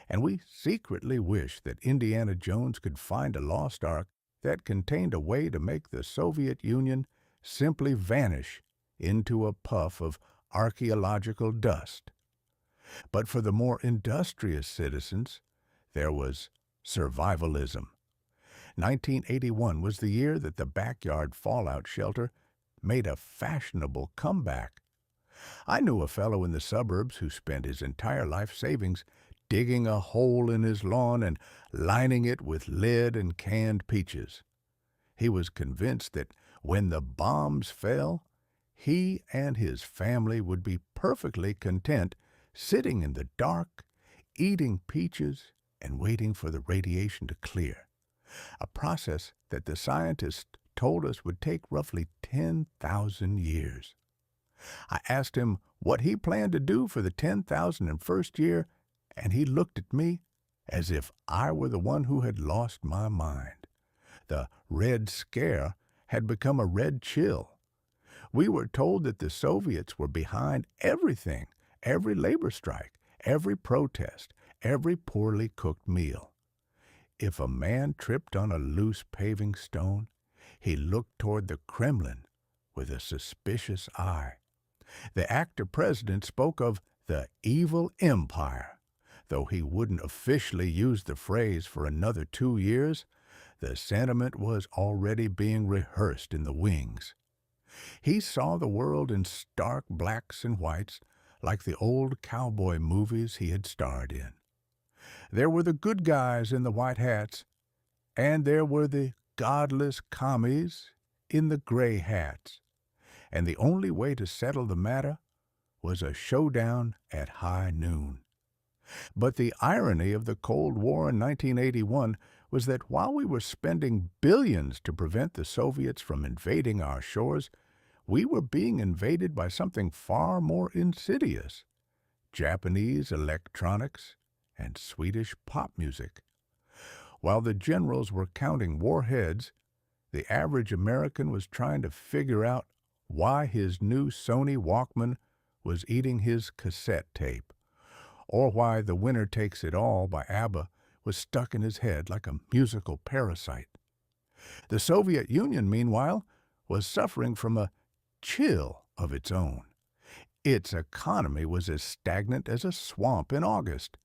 and we secretly wished that Indiana Jones could find a lost ark that contained a way to make the Soviet Union simply vanish into a puff of archaeological dust. But for the more industrious citizens, there was survivalism. 1981 was the year that the backyard fallout shelter made a fashionable comeback. I knew a fellow in the suburbs who spent his entire life savings digging a hole in his lawn and lining it with lead and canned peaches. He was convinced that when the bombs fell, he and his family would be perfectly content sitting in the dark, eating peaches, and waiting for the radiation to clear, a process that the scientists told us would take roughly 10,000 years. I asked him what he planned to do for the 10,001st year, and he looked at me as if I were the one who had lost my mind. The Red Scare had become a red chill. We were told that the Soviets were behind everything, every labor strike, every protest, every poorly cooked meal. If a man tripped on a loose paving stone, he looked toward the Kremlin with a suspicious eye. The actor-president spoke of the evil empire. Though he wouldn't officially use the phrase for another 2 years, the sentiment was already being rehearsed in the wings. He saw the world in stark blacks and whites, like the old cowboy movies he had starred in. There were the good guys in the white hats, and there were the godless commies in the gray hats. And the only way to settle the matter was a showdown at high noon. But the irony of the Cold War in 1981 was that while we were spending billions to prevent the Soviets from invading our shores, we were being invaded by something far more insidious: Japanese electronics and Swedish pop music. While the generals were counting warheads, the average American was trying to figure out why his new Sony Walkman was eating his cassette tape, or why The Winner Takes It All by ABBA was stuck in his head like a musical parasite. The Soviet Union, meanwhile, was suffering from a chill of its own. Its economy was as stagnant as a swamp in August.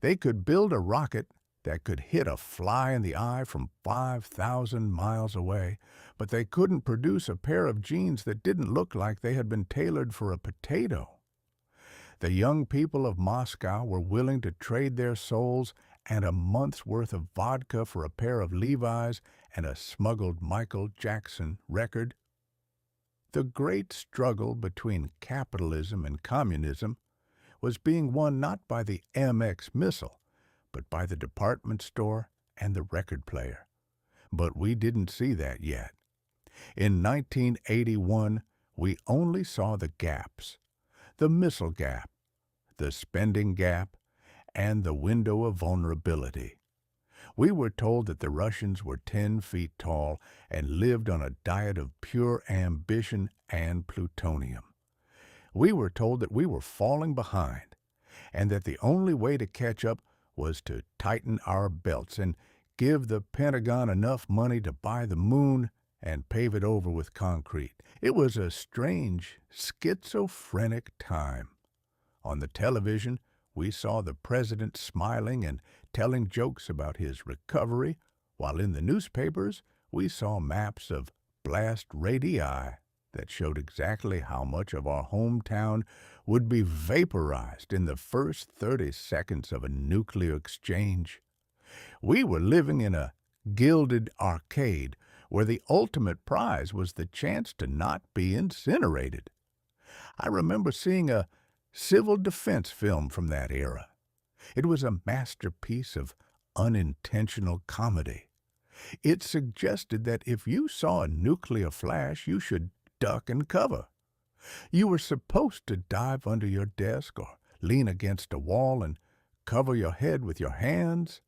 They could build a rocket that could hit a fly in the eye from 5,000 miles away, but they couldn't produce a pair of jeans that didn't look like they had been tailored for a potato. The young people of Moscow were willing to trade their souls and a month's worth of vodka for a pair of Levi's and a smuggled Michael Jackson record. The great struggle between capitalism and communism was being won not by the MX missile, but by the department store and the record player. But we didn't see that yet. In 1981, we only saw the gaps: the missile gap, the spending gap, and the window of vulnerability. We were told that the Russians were 10 feet tall and lived on a diet of pure ambition and plutonium. We were told that we were falling behind, and that the only way to catch up was to tighten our belts and give the Pentagon enough money to buy the moon and pave it over with concrete. It was a strange, schizophrenic time. On the television, we saw the president smiling and telling jokes about his recovery, while in the newspapers we saw maps of blast radii that showed exactly how much of our hometown would be vaporized in the first 30 seconds of a nuclear exchange. We were living in a gilded arcade where the ultimate prize was the chance to not be incinerated. I remember seeing a civil defense film from that era. It was a masterpiece of unintentional comedy. It suggested that if you saw a nuclear flash, you should duck and cover. You were supposed to dive under your desk or lean against a wall and cover your head with your hands.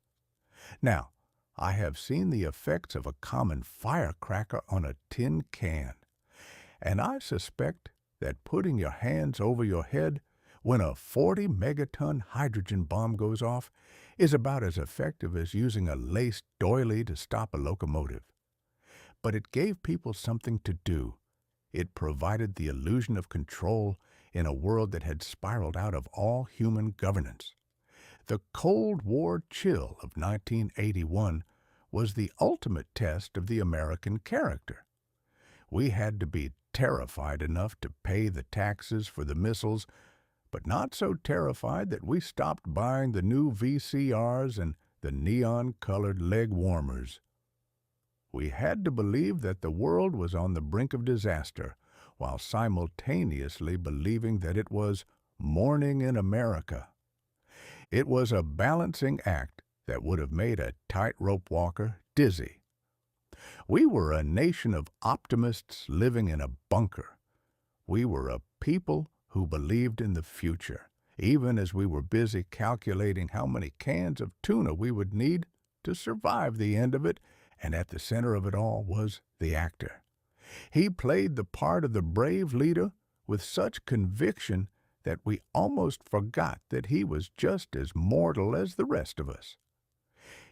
Now, I have seen the effects of a common firecracker on a tin can, and I suspect that putting your hands over your head when a 40-megaton hydrogen bomb goes off is about as effective as using a laced doily to stop a locomotive. But it gave people something to do. It provided the illusion of control in a world that had spiraled out of all human governance. The Cold War chill of 1981 was the ultimate test of the American character. We had to be terrified enough to pay the taxes for the missiles, but not so terrified that we stopped buying the new VCRs and the neon-colored leg warmers. We had to believe that the world was on the brink of disaster, while simultaneously believing that it was morning in America. It was a balancing act that would have made a tightrope walker dizzy. We were a nation of optimists living in a bunker. We were a people who believed in the future, even as we were busy calculating how many cans of tuna we would need to survive the end of it, and at the center of it all was the actor. He played the part of the brave leader with such conviction that we almost forgot that he was just as mortal as the rest of us.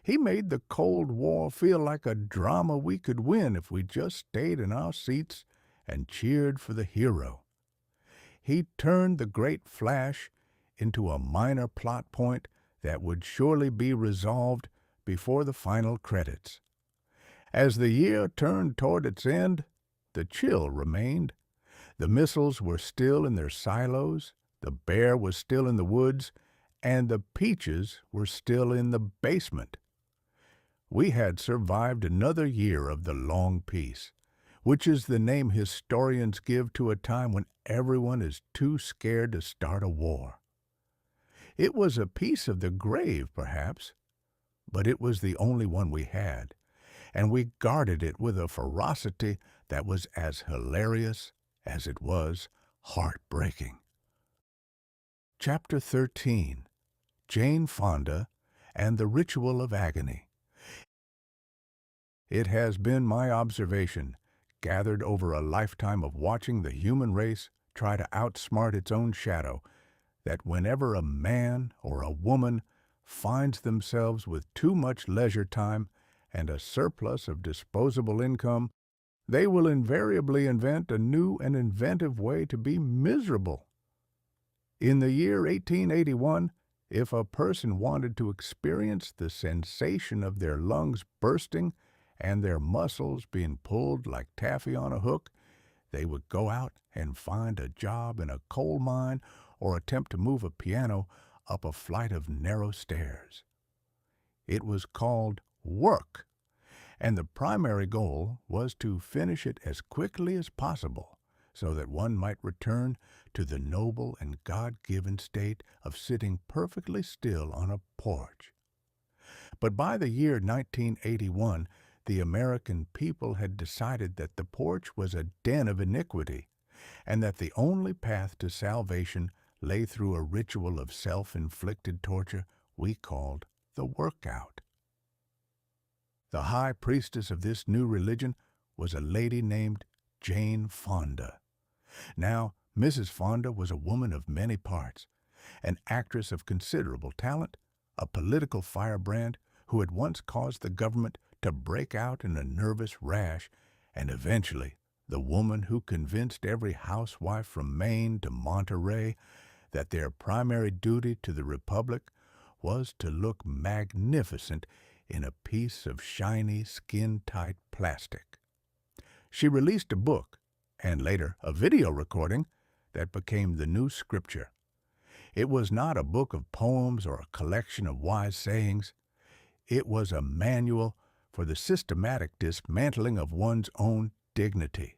He made the Cold War feel like a drama we could win if we just stayed in our seats and cheered for the hero. He turned the great flash into a minor plot point that would surely be resolved before the final credits. As the year turned toward its end, the chill remained. The missiles were still in their silos, the bear was still in the woods, and the peaches were still in the basement. We had survived another year of the long peace, which is the name historians give to a time when everyone is too scared to start a war. It was a piece of the grave, perhaps, but it was the only one we had, and we guarded it with a ferocity that was as hilarious as it was heartbreaking. Chapter 13. Jane Fonda and the Ritual of Agony. It has been my observation, gathered over a lifetime of watching the human race try to outsmart its own shadow, that whenever a man or a woman finds themselves with too much leisure time and a surplus of disposable income, they will invariably invent a new and inventive way to be miserable. In the year 1881, if a person wanted to experience the sensation of their lungs bursting and their muscles being pulled like taffy on a hook, they would go out and find a job in a coal mine or attempt to move a piano up a flight of narrow stairs. It was called work, and the primary goal was to finish it as quickly as possible so that one might return to the noble and God-given state of sitting perfectly still on a porch. But by the year 1981, the American people had decided that the porch was a den of iniquity, and that the only path to salvation lay through a ritual of self-inflicted torture we called the workout. The high priestess of this new religion was a lady named Jane Fonda. Now, Mrs. Fonda was a woman of many parts, an actress of considerable talent, a political firebrand who had once caused the government to break out in a nervous rash, and eventually the woman who convinced every housewife from Maine to Monterey that their primary duty to the Republic was to look magnificent in a piece of shiny, skin-tight plastic. She released a book, and later a video recording, that became the new scripture. It was not a book of poems or a collection of wise sayings. It was a manual for the systematic dismantling of one's own dignity.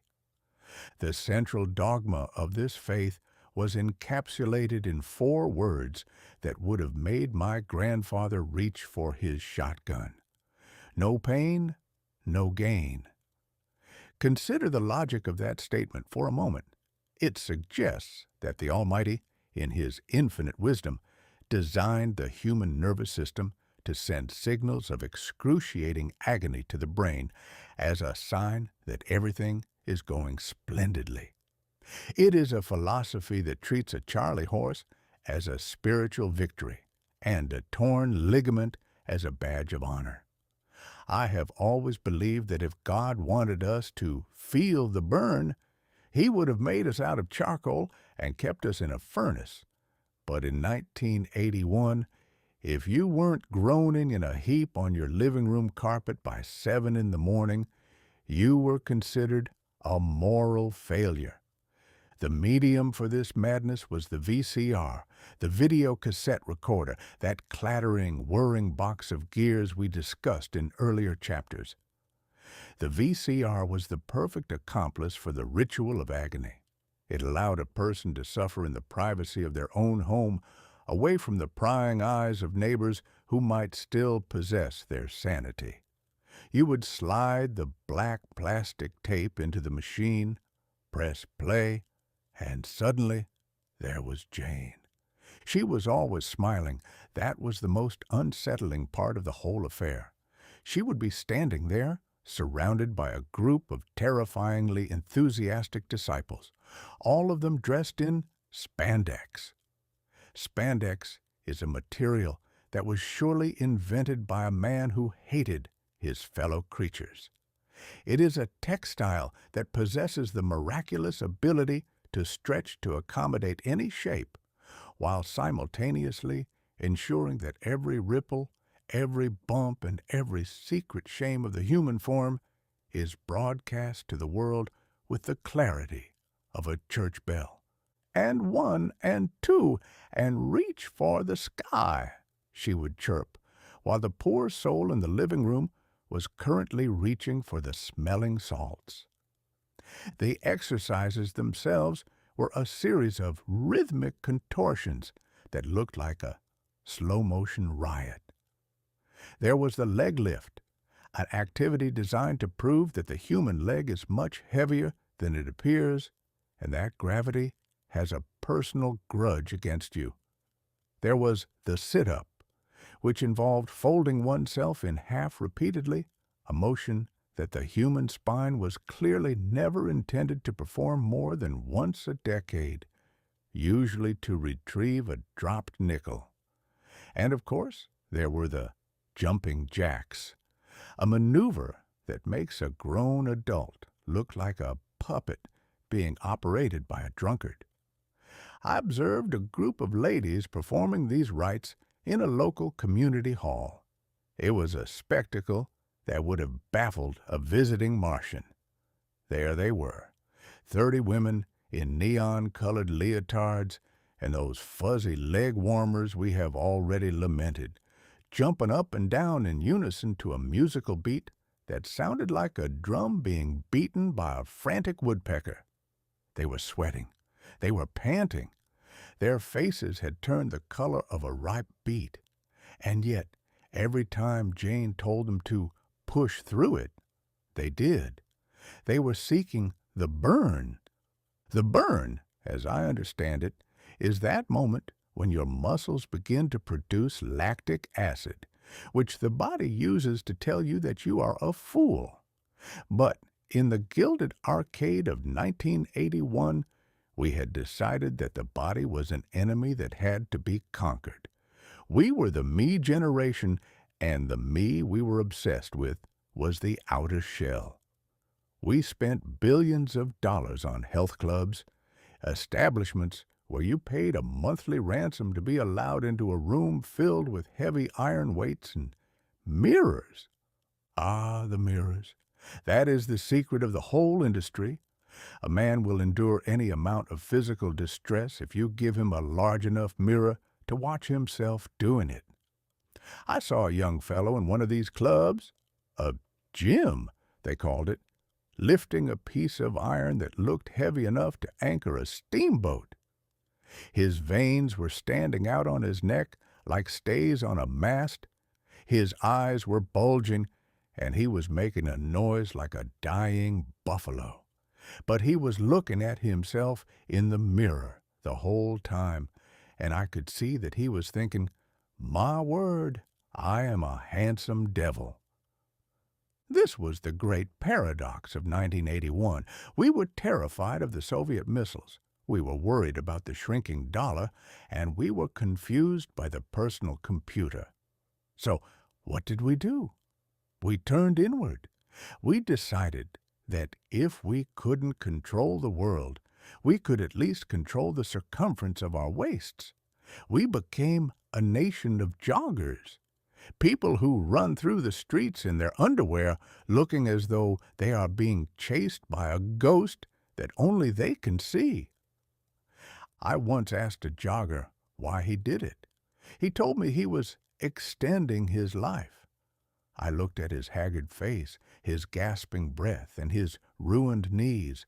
The central dogma of this faith was encapsulated in 4 words that would have made my grandfather reach for his shotgun. No pain, no gain. Consider the logic of that statement for a moment. It suggests that the Almighty, in His infinite wisdom, designed the human nervous system to send signals of excruciating agony to the brain as a sign that everything is going splendidly. It is a philosophy that treats a Charlie horse as a spiritual victory and a torn ligament as a badge of honor. I have always believed that if God wanted us to feel the burn, He would have made us out of charcoal and kept us in a furnace. But in 1981, if you weren't groaning in a heap on your living room carpet by 7 in the morning, you were considered a moral failure. The medium for this madness was the VCR, the video cassette recorder, that clattering, whirring box of gears we discussed in earlier chapters. The VCR was the perfect accomplice for the ritual of agony. It allowed a person to suffer in the privacy of their own home, away from the prying eyes of neighbors who might still possess their sanity. You would slide the black plastic tape into the machine, press play, and suddenly there was Jane. She was always smiling. That was the most unsettling part of the whole affair. She would be standing there, surrounded by a group of terrifyingly enthusiastic disciples, all of them dressed in spandex. Spandex is a material that was surely invented by a man who hated his fellow creatures. It is a textile that possesses the miraculous ability to stretch to accommodate any shape, while simultaneously ensuring that every ripple, every bump, and every secret shame of the human form is broadcast to the world with the clarity of a church bell. And 1 and 2, and reach for the sky, she would chirp, while the poor soul in the living room was currently reaching for the smelling salts. The exercises themselves were a series of rhythmic contortions that looked like a slow-motion riot. There was the leg lift, an activity designed to prove that the human leg is much heavier than it appears and that gravity has a personal grudge against you. There was the sit-up, which involved folding oneself in half repeatedly, a motion that the human spine was clearly never intended to perform more than once a decade, usually to retrieve a dropped nickel. And of course, there were the jumping jacks, a maneuver that makes a grown adult look like a puppet being operated by a drunkard. I observed a group of ladies performing these rites in a local community hall. It was a spectacle that would have baffled a visiting Martian. There they were, 30 women in neon-colored leotards and those fuzzy leg warmers we have already lamented, jumping up and down in unison to a musical beat that sounded like a drum being beaten by a frantic woodpecker. They were sweating. They were panting. Their faces had turned the color of a ripe beet. And yet, every time Jane told them to push through it, they did. They were seeking the burn. The burn, as I understand it, is that moment when your muscles begin to produce lactic acid, which the body uses to tell you that you are a fool. But in the Gilded Arcade of 1981, we had decided that the body was an enemy that had to be conquered. We were the me generation, and the me we were obsessed with was the outer shell. We spent billions of dollars on health clubs, establishments where you paid a monthly ransom to be allowed into a room filled with heavy iron weights and mirrors. Ah, the mirrors. That is the secret of the whole industry. A man will endure any amount of physical distress if you give him a large enough mirror to watch himself doing it. I saw a young fellow in one of these clubs, a gym, they called it, lifting a piece of iron that looked heavy enough to anchor a steamboat. His veins were standing out on his neck like stays on a mast. His eyes were bulging, and he was making a noise like a dying buffalo. But he was looking at himself in the mirror the whole time, and I could see that he was thinking, "My word, I am a handsome devil." This was the great paradox of 1981. We were terrified of the Soviet missiles. We were worried about the shrinking dollar, and we were confused by the personal computer. So what did we do? We turned inward. We decided that if we couldn't control the world, we could at least control the circumference of our waists. We became a nation of joggers, people who run through the streets in their underwear looking as though they are being chased by a ghost that only they can see. I once asked a jogger why he did it. He told me he was extending his life. I looked at his haggard face, his gasping breath, and his ruined knees,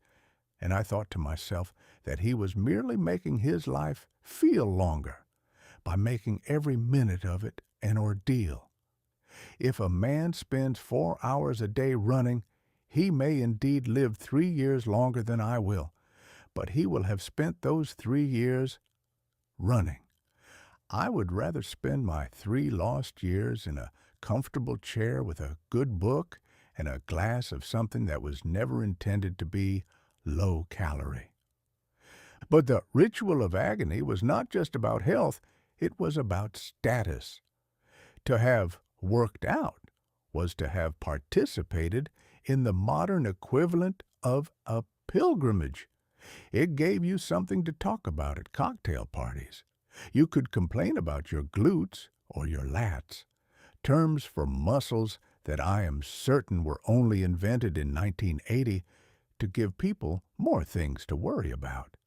and I thought to myself that he was merely making his life feel longer by making every minute of it an ordeal. If a man spends 4 hours a day running, he may indeed live 3 years longer than I will, but he will have spent those 3 years running. I would rather spend my 3 lost years in a comfortable chair with a good book and a glass of something that was never intended to be low calorie. But the ritual of agony was not just about health, it was about status. To have worked out was to have participated in the modern equivalent of a pilgrimage. It gave you something to talk about at cocktail parties. You could complain about your glutes or your lats, terms for muscles that I am certain were only invented in 1980 to give people more things to worry about.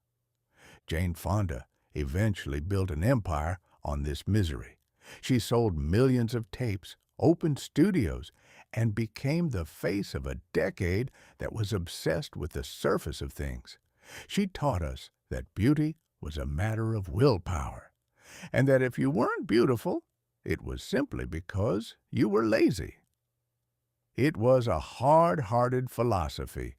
Jane Fonda eventually built an empire on this misery. She sold millions of tapes, opened studios, and became the face of a decade that was obsessed with the surface of things. She taught us that beauty was a matter of willpower, and that if you weren't beautiful, it was simply because you were lazy. It was a hard-hearted philosophy,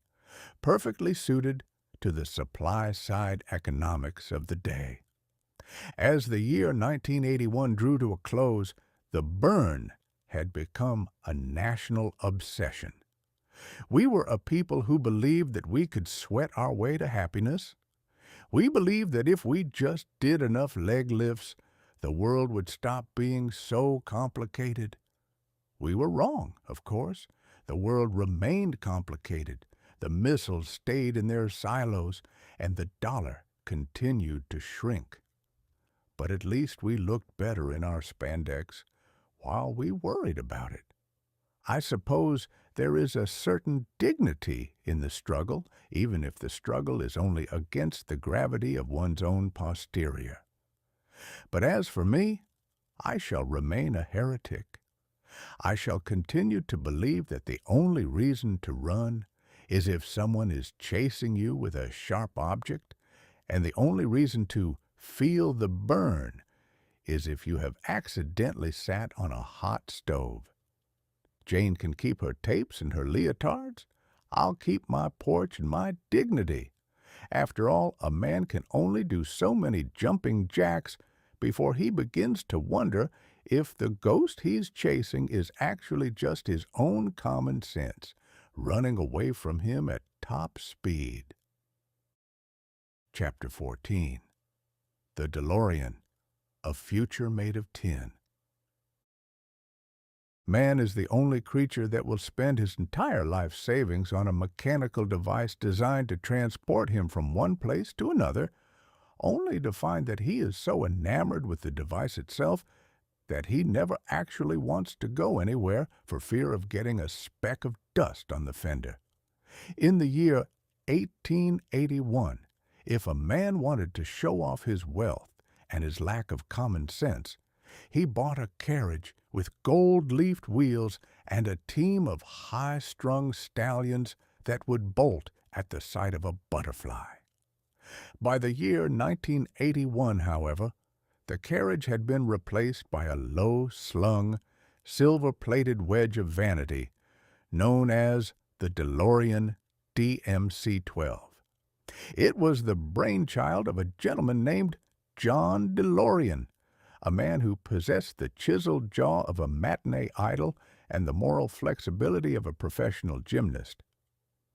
perfectly suited to the supply-side economics of the day. As the year 1981 drew to a close, the burn had become a national obsession. We were a people who believed that we could sweat our way to happiness. We believed that if we just did enough leg lifts, the world would stop being so complicated. We were wrong, of course. The world remained complicated. The missiles stayed in their silos, and the dollar continued to shrink. But at least we looked better in our spandex while we worried about it. I suppose there is a certain dignity in the struggle, even if the struggle is only against the gravity of one's own posterior. But as for me, I shall remain a heretic. I shall continue to believe that the only reason to run is if someone is chasing you with a sharp object, and the only reason to feel the burn is if you have accidentally sat on a hot stove. Jane can keep her tapes and her leotards. I'll keep my porch and my dignity. After all, a man can only do so many jumping jacks before he begins to wonder if the ghost he's chasing is actually just his own common sense, running away from him at top speed. Chapter 14. The DeLorean, a future made of tin. Man is the only creature that will spend his entire life savings on a mechanical device designed to transport him from one place to another, only to find that he is so enamored with the device itself that he never actually wants to go anywhere for fear of getting a speck of dust on the fender. In the year 1881, if a man wanted to show off his wealth and his lack of common sense, he bought a carriage with gold-leafed wheels and a team of high-strung stallions that would bolt at the sight of a butterfly. By the year 1981, however, the carriage had been replaced by a low-slung, silver-plated wedge of vanity known as the DeLorean DMC-12. It was the brainchild of a gentleman named John DeLorean, a man who possessed the chiseled jaw of a matinee idol and the moral flexibility of a professional gymnast.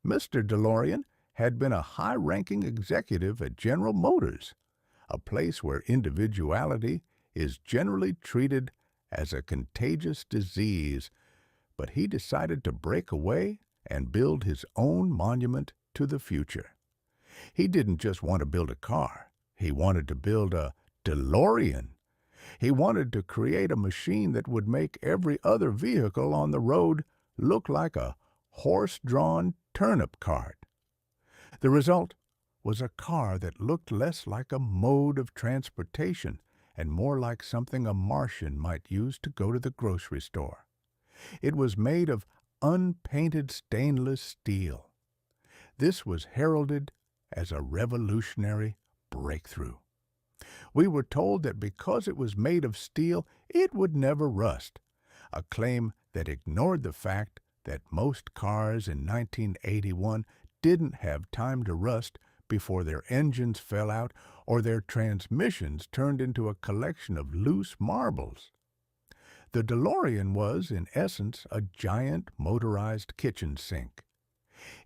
Mr. DeLorean had been a high-ranking executive at General Motors, a place where individuality is generally treated as a contagious disease, but he decided to break away and build his own monument to the future. He didn't just want to build a car. He wanted to build a DeLorean. He wanted to create a machine that would make every other vehicle on the road look like a horse-drawn turnip cart. The result was a car that looked less like a mode of transportation and more like something a Martian might use to go to the grocery store. It was made of unpainted stainless steel. This was heralded as a revolutionary breakthrough. We were told that because it was made of steel, it would never rust, a claim that ignored the fact that most cars in 1981 didn't have time to rust before their engines fell out or their transmissions turned into a collection of loose marbles. The DeLorean was, in essence, a giant motorized kitchen sink.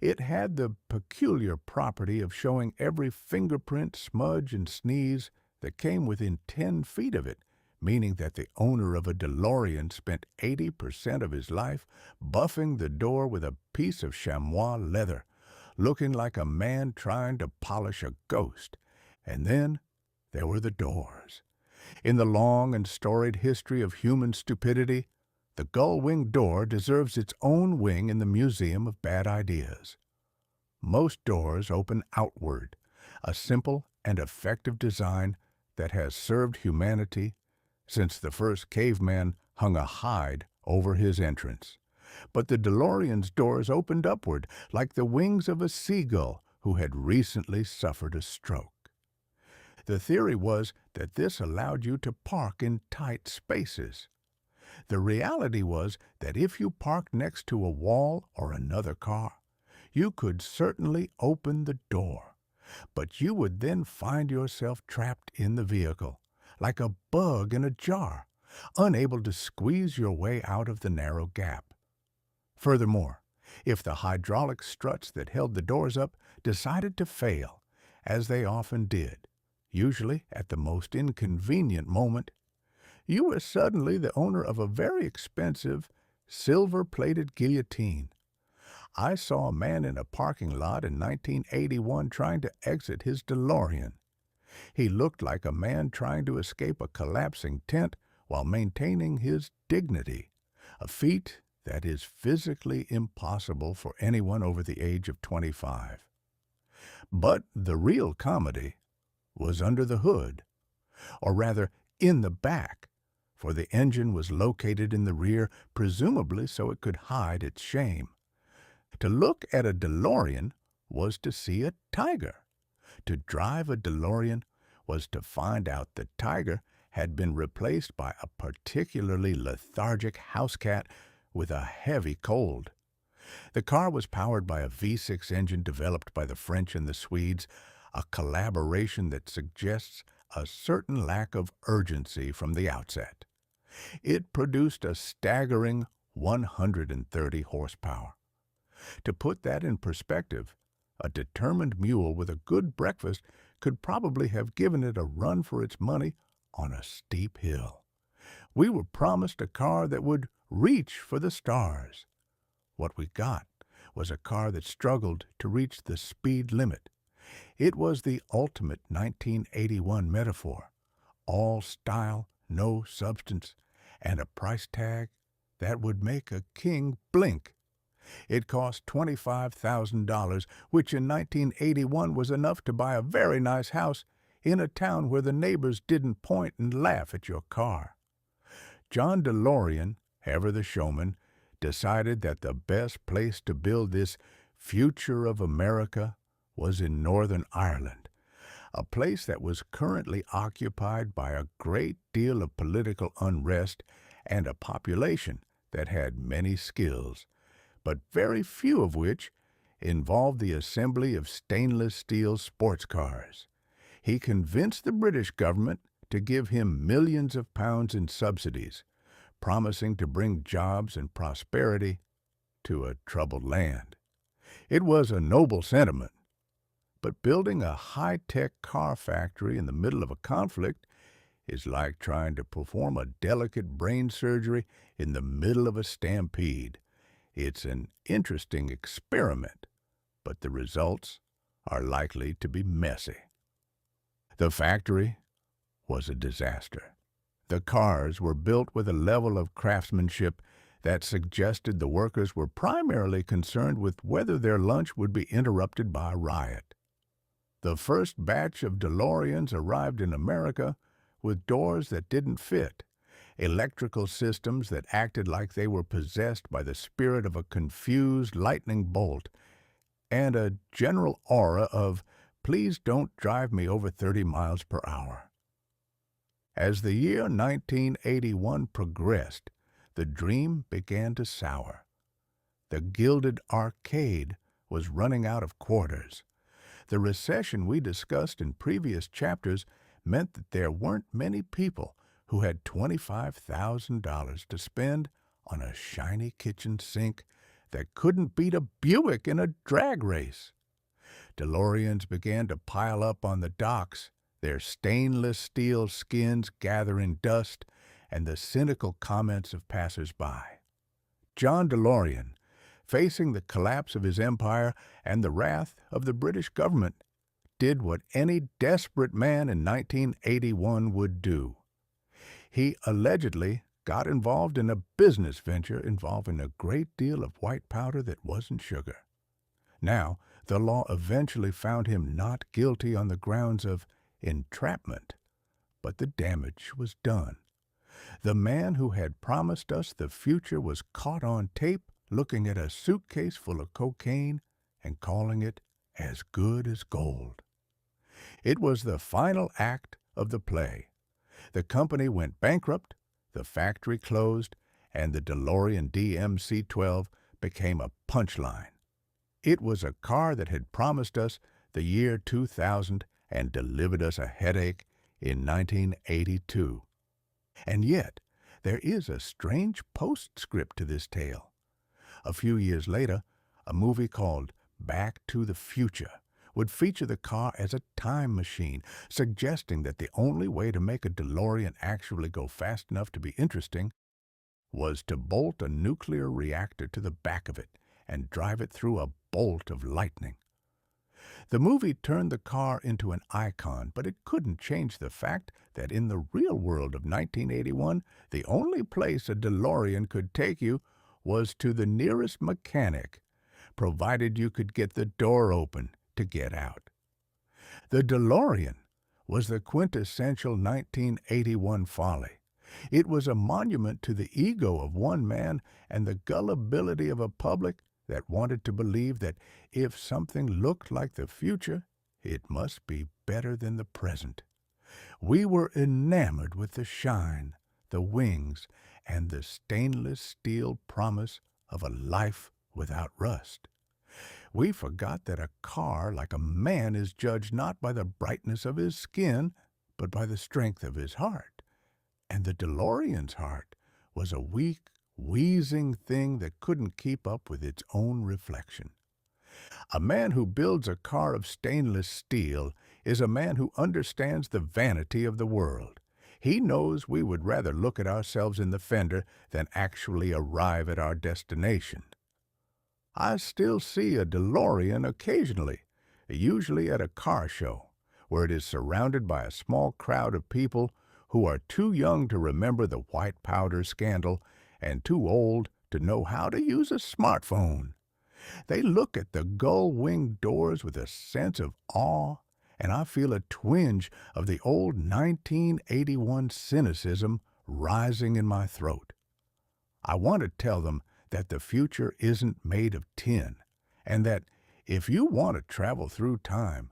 It had the peculiar property of showing every fingerprint, smudge, and sneeze that came within 10 feet of it, meaning that the owner of a DeLorean spent 80% of his life buffing the door with a piece of chamois leather, looking like a man trying to polish a ghost. And then there were the doors. In the long and storied history of human stupidity, the gull-winged door deserves its own wing in the Museum of Bad Ideas. Most doors open outward, a simple and effective design that has served humanity since the first caveman hung a hide over his entrance. But the DeLorean's doors opened upward like the wings of a seagull who had recently suffered a stroke. The theory was that this allowed you to park in tight spaces. The reality was that if you parked next to a wall or another car, you could certainly open the door, but you would then find yourself trapped in the vehicle, like a bug in a jar, unable to squeeze your way out of the narrow gap. Furthermore, if the hydraulic struts that held the doors up decided to fail, as they often did, usually at the most inconvenient moment, you were suddenly the owner of a very expensive, silver-plated guillotine. I saw a man in a parking lot in 1981 trying to exit his DeLorean. He looked like a man trying to escape a collapsing tent while maintaining his dignity, a feat that is physically impossible for anyone over the age of 25. But the real comedy was under the hood, or rather in the back, for the engine was located in the rear, presumably so it could hide its shame. To look at a DeLorean was to see a tiger. To drive a DeLorean was to find out the tiger had been replaced by a particularly lethargic house cat with a heavy cold. The car was powered by a V6 engine developed by the French and the Swedes, a collaboration that suggests a certain lack of urgency from the outset. It produced a staggering 130 horsepower. To put that in perspective, a determined mule with a good breakfast could probably have given it a run for its money on a steep hill. We were promised a car that would reach for the stars. What we got was a car that struggled to reach the speed limit. It was the ultimate 1981 metaphor: all style, no substance, and a price tag that would make a king blink. It cost $25,000, which in 1981 was enough to buy a very nice house in a town where the neighbors didn't point and laugh at your car. John DeLorean, ever the showman, decided that the best place to build this future of America was in Northern Ireland, a place that was currently occupied by a great deal of political unrest and a population that had many skills, but very few of which involved the assembly of stainless steel sports cars. He convinced the British government to give him millions of pounds in subsidies, promising to bring jobs and prosperity to a troubled land. It was a noble sentiment, but building a high-tech car factory in the middle of a conflict is like trying to perform a delicate brain surgery in the middle of a stampede. It's an interesting experiment, but the results are likely to be messy. The factory was a disaster. The cars were built with a level of craftsmanship that suggested the workers were primarily concerned with whether their lunch would be interrupted by a riot. The first batch of DeLoreans arrived in America with doors that didn't fit, electrical systems that acted like they were possessed by the spirit of a confused lightning bolt, and a general aura of, "Please don't drive me over 30 miles per hour." As the year 1981 progressed, the dream began to sour. The Gilded arcade was running out of quarters. The recession we discussed in previous chapters meant that there weren't many people who had $25,000 to spend on a shiny kitchen sink that couldn't beat a Buick in a drag race. DeLoreans began to pile up on the docks, their stainless steel skins gathering dust and the cynical comments of passers-by. John DeLorean, facing the collapse of his empire and the wrath of the British government, did what any desperate man in 1981 would do. He allegedly got involved in a business venture involving a great deal of white powder that wasn't sugar. Now, the law eventually found him not guilty on the grounds of entrapment, but the damage was done. The man who had promised us the future was caught on tape looking at a suitcase full of cocaine and calling it as good as gold. It was the final act of the play. The company went bankrupt, the factory closed, and the DeLorean DMC-12 became a punchline. It was a car that had promised us the year 2000 and delivered us a headache in 1982. And yet, there is a strange postscript to this tale. A few years later, a movie called Back to the Future would feature the car as a time machine, suggesting that the only way to make a DeLorean actually go fast enough to be interesting was to bolt a nuclear reactor to the back of it and drive it through a bolt of lightning. The movie turned the car into an icon, but it couldn't change the fact that in the real world of 1981, the only place a DeLorean could take you was to the nearest mechanic, provided you could get the door open to get out. The DeLorean was the quintessential 1981 folly. It was a monument to the ego of one man and the gullibility of a public that wanted to believe that if something looked like the future, it must be better than the present. We were enamored with the shine, the wings, and the stainless steel promise of a life without rust. We forgot that a car, like a man, is judged not by the brightness of his skin, but by the strength of his heart. And the DeLorean's heart was a weak, wheezing thing that couldn't keep up with its own reflection. A man who builds a car of stainless steel is a man who understands the vanity of the world. He knows we would rather look at ourselves in the fender than actually arrive at our destination. I still see a DeLorean occasionally, usually at a car show, where it is surrounded by a small crowd of people who are too young to remember the white powder scandal and too old to know how to use a smartphone. They look at the gull-winged doors with a sense of awe, and I feel a twinge of the old 1981 cynicism rising in my throat. I want to tell them that the future isn't made of tin, and that if you want to travel through time,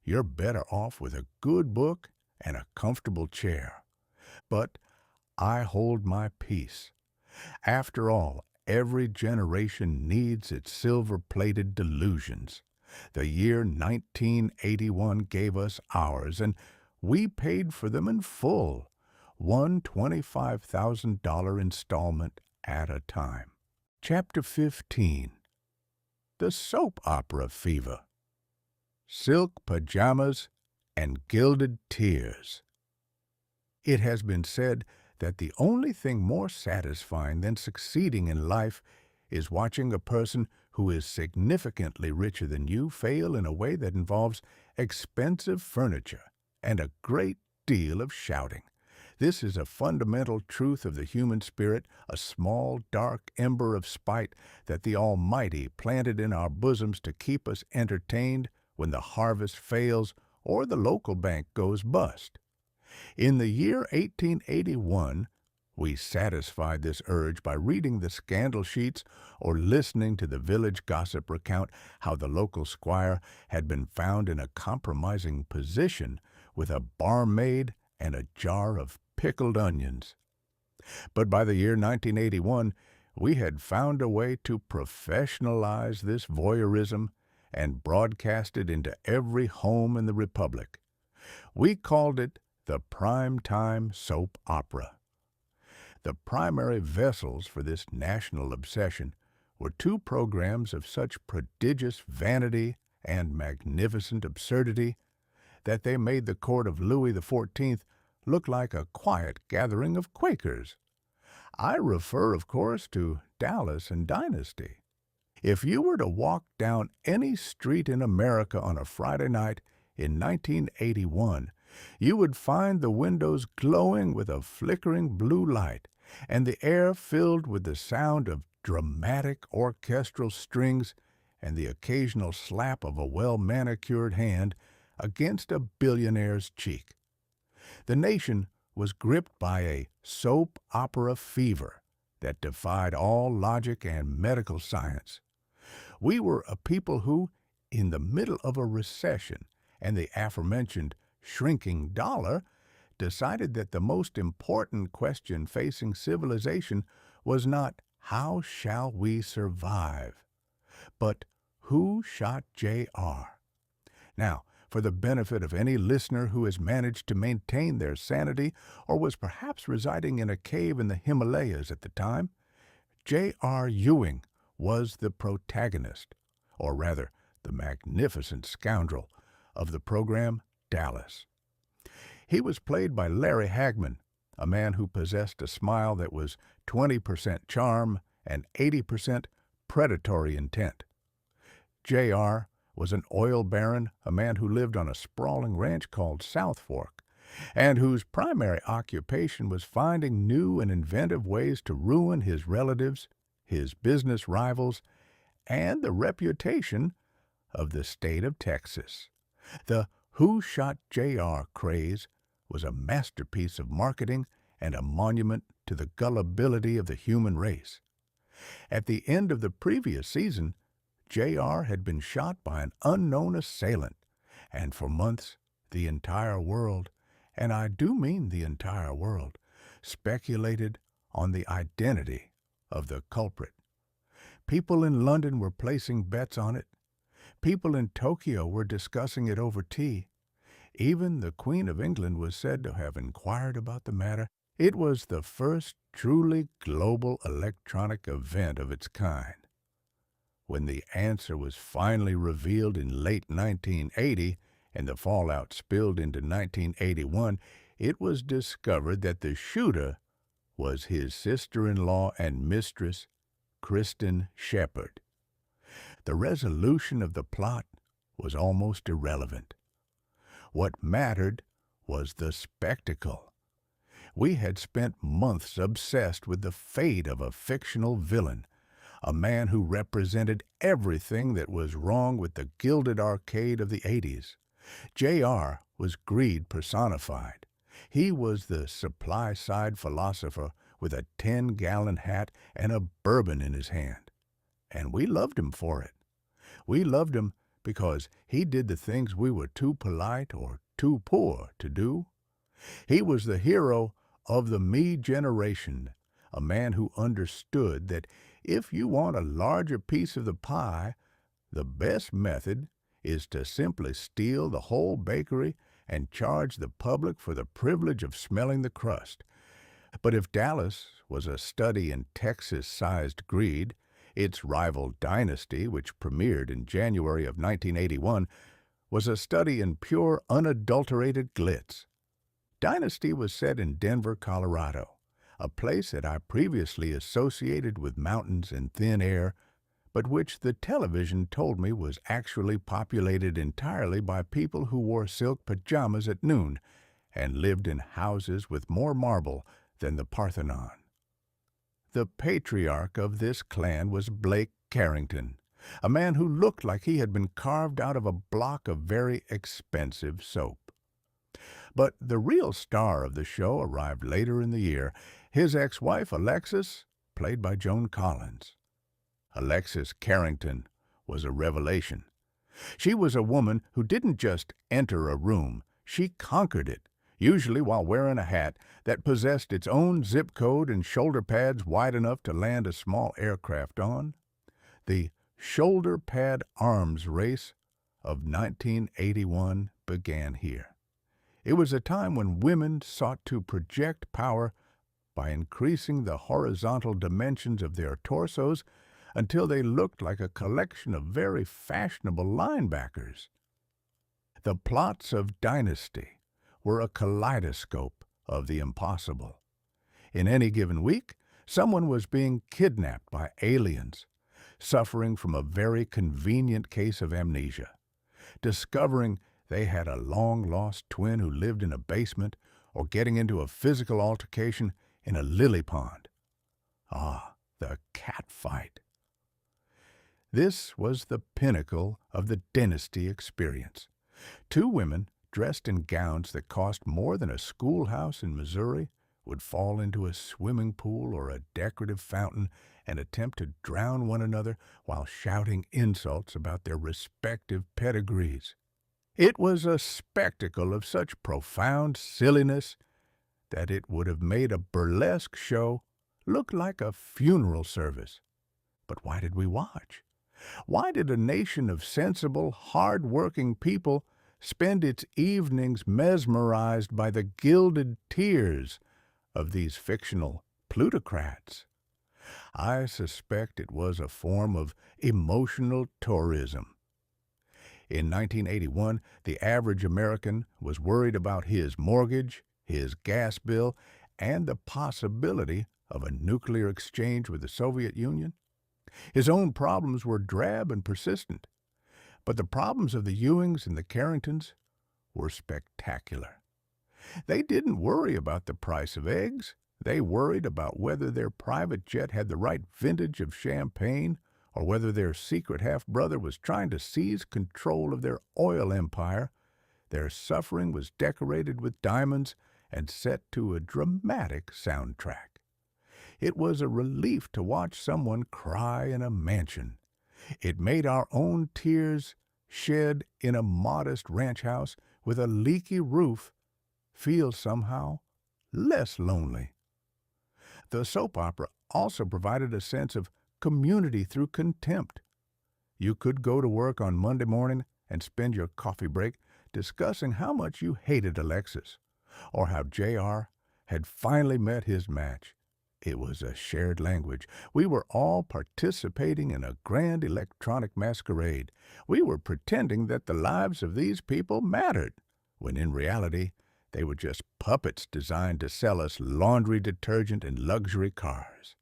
you're better off with a good book and a comfortable chair. But I hold my peace. After all, every generation needs its silver-plated delusions. The year 1981 gave us ours, and we paid for them in full, one $25,000 installment at a time. Chapter 15. The Soap Opera Fever. Silk Pajamas and Gilded Tears. It has been said that the only thing more satisfying than succeeding in life is watching a person who is significantly richer than you fail in a way that involves expensive furniture and a great deal of shouting. This is a fundamental truth of the human spirit, a small, dark ember of spite that the Almighty planted in our bosoms to keep us entertained when the harvest fails or the local bank goes bust. In the year 1881, we satisfied this urge by reading the scandal sheets or listening to the village gossip recount how the local squire had been found in a compromising position with a barmaid and a jar of pickled onions. But by the year 1981, we had found a way to professionalize this voyeurism and broadcast it into every home in the Republic. We called it the Primetime Soap Opera. The primary vessels for this national obsession were two programs of such prodigious vanity and magnificent absurdity that they made the court of Louis XIV look like a quiet gathering of Quakers. I refer, of course, to Dallas and Dynasty. If you were to walk down any street in America on a Friday night in 1981, you would find the windows glowing with a flickering blue light and the air filled with the sound of dramatic orchestral strings and the occasional slap of a well-manicured hand against a billionaire's cheek. The nation was gripped by a soap opera fever that defied all logic and medical science. We were a people who, in the middle of a recession, and the aforementioned shrinking dollar, decided that the most important question facing civilization was not how shall we survive, but who shot J.R.? Now, for the benefit of any listener who has managed to maintain their sanity or was perhaps residing in a cave in the Himalayas at the time, J.R. Ewing was the protagonist, or rather, the magnificent scoundrel, of the program Dallas. He was played by Larry Hagman, a man who possessed a smile that was 20% charm and 80% predatory intent. J.R. was an oil baron, a man who lived on a sprawling ranch called South Fork, and whose primary occupation was finding new and inventive ways to ruin his relatives, his business rivals, and the reputation of the state of Texas. The Who Shot J.R. craze was a masterpiece of marketing and a monument to the gullibility of the human race. At the end of the previous season, J.R. had been shot by an unknown assailant, and for months the entire world, and I do mean the entire world, speculated on the identity of the culprit. People in London were placing bets on it. People in Tokyo were discussing it over tea. Even the Queen of England was said to have inquired about the matter. It was the first truly global electronic event of its kind. When the answer was finally revealed in late 1980 and the fallout spilled into 1981, it was discovered that the shooter was his sister-in-law and mistress, Kristen Shepherd. The resolution of the plot was almost irrelevant. What mattered was the spectacle. We had spent months obsessed with the fate of a fictional villain, a man who represented everything that was wrong with the gilded arcade of the 80s. J.R. was greed personified. He was the supply-side philosopher with a 10-gallon hat and a bourbon in his hand. And we loved him for it. We loved him because he did the things we were too polite or too poor to do. He was the hero of the me generation, a man who understood that if you want a larger piece of the pie, the best method is to simply steal the whole bakery and charge the public for the privilege of smelling the crust. But if Dallas was a study in Texas-sized greed, its rival Dynasty, which premiered in January of 1981, was a study in pure, unadulterated glitz. Dynasty was set in Denver, Colorado, a place that I previously associated with mountains and thin air, but which the television told me was actually populated entirely by people who wore silk pajamas at noon and lived in houses with more marble than the Parthenon. The patriarch of this clan was Blake Carrington, a man who looked like he had been carved out of a block of very expensive soap. But the real star of the show arrived later in the year, his ex-wife Alexis, played by Joan Collins. Alexis Carrington was a revelation. She was a woman who didn't just enter a room, she conquered it, usually while wearing a hat that possessed its own zip code and shoulder pads wide enough to land a small aircraft on. The shoulder pad arms race of 1981 began here. It was a time when women sought to project power by increasing the horizontal dimensions of their torsos until they looked like a collection of very fashionable linebackers. The plots of Dynasty were a kaleidoscope of the impossible. In any given week, someone was being kidnapped by aliens, suffering from a very convenient case of amnesia, discovering they had a long-lost twin who lived in a basement, or getting into a physical altercation in a lily pond. Ah, the cat fight. This was the pinnacle of the Dynasty experience. Two women, dressed in gowns that cost more than a schoolhouse in Missouri, would fall into a swimming pool or a decorative fountain and attempt to drown one another while shouting insults about their respective pedigrees. It was a spectacle of such profound silliness that it would have made a burlesque show look like a funeral service. But why did we watch? Why did a nation of sensible, hard-working people spend its evenings mesmerized by the gilded tears of these fictional plutocrats? I suspect it was a form of emotional tourism. In 1981, the average American was worried about his mortgage, his gas bill, and the possibility of a nuclear exchange with the Soviet Union. His own problems were drab and persistent, but the problems of the Ewings and the Carringtons were spectacular. They didn't worry about the price of eggs. They worried about whether their private jet had the right vintage of champagne or whether their secret half-brother was trying to seize control of their oil empire. Their suffering was decorated with diamonds and set to a dramatic soundtrack. It was a relief to watch someone cry in a mansion. It made our own tears shed in a modest ranch house with a leaky roof feel somehow less lonely. The soap opera also provided a sense of community through contempt. You could go to work on Monday morning and spend your coffee break discussing how much you hated Alexis, or how J.R. had finally met his match. It was a shared language. We were all participating in a grand electronic masquerade. We were pretending that the lives of these people mattered, when in reality they were just puppets designed to sell us laundry detergent and luxury cars.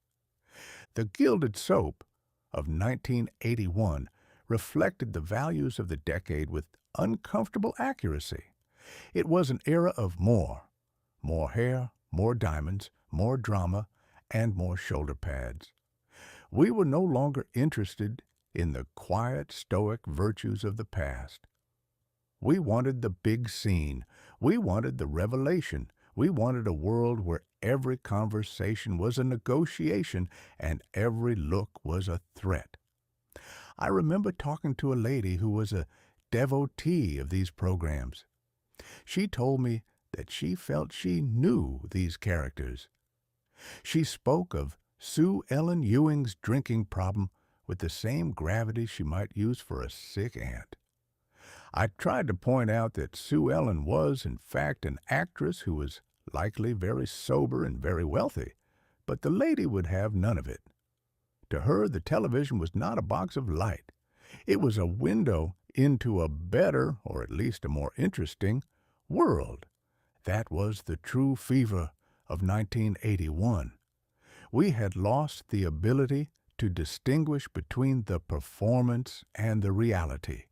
The Gilded soap of 1981 reflected the values of the decade with uncomfortable accuracy. It was an era of more hair, more diamonds, more drama, and more shoulder pads. We were no longer interested in the quiet, stoic virtues of the past. We wanted the big scene. We wanted the revelation. We wanted a world where every conversation was a negotiation and every look was a threat. I remember talking to a lady who was a devotee of these programs. She told me that she felt she knew these characters. She spoke of Sue Ellen Ewing's drinking problem with the same gravity she might use for a sick aunt. I tried to point out that Sue Ellen was, in fact, an actress who was likely very sober and very wealthy, but the lady would have none of it. To her, the television was not a box of light. It was a window into a better, or at least a more interesting, world. That was the true fever of 1981. We had lost the ability to distinguish between the performance and the reality.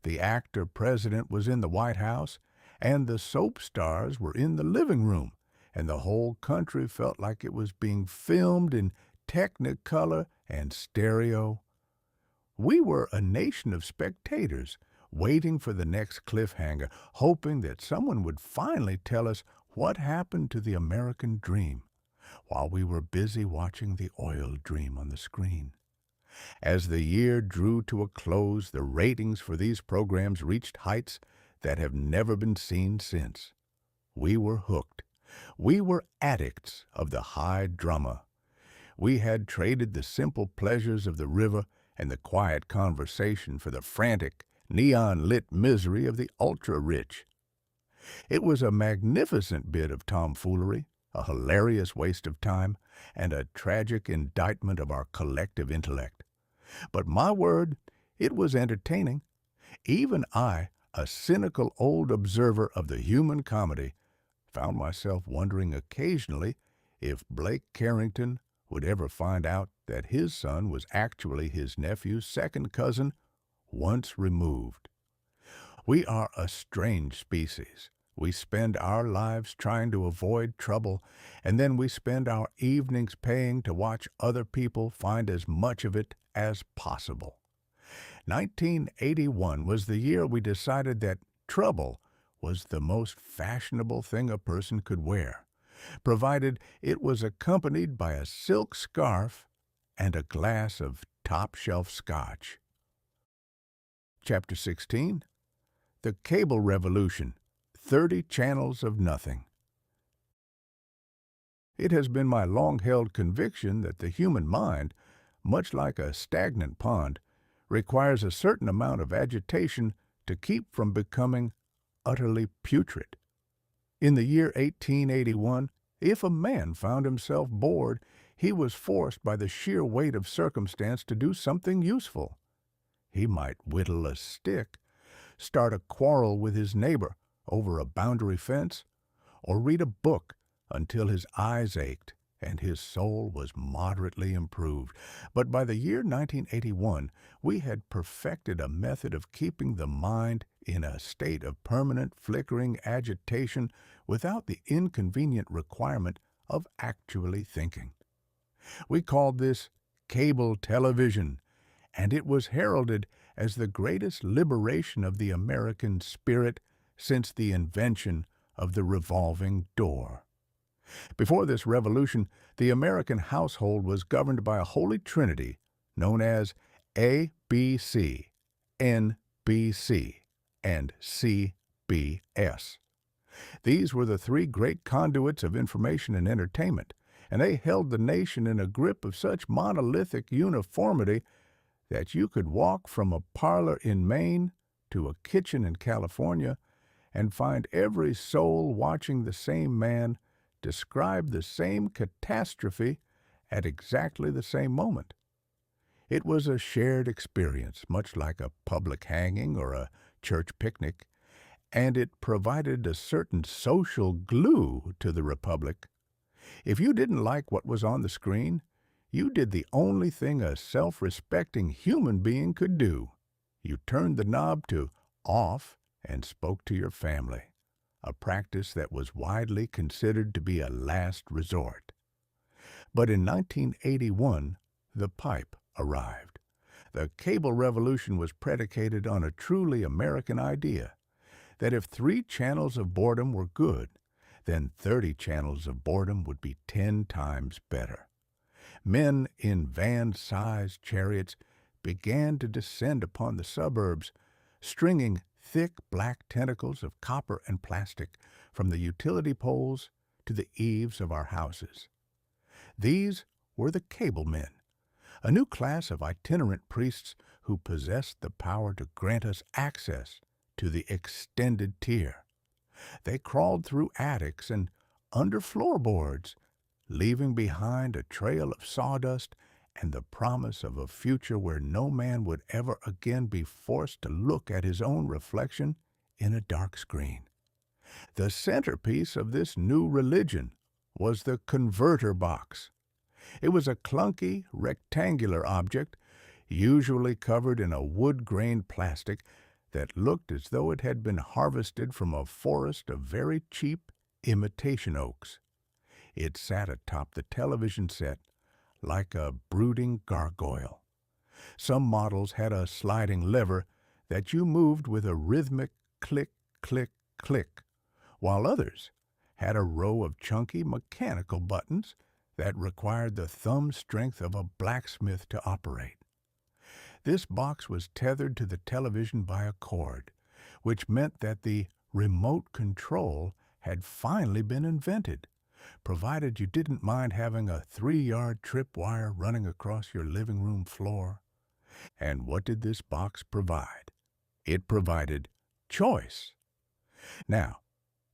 The actor-president was in the White House, and the soap stars were in the living room, and the whole country felt like it was being filmed in Technicolor and stereo. We were a nation of spectators, waiting for the next cliffhanger, hoping that someone would finally tell us what happened to the American dream, while we were busy watching the oil dream on the screen. As the year drew to a close, the ratings for these programs reached heights that have never been seen since. We were hooked. We were addicts of the high drama. We had traded the simple pleasures of the river and the quiet conversation for the frantic, neon-lit misery of the ultra-rich. It was a magnificent bit of tomfoolery, a hilarious waste of time, and a tragic indictment of our collective intellect. But my word, it was entertaining. Even I, a cynical old observer of the human comedy, found myself wondering occasionally if Blake Carrington would ever find out that his son was actually his nephew's second cousin, once removed. We are a strange species. We spend our lives trying to avoid trouble, and then we spend our evenings paying to watch other people find as much of it as possible. 1981 was the year we decided that trouble was the most fashionable thing a person could wear, provided it was accompanied by a silk scarf and a glass of top-shelf scotch. Chapter 16. The cable revolution, 30 channels of nothing. It has been my long-held conviction that the human mind, much like a stagnant pond, requires a certain amount of agitation to keep from becoming utterly putrid. In the year 1881, if a man found himself bored, he was forced by the sheer weight of circumstance to do something useful. He might whittle a stick, start a quarrel with his neighbor over a boundary fence, or read a book until his eyes ached and his soul was moderately improved. But by the year 1981, we had perfected a method of keeping the mind in a state of permanent flickering agitation without the inconvenient requirement of actually thinking. We called this cable television, and it was heralded as the greatest liberation of the American spirit since the invention of the revolving door. Before this revolution, the American household was governed by a holy trinity known as ABC, NBC, and CBS. These were the three great conduits of information and entertainment, and they held the nation in a grip of such monolithic uniformity that you could walk from a parlor in Maine to a kitchen in California and find every soul watching the same man describe the same catastrophe at exactly the same moment. It was a shared experience, much like a public hanging or a church picnic, and it provided a certain social glue to the republic. If you didn't like what was on the screen, you did the only thing a self-respecting human being could do. You turned the knob to off and spoke to your family, a practice that was widely considered to be a last resort. But in 1981, the pipe arrived. The cable revolution was predicated on a truly American idea, that if 3 channels of boredom were good, then 30 channels of boredom would be 10 times better. Men in van-sized chariots began to descend upon the suburbs, stringing thick black tentacles of copper and plastic from the utility poles to the eaves of our houses. These were the cable men, a new class of itinerant priests who possessed the power to grant us access to the extended tier. They crawled through attics and under floorboards, leaving behind a trail of sawdust and the promise of a future where no man would ever again be forced to look at his own reflection in a dark screen. The centerpiece of this new religion was the converter box. It was a clunky, rectangular object, usually covered in a wood-grained plastic that looked as though it had been harvested from a forest of very cheap imitation oaks. It sat atop the television set like a brooding gargoyle. Some models had a sliding lever that you moved with a rhythmic click, click, click, while others had a row of chunky mechanical buttons that required the thumb strength of a blacksmith to operate. This box was tethered to the television by a cord, which meant that the remote control had finally been invented, provided you didn't mind having a 3-yard tripwire running across your living room floor. And what did this box provide? It provided choice. Now,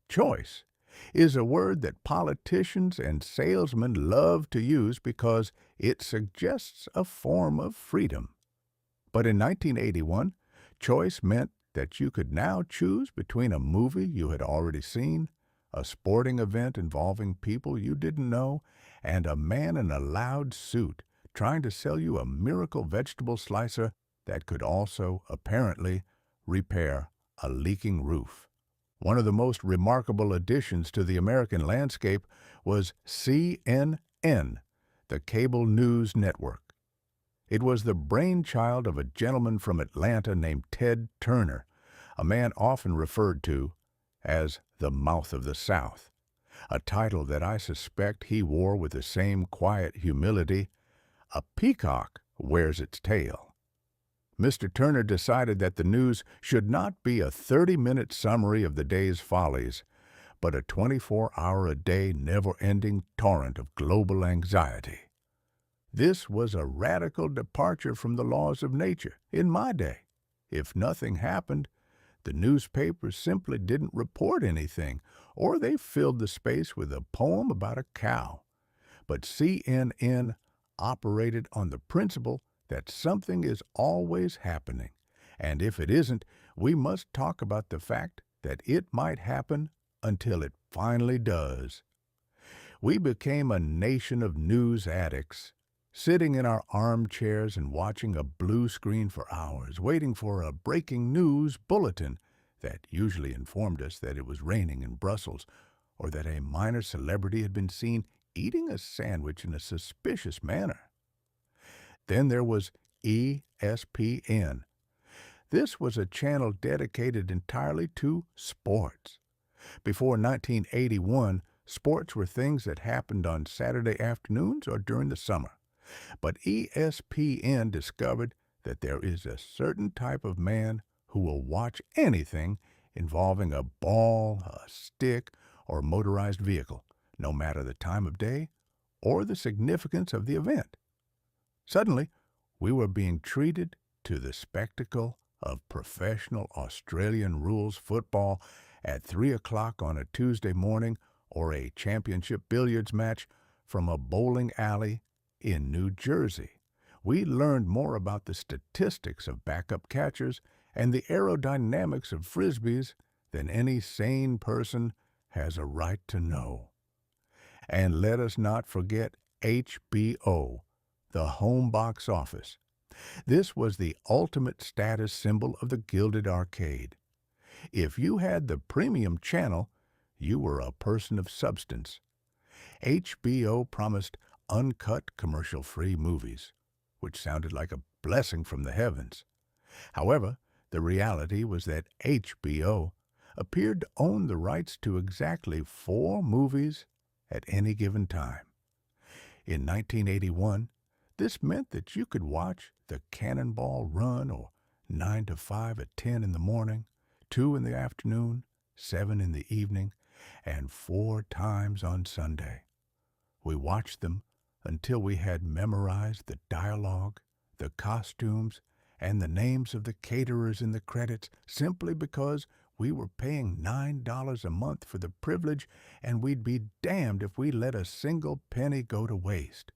choice is a word that politicians and salesmen love to use because it suggests a form of freedom. But in 1981, choice meant that you could now choose between a movie you had already seen, a sporting event involving people you didn't know, and a man in a loud suit trying to sell you a miracle vegetable slicer that could also, apparently, repair a leaking roof. One of the most remarkable additions to the American landscape was CNN, the cable news network. It was the brainchild of a gentleman from Atlanta named Ted Turner, a man often referred to as the Mouth of the South, a title that I suspect he wore with the same quiet humility a peacock wears its tail. Mr. Turner decided that the news should not be a 30-minute summary of the day's follies, but a 24-hour-a-day, never-ending torrent of global anxiety. This was a radical departure from the laws of nature in my day. If nothing happened, the newspapers simply didn't report anything, or they filled the space with a poem about a cow. But CNN operated on the principle that something is always happening, and if it isn't, we must talk about the fact that it might happen until it finally does. We became a nation of news addicts, sitting in our armchairs and watching a blue screen for hours, waiting for a breaking news bulletin that usually informed us that it was raining in Brussels, or that a minor celebrity had been seen eating a sandwich in a suspicious manner. Then there was ESPN. This was a channel dedicated entirely to sports. Before 1981, sports were things that happened on Saturday afternoons or during the summer. But ESPN discovered that there is a certain type of man who will watch anything involving a ball, a stick, or a motorized vehicle, no matter the time of day or the significance of the event. Suddenly, we were being treated to the spectacle of professional Australian rules football at 3 o'clock on a Tuesday morning, or a championship billiards match from a bowling alley in New Jersey. We learned more about the statistics of backup catchers and the aerodynamics of frisbees than any sane person has a right to know. And let us not forget HBO, the home box office. This was the ultimate status symbol of the Gilded arcade. If you had the premium channel, you were a person of substance. HBO promised uncut, commercial-free movies, which sounded like a blessing from the heavens. However, the reality was that HBO appeared to own the rights to exactly 4 movies at any given time. In 1981, this meant that you could watch the Cannonball Run, or 9 to 5 at 10 in the morning, 2 in the afternoon, 7 in the evening, and 4 times on Sunday. We watched them until we had memorized the dialogue, the costumes, and the names of the caterers in the credits, simply because we were paying $9 a month for the privilege, and we'd be damned if we let a single penny go to waste.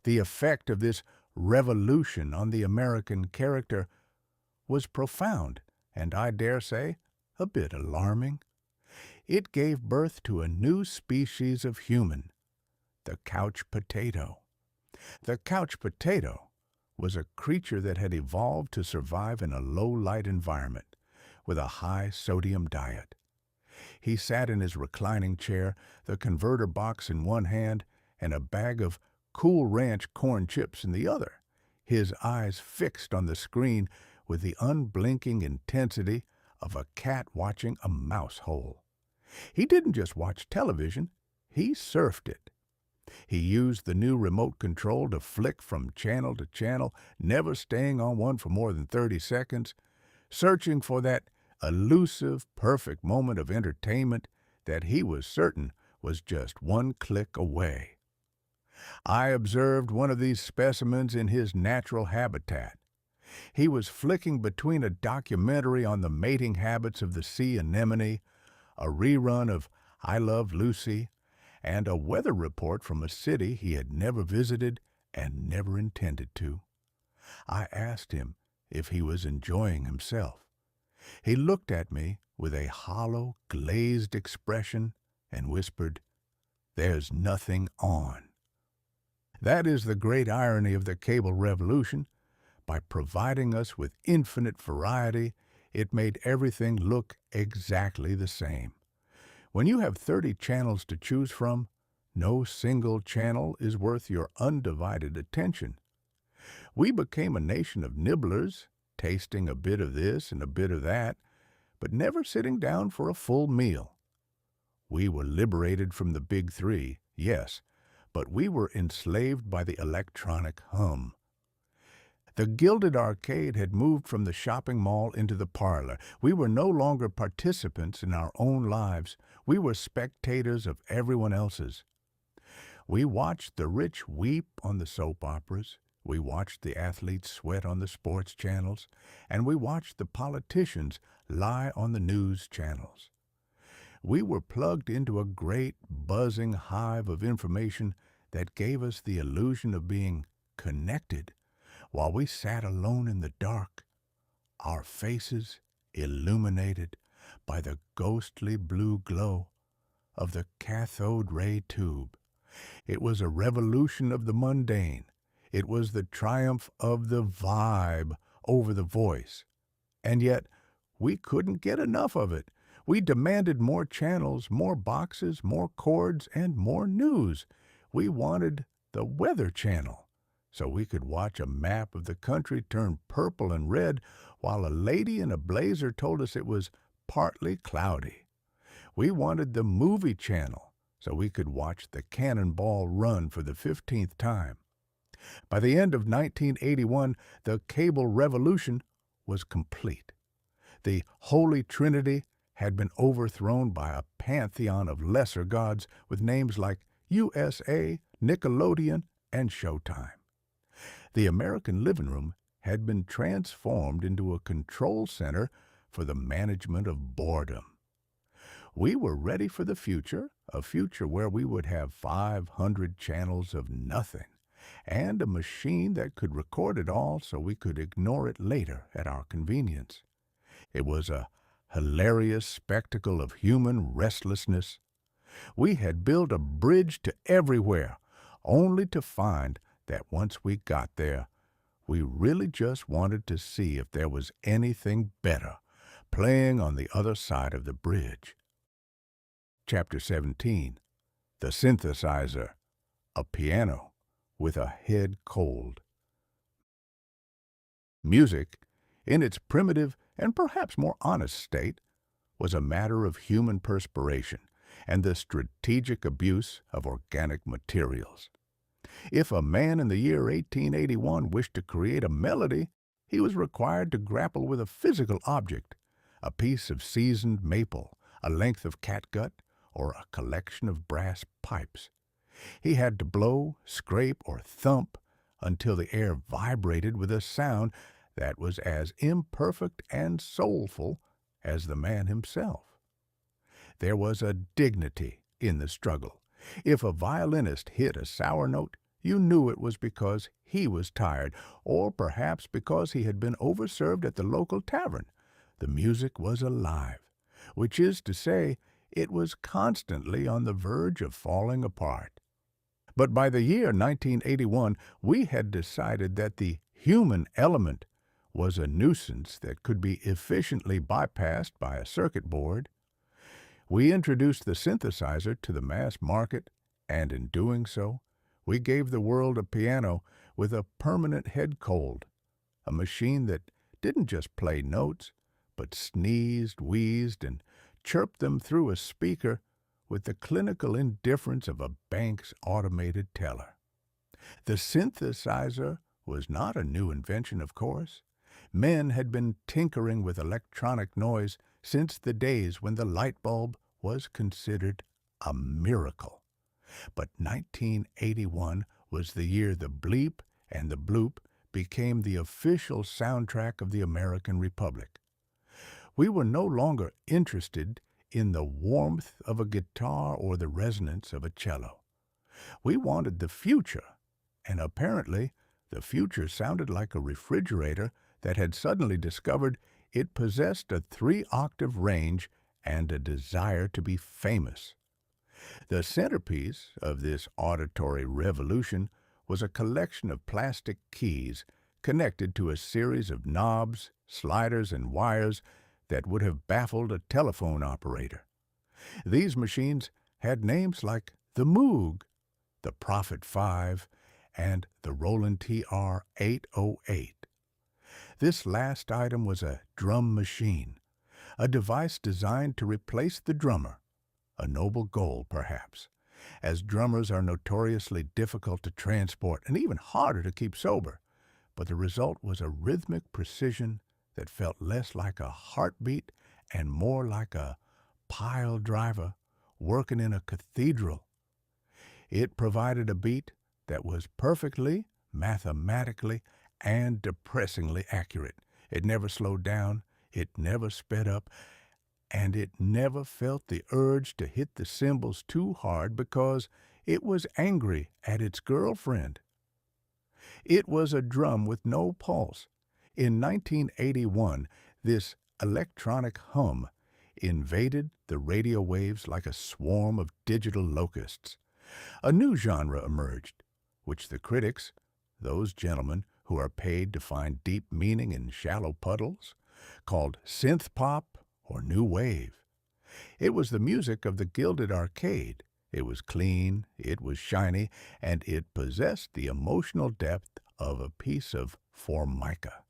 The effect of this revolution on the American character was profound, and I dare say, a bit alarming. It gave birth to a new species of human, the couch potato. The couch potato was a creature that had evolved to survive in a low-light environment with a high-sodium diet. He sat in his reclining chair, the converter box in one hand and a bag of Cool Ranch corn chips in the other, his eyes fixed on the screen with the unblinking intensity of a cat watching a mouse hole. He didn't just watch television, he surfed it. He used the new remote control to flick from channel to channel, never staying on one for more than 30 seconds, searching for that elusive, perfect moment of entertainment that he was certain was just one click away. I observed one of these specimens in his natural habitat. He was flicking between a documentary on the mating habits of the sea anemone, a rerun of I Love Lucy, and a weather report from a city he had never visited and never intended to. I asked him if he was enjoying himself. He looked at me with a hollow, glazed expression and whispered, "There's nothing on." That is the great irony of the cable revolution. By providing us with infinite variety, it made everything look exactly the same. When you have 30 channels to choose from, no single channel is worth your undivided attention. We became a nation of nibblers, tasting a bit of this and a bit of that, but never sitting down for a full meal. We were liberated from the big 3, yes, but we were enslaved by the electronic hum. The Gilded arcade had moved from the shopping mall into the parlor. We were no longer participants in our own lives. We were spectators of everyone else's. We watched the rich weep on the soap operas. We watched the athletes sweat on the sports channels. And we watched the politicians lie on the news channels. We were plugged into a great, buzzing hive of information that gave us the illusion of being connected while we sat alone in the dark, our faces illuminated by the ghostly blue glow of the cathode ray tube. It was a revolution of the mundane. It was the triumph of the vibe over the voice. And yet, we couldn't get enough of it. We demanded more channels, more boxes, more cords, and more news. We wanted the Weather Channel, so we could watch a map of the country turn purple and red while a lady in a blazer told us it was partly cloudy. We wanted the Movie Channel, so we could watch the Cannonball Run for the 15th time. By the end of 1981, the cable revolution was complete. The Holy Trinity had been overthrown by a pantheon of lesser gods with names like USA, Nickelodeon, and Showtime. The American living room had been transformed into a control center for the management of boredom. We were ready for the future, a future where we would have 500 channels of nothing, and a machine that could record it all so we could ignore it later at our convenience. It was a hilarious spectacle of human restlessness. We had built a bridge to everywhere, only to find that once we got there, we really just wanted to see if there was anything better playing on the other side of the bridge. Chapter 17. The Synthesizer, a Piano with a Head Cold. Music, in its primitive and perhaps more honest state, was a matter of human perspiration and the strategic abuse of organic materials. If a man in the year 1881 wished to create a melody, he was required to grapple with a physical object, a piece of seasoned maple, a length of catgut, or a collection of brass pipes. He had to blow, scrape, or thump until the air vibrated with a sound that was as imperfect and soulful as the man himself. There was a dignity in the struggle. If a violinist hit a sour note, you knew it was because he was tired, or perhaps because he had been overserved at the local tavern. The music was alive, which is to say, it was constantly on the verge of falling apart. But by the year 1981, we had decided that the human element was a nuisance that could be efficiently bypassed by a circuit board. We introduced the synthesizer to the mass market, and in doing so, we gave the world a piano with a permanent head cold, a machine that didn't just play notes, but sneezed, wheezed, and chirped them through a speaker with the clinical indifference of a bank's automated teller. The synthesizer was not a new invention, of course. Men had been tinkering with electronic noise since the days when the light bulb was considered a miracle. But 1981 was the year the bleep and the bloop became the official soundtrack of the American Republic. We were no longer interested in the warmth of a guitar or the resonance of a cello. We wanted the future, and apparently the future sounded like a refrigerator that had suddenly discovered it possessed a 3-octave range and a desire to be famous. The centerpiece of this auditory revolution was a collection of plastic keys connected to a series of knobs, sliders, and wires that would have baffled a telephone operator. These machines had names like the Moog, the Prophet 5, and the Roland TR 808. This last item was a drum machine, a device designed to replace the drummer, a noble goal perhaps, as drummers are notoriously difficult to transport and even harder to keep sober. but the result was a rhythmic precision that felt less like a heartbeat and more like a pile driver working in a cathedral. It provided a beat that was perfectly, mathematically, and depressingly accurate. It never slowed down, it never sped up, and it never felt the urge to hit the cymbals too hard because it was angry at its girlfriend. It was a drum with no pulse. In 1981, this electronic hum invaded the radio waves like a swarm of digital locusts. A new genre emerged, which the critics, those gentlemen who are paid to find deep meaning in shallow puddles, called synth pop or new wave. It was the music of the Gilded arcade. It was clean, it was shiny, and it possessed the emotional depth of a piece of formica.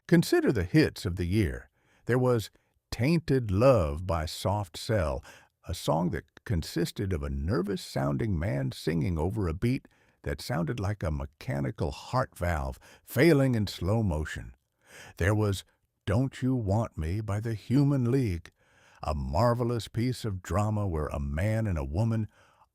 Consider the hits of the year. There was Tainted Love by Soft Cell, a song that consisted of a nervous-sounding man singing over a beat that sounded like a mechanical heart valve failing in slow motion. There was Don't You Want Me by the Human League, a marvelous piece of drama where a man and a woman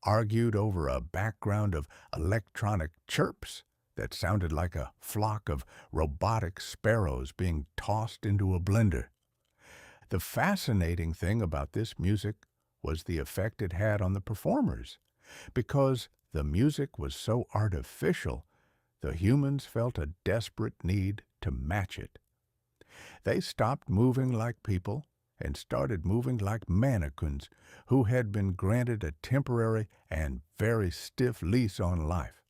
argued over a background of electronic chirps that sounded like a flock of robotic sparrows being tossed into a blender. The fascinating thing about this music was the effect it had on the performers. Because the music was so artificial, the humans felt a desperate need to match it. They stopped moving like people and started moving like mannequins who had been granted a temporary and very stiff lease on life.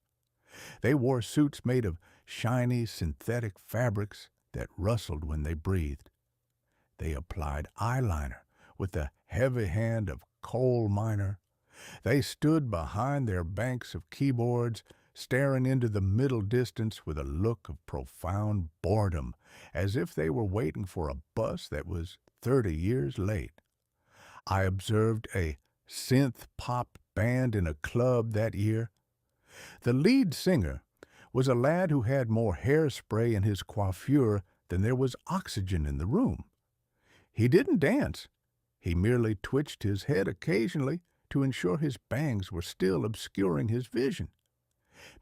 They wore suits made of shiny synthetic fabrics that rustled when they breathed. They applied eyeliner with the heavy hand of coal miner. They stood behind their banks of keyboards, staring into the middle distance with a look of profound boredom, as if they were waiting for a bus that was 30 years late. I observed a synth-pop band in a club that year. The lead singer was a lad who had more hairspray in his coiffure than there was oxygen in the room. He didn't dance. He merely twitched his head occasionally to ensure his bangs were still obscuring his vision.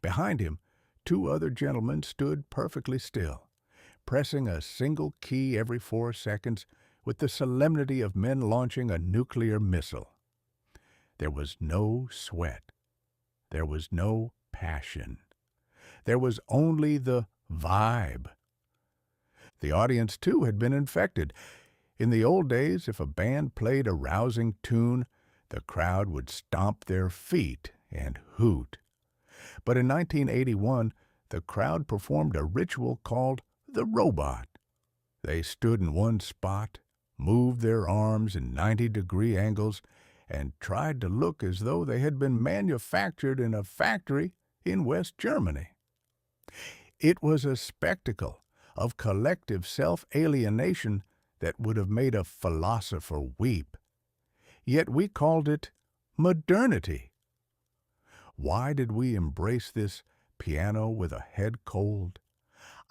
Behind him, two other gentlemen stood perfectly still, pressing a single key every 4 seconds with the solemnity of men launching a nuclear missile. There was no sweat. There was no passion. There was only the vibe. The audience, too, had been infected. In the old days, if a band played a rousing tune, the crowd would stomp their feet and hoot. But in 1981, the crowd performed a ritual called the robot. They stood in one spot, moved their arms in 90-degree angles, and tried to look as though they had been manufactured in a factory in West Germany. It was a spectacle of collective self-alienation that would have made a philosopher weep. Yet we called it modernity. Why did we embrace this piano with a head cold?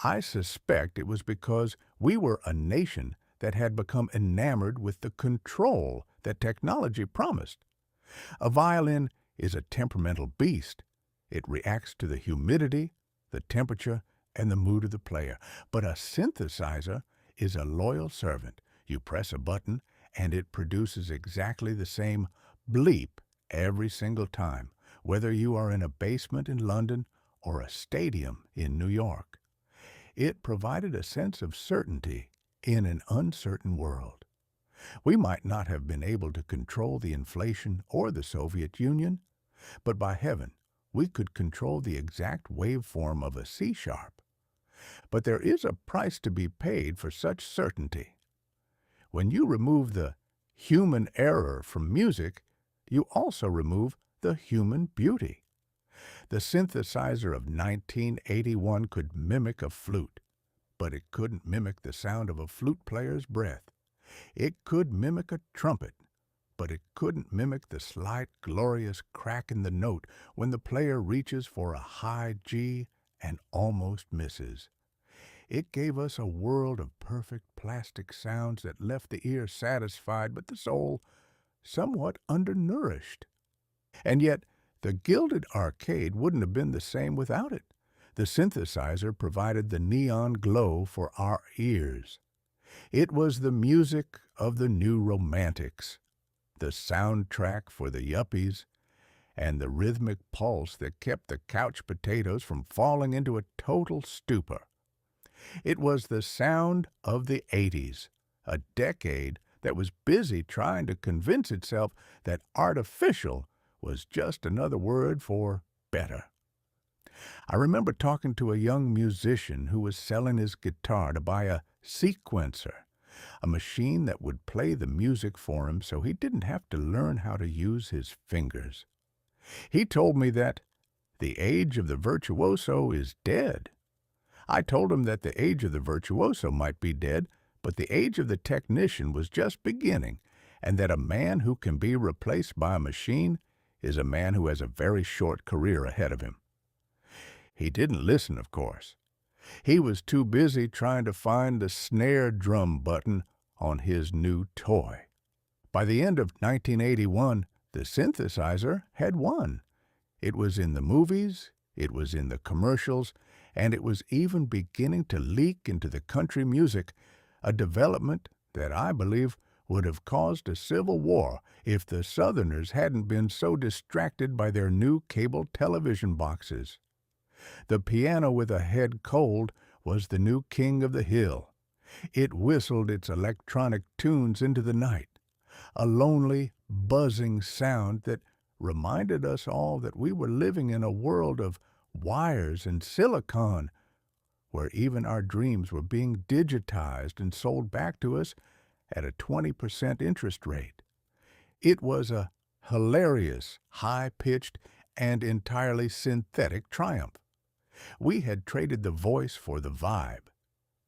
I suspect it was because we were a nation that had become enamored with the control that technology promised. A violin is a temperamental beast. It reacts to the humidity, the temperature, and the mood of the player. But a synthesizer is a loyal servant. You press a button, and it produces exactly the same bleep every single time, whether you are in a basement in London or a stadium in New York. It provided a sense of certainty in an uncertain world. We might not have been able to control the inflation or the Soviet Union, but by heaven, we could control the exact waveform of a C-sharp. But there is a price to be paid for such certainty. When you remove the human error from music, you also remove the human beauty. The synthesizer of 1981 could mimic a flute, but it couldn't mimic the sound of a flute player's breath. It could mimic a trumpet, but it couldn't mimic the slight, glorious crack in the note when the player reaches for a high G and almost misses. It gave us a world of perfect plastic sounds that left the ear satisfied but the soul somewhat undernourished. And yet, the Gilded arcade wouldn't have been the same without it. The synthesizer provided the neon glow for our ears. It was the music of the new romantics, the soundtrack for the yuppies, and the rhythmic pulse that kept the couch potatoes from falling into a total stupor. It was the sound of the '80s, a decade that was busy trying to convince itself that artificial was just another word for better. I remember talking to a young musician who was selling his guitar to buy a sequencer, a machine that would play the music for him so he didn't have to learn how to use his fingers. He told me that the age of the virtuoso is dead. I told him that the age of the virtuoso might be dead, but the age of the technician was just beginning, and that a man who can be replaced by a machine is a man who has a very short career ahead of him. He didn't listen, of course. He was too busy trying to find the snare drum button on his new toy. By the end of 1981, the synthesizer had won. It was in the movies, it was in the commercials, and it was even beginning to leak into the country music, a development that I believe would have caused a civil war if the Southerners hadn't been so distracted by their new cable television boxes. The piano with a head cold was the new king of the hill. It whistled its electronic tunes into the night, a lonely, buzzing sound that reminded us all that we were living in a world of wires and silicon, where even our dreams were being digitized and sold back to us at a 20% interest rate. It was a hilarious, high-pitched, and entirely synthetic triumph. We had traded the voice for the vibe,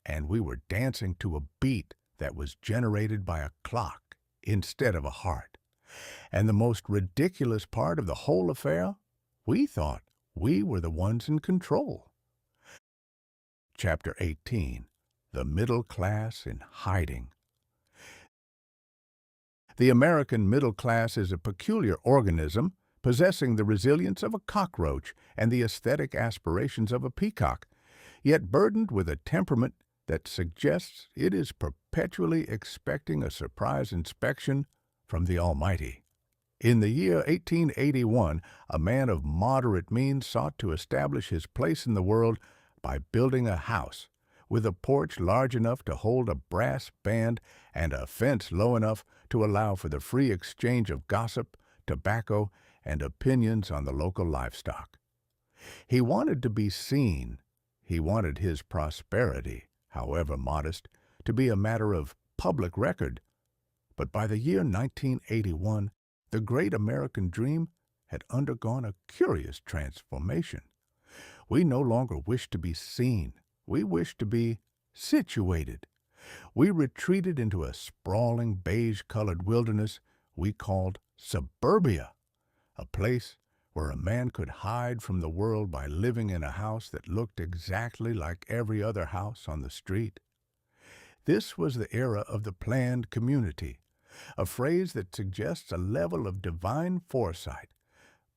and we were dancing to a beat that was generated by a clock instead of a heart. And the most ridiculous part of the whole affair, we thought we were the ones in control. Chapter 18. The Middle Class in Hiding. The American middle class is a peculiar organism, possessing the resilience of a cockroach and the aesthetic aspirations of a peacock, yet burdened with a temperament that suggests it is perpetually expecting a surprise inspection from the Almighty. In the year 1881, a man of moderate means sought to establish his place in the world by building a house with a porch large enough to hold a brass band and a fence low enough to allow for the free exchange of gossip, tobacco, and opinions on the local livestock. He wanted to be seen. He wanted his prosperity, however modest, to be a matter of public record. But by the year 1981, the great American dream had undergone a curious transformation. We no longer wished to be seen. We wished to be situated. We retreated into a sprawling beige-colored wilderness we called suburbia, a place where a man could hide from the world by living in a house that looked exactly like every other house on the street. This was the era of the planned community, a phrase that suggests a level of divine foresight,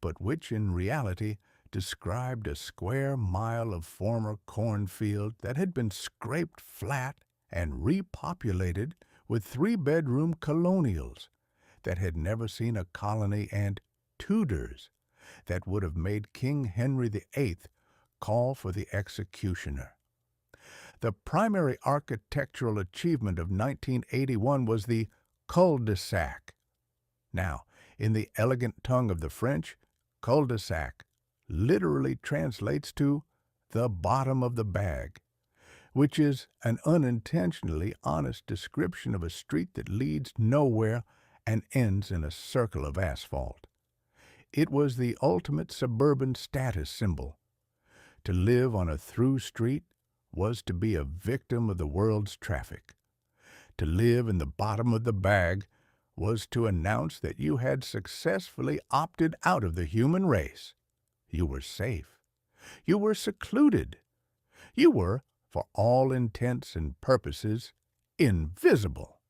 but which in reality described a square mile of former cornfield that had been scraped flat and repopulated with three-bedroom colonials that had never seen a colony and Tudors that would have made King Henry VIII call for the executioner. The primary architectural achievement of 1981 was the cul-de-sac. Now, in the elegant tongue of the French, cul-de-sac literally translates to the bottom of the bag, which is an unintentionally honest description of a street that leads nowhere and ends in a circle of asphalt. It was the ultimate suburban status symbol. To live on a through street was to be a victim of the world's traffic. To live in the bottom of the bag was to announce that you had successfully opted out of the human race. You were safe. You were secluded. You were, for all intents and purposes, invisible.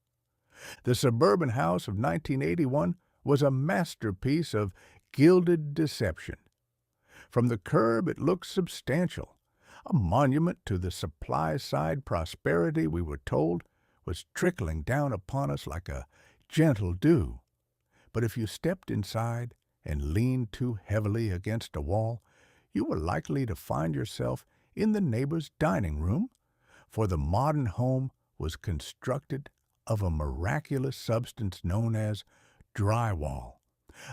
The suburban house of 1981 was a masterpiece of gilded deception. From the curb it looked substantial, a monument to the supply-side prosperity we were told was trickling down upon us like a gentle dew. But if you stepped inside and leaned too heavily against a wall, you were likely to find yourself in the neighbor's dining room, for the modern home was constructed of a miraculous substance known as drywall,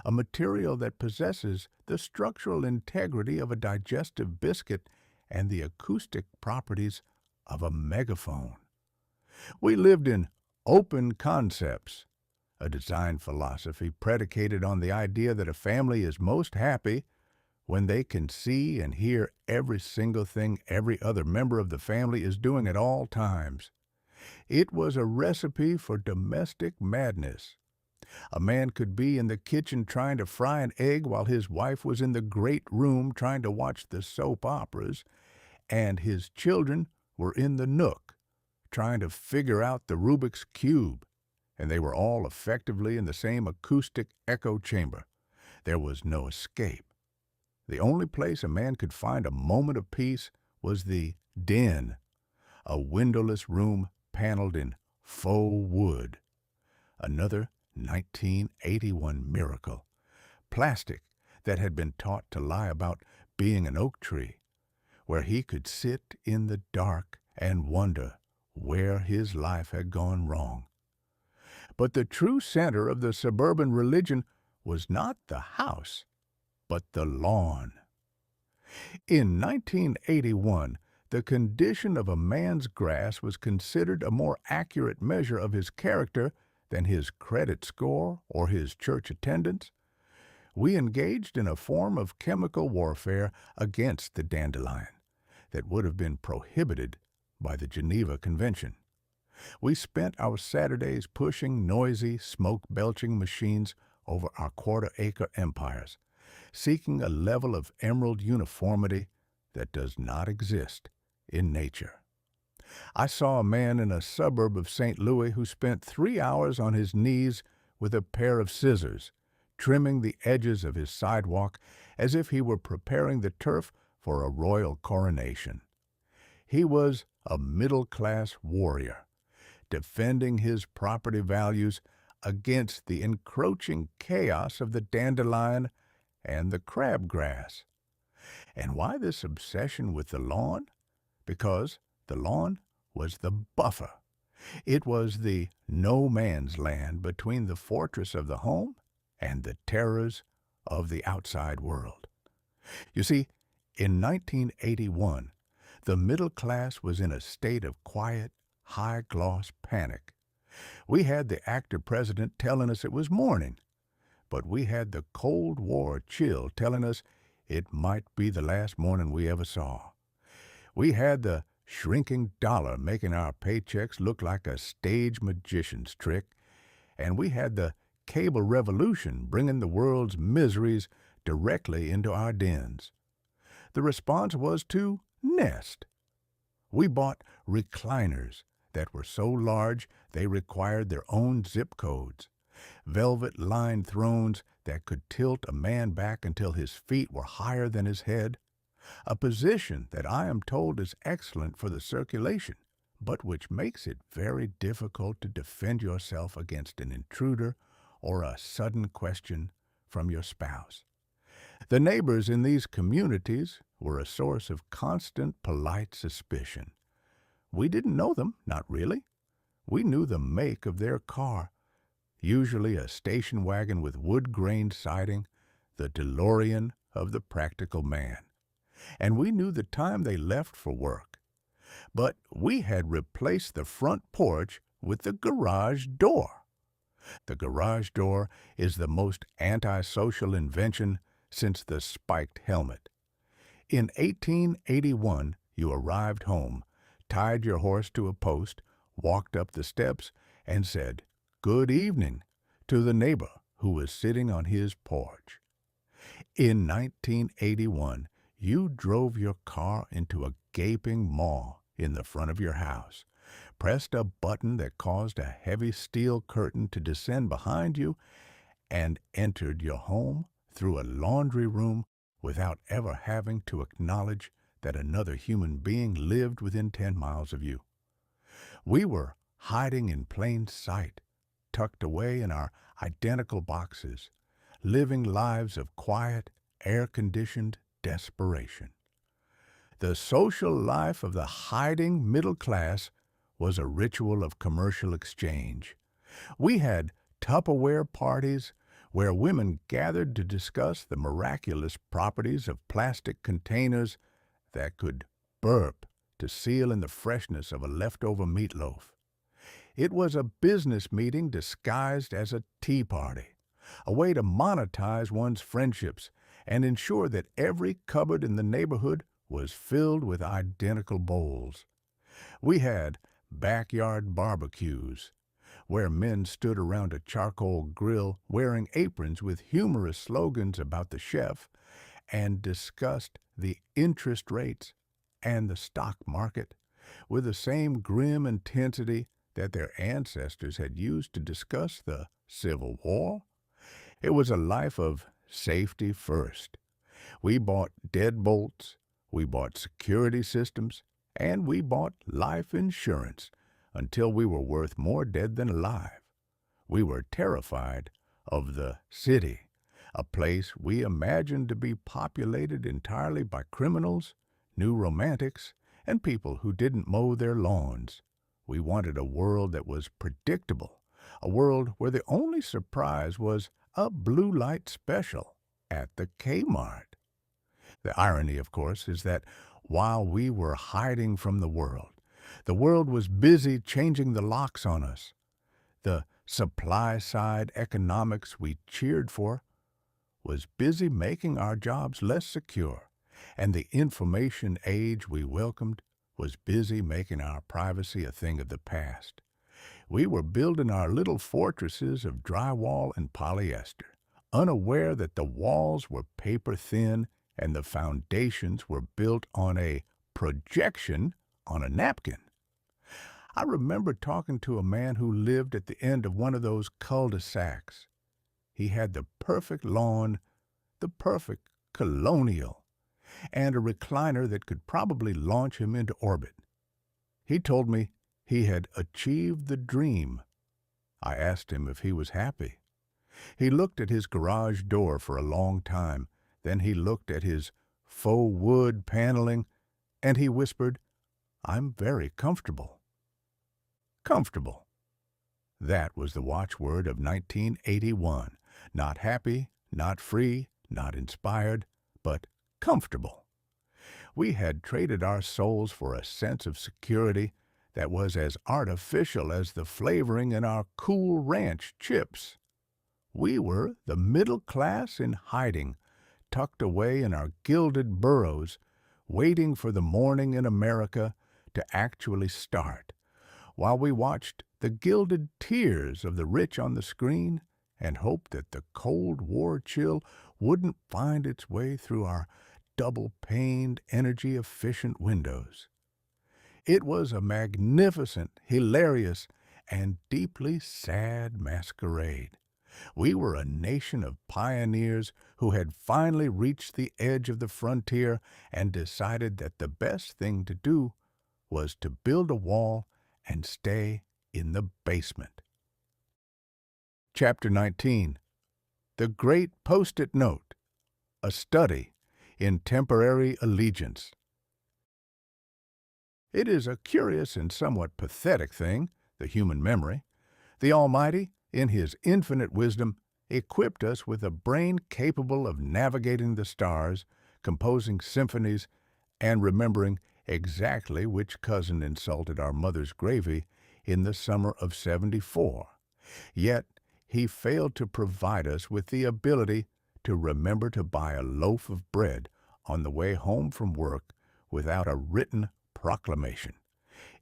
a material that possesses the structural integrity of a digestive biscuit and the acoustic properties of a megaphone. We lived in open concepts, a design philosophy predicated on the idea that a family is most happy when they can see and hear every single thing every other member of the family is doing at all times. It was a recipe for domestic madness. A man could be in the kitchen trying to fry an egg while his wife was in the great room trying to watch the soap operas, and his children were in the nook trying to figure out the Rubik's Cube, and they were all effectively in the same acoustic echo chamber. There was no escape. The only place a man could find a moment of peace was the den, a windowless room paneled in faux wood. Another 1981 miracle. Plastic that had been taught to lie about being an oak tree, where he could sit in the dark and wonder where his life had gone wrong. But the true center of the suburban religion was not the house, but the lawn. In 1981, the condition of a man's grass was considered a more accurate measure of his character than his credit score or his church attendance. We engaged in a form of chemical warfare against the dandelion that would have been prohibited by the Geneva Convention. We spent our Saturdays pushing noisy, smoke-belching machines over our quarter-acre empires, seeking a level of emerald uniformity that does not exist in nature. I saw a man in a suburb of St. Louis who spent 3 hours on his knees with a pair of scissors, trimming the edges of his sidewalk as if he were preparing the turf for a royal coronation. He was a middle-class warrior, defending his property values against the encroaching chaos of the dandelion and the crabgrass. And why this obsession with the lawn? Because the lawn was the buffer. It was the no-man's land between the fortress of the home and the terrors of the outside world. You see, in 1981, the middle class was in a state of quiet, high-gloss panic. We had the actor-president telling us it was morning, but we had the Cold War chill telling us it might be the last morning we ever saw. We had the shrinking dollar making our paychecks look like a stage magician's trick, and we had the cable revolution bringing the world's miseries directly into our dens. The response was to nest. We bought recliners that were so large they required their own zip codes, velvet-lined thrones that could tilt a man back until his feet were higher than his head, a position that I am told is excellent for the circulation, but which makes it very difficult to defend yourself against an intruder or a sudden question from your spouse. The neighbors in these communities were a source of constant polite suspicion. We didn't know them, not really. We knew the make of their car, usually a station wagon with wood-grain siding, the DeLorean of the practical man. And we knew the time they left for work. But we had replaced the front porch with the garage door. The garage door is the most antisocial invention since the spiked helmet. In 1881, you arrived home, tied your horse to a post, walked up the steps, and said, "Good evening," to the neighbor who was sitting on his porch. In 1981, You drove your car into a gaping maw in the front of your house, pressed a button that caused a heavy steel curtain to descend behind you, and entered your home through a laundry room without ever having to acknowledge that another human being lived within 10 miles of you. We were hiding in plain sight, tucked away in our identical boxes, living lives of quiet, air-conditioned desperation. The social life of the hiding middle class was a ritual of commercial exchange. We had Tupperware parties where women gathered to discuss the miraculous properties of plastic containers that could burp to seal in the freshness of a leftover meatloaf. It was a business meeting disguised as a tea party, a way to monetize one's friendships and ensure that every cupboard in the neighborhood was filled with identical bowls. We had backyard barbecues, where men stood around a charcoal grill wearing aprons with humorous slogans about the chef and discussed the interest rates and the stock market with the same grim intensity that their ancestors had used to discuss the Civil War. It was a life of safety first. We bought deadbolts, we bought security systems, and we bought life insurance until we were worth more dead than alive. We were terrified of the city, a place we imagined to be populated entirely by criminals, new romantics, and people who didn't mow their lawns. We wanted a world that was predictable, a world where the only surprise was a blue light special at the Kmart. The irony, of course, is that while we were hiding from the world was busy changing the locks on us. The supply-side economics we cheered for was busy making our jobs less secure, and the information age we welcomed was busy making our privacy a thing of the past. We were building our little fortresses of drywall and polyester, unaware that the walls were paper thin and the foundations were built on a projection on a napkin. I remember talking to a man who lived at the end of one of those cul-de-sacs. He had the perfect lawn, the perfect colonial, and a recliner that could probably launch him into orbit. He told me he had achieved the dream. I asked him if he was happy. He looked at his garage door for a long time. Then he looked at his faux wood paneling, and he whispered, "I'm very comfortable." Comfortable. That was the watchword of 1981. Not happy, not free, not inspired, but comfortable. We had traded our souls for a sense of security that was as artificial as the flavoring in our Cool Ranch chips. We were the middle class in hiding, tucked away in our gilded burrows, waiting for the morning in America to actually start, while we watched the gilded tears of the rich on the screen and hoped that the Cold War chill wouldn't find its way through our double-paned, energy-efficient windows. It was a magnificent, hilarious, and deeply sad masquerade. We were a nation of pioneers who had finally reached the edge of the frontier and decided that the best thing to do was to build a wall and stay in the basement. Chapter 19. The Great Post-it Note, a Study in Temporary Allegiance. It is a curious and somewhat pathetic thing, the human memory. The Almighty, in His infinite wisdom, equipped us with a brain capable of navigating the stars, composing symphonies, and remembering exactly which cousin insulted our mother's gravy in the summer of '74. Yet He failed to provide us with the ability to remember to buy a loaf of bread on the way home from work without a written proclamation.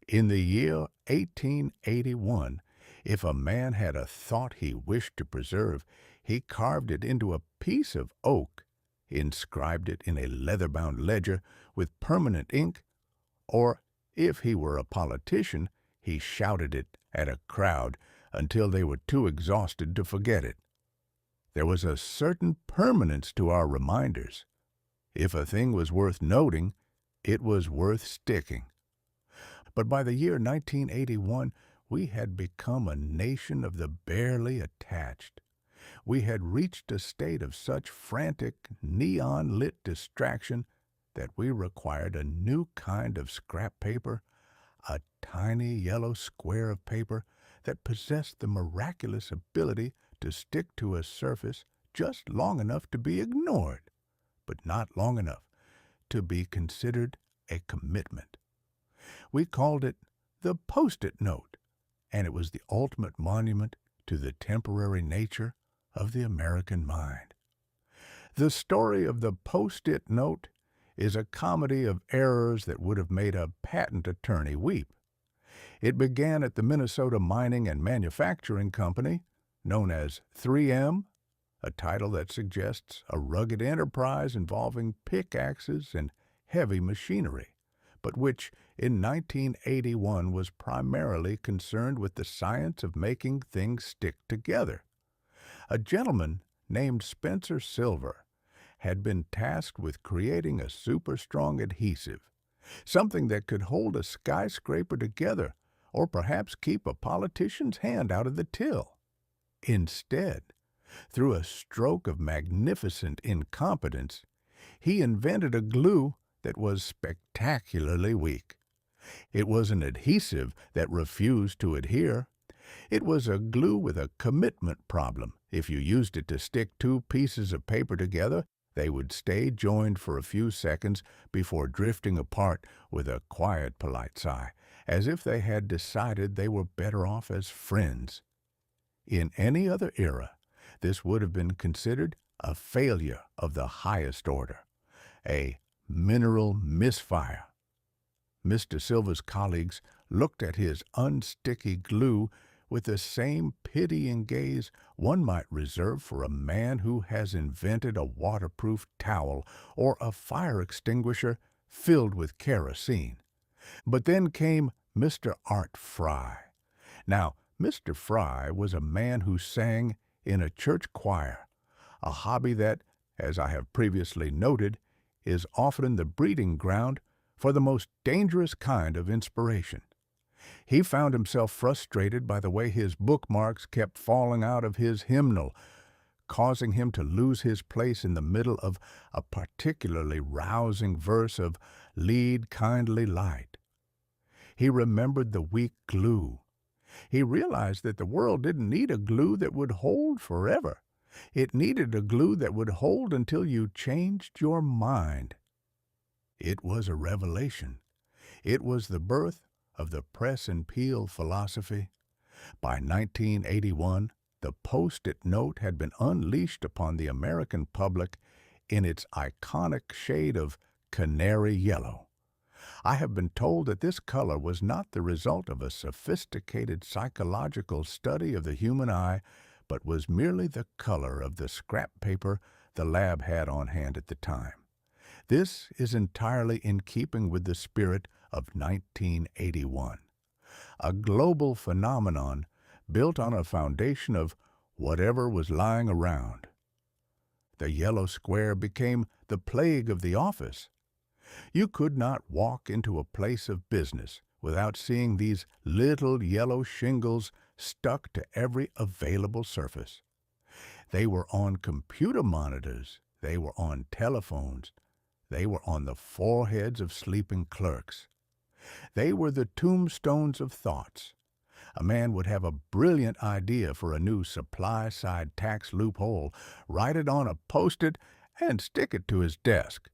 In the year 1881, if a man had a thought he wished to preserve, he carved it into a piece of oak inscribed it in a leather-bound ledger with permanent ink, or, if he were a politician, he shouted it at a crowd until they were too exhausted to forget it. There was a certain permanence to our reminders. If a thing was worth noting, it was worth sticking. But by the year 1981, we had become a nation of the barely attached. We had reached a state of such frantic, neon-lit distraction that we required a new kind of scrap paper, a tiny yellow square of paper that possessed the miraculous ability to stick to a surface just long enough to be ignored, but not long enough to be considered a commitment. We called it the Post-it note, and it was the ultimate monument to the temporary nature of the American mind. The story of the Post-it note is a comedy of errors that would have made a patent attorney weep. It began at the Minnesota Mining and Manufacturing Company, known as 3M, a title that suggests a rugged enterprise involving pickaxes and heavy machinery, but which in 1981 was primarily concerned with the science of making things stick together. A gentleman named Spencer Silver had been tasked with creating a super-strong adhesive, something that could hold a skyscraper together or perhaps keep a politician's hand out of the till. Instead, through a stroke of magnificent incompetence, he invented a glue that was spectacularly weak. It was an adhesive that refused to adhere. It was a glue with a commitment problem. If you used it to stick two pieces of paper together, they would stay joined for a few seconds before drifting apart with a quiet, polite sigh, as if they had decided they were better off as friends. In any other era, this would have been considered a failure of the highest order, a mineral misfire. Mr. Silver's colleagues looked at his unsticky glue with the same pitying gaze one might reserve for a man who has invented a waterproof towel or a fire extinguisher filled with kerosene. But then came Mr. Art Fry. Now, Mr. Fry was a man who sang in a church choir, a hobby that, as I have previously noted, is often the breeding ground for the most dangerous kind of inspiration. He found himself frustrated by the way his bookmarks kept falling out of his hymnal, causing him to lose his place in the middle of a particularly rousing verse of "Lead, Kindly Light." He remembered the weak glue. He realized that the world didn't need a glue that would hold forever. It needed a glue that would hold until you changed your mind. It was a revelation. It was the birth of the press and peel philosophy. By 1981, the Post-it note had been unleashed upon the American public in its iconic shade of canary yellow. I have been told that this color was not the result of a sophisticated psychological study of the human eye, but was merely the color of the scrap paper the lab had on hand at the time. This is entirely in keeping with the spirit of 1981, a global phenomenon built on a foundation of whatever was lying around. The yellow square became the plague of the office. You could not walk into a place of business without seeing these little yellow shingles stuck to every available surface. They were on computer monitors, they were on telephones, they were on the foreheads of sleeping clerks. They were the tombstones of thoughts. A man would have a brilliant idea for a new supply-side tax loophole, write it on a Post-it, and stick it to his desk,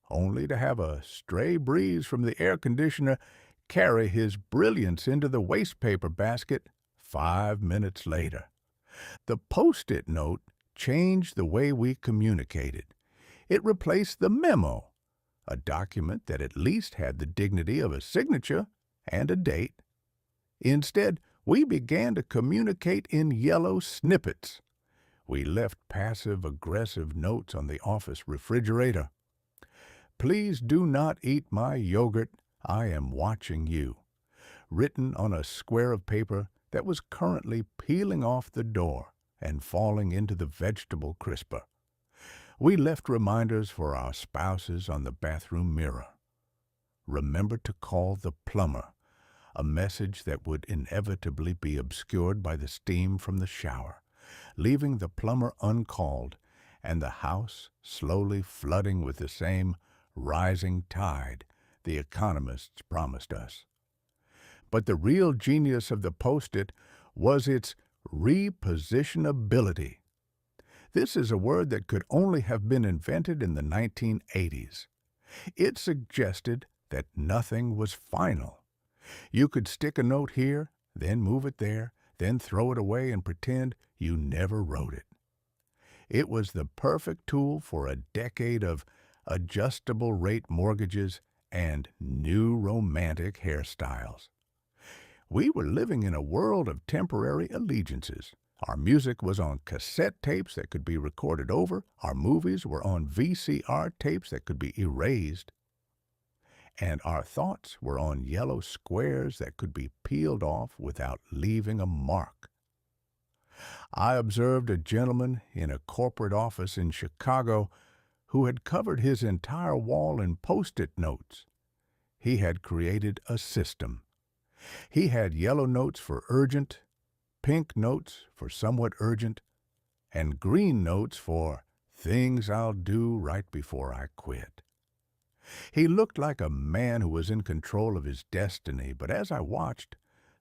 only to have a stray breeze from the air conditioner carry his brilliance into the wastepaper basket 5 minutes later. The Post-it note changed the way we communicated. It replaced the memo, a document that at least had the dignity of a signature and a date. Instead, we began to communicate in yellow snippets. We left passive-aggressive notes on the office refrigerator. "Please do not eat my yogurt. I am watching you," written on a square of paper that was currently peeling off the door and falling into the vegetable crisper. We left reminders for our spouses on the bathroom mirror. "Remember to call the plumber," a message that would inevitably be obscured by the steam from the shower, leaving the plumber uncalled and the house slowly flooding with the same rising tide the economists promised us. But the real genius of the Post-it was its repositionability. This is a word that could only have been invented in the 1980s. It suggested that nothing was final. You could stick a note here, then move it there, then throw it away and pretend you never wrote it. It was the perfect tool for a decade of adjustable rate mortgages and new romantic hairstyles. We were living in a world of temporary allegiances. Our music was on cassette tapes that could be recorded over. Our movies were on VCR tapes that could be erased. And our thoughts were on yellow squares that could be peeled off without leaving a mark. I observed a gentleman in a corporate office in Chicago who had covered his entire wall in Post-it notes. He had created a system. He had yellow notes for urgent, pink notes for somewhat urgent, and green notes for things I'll do right before I quit. He looked like a man who was in control of his destiny, but as I watched,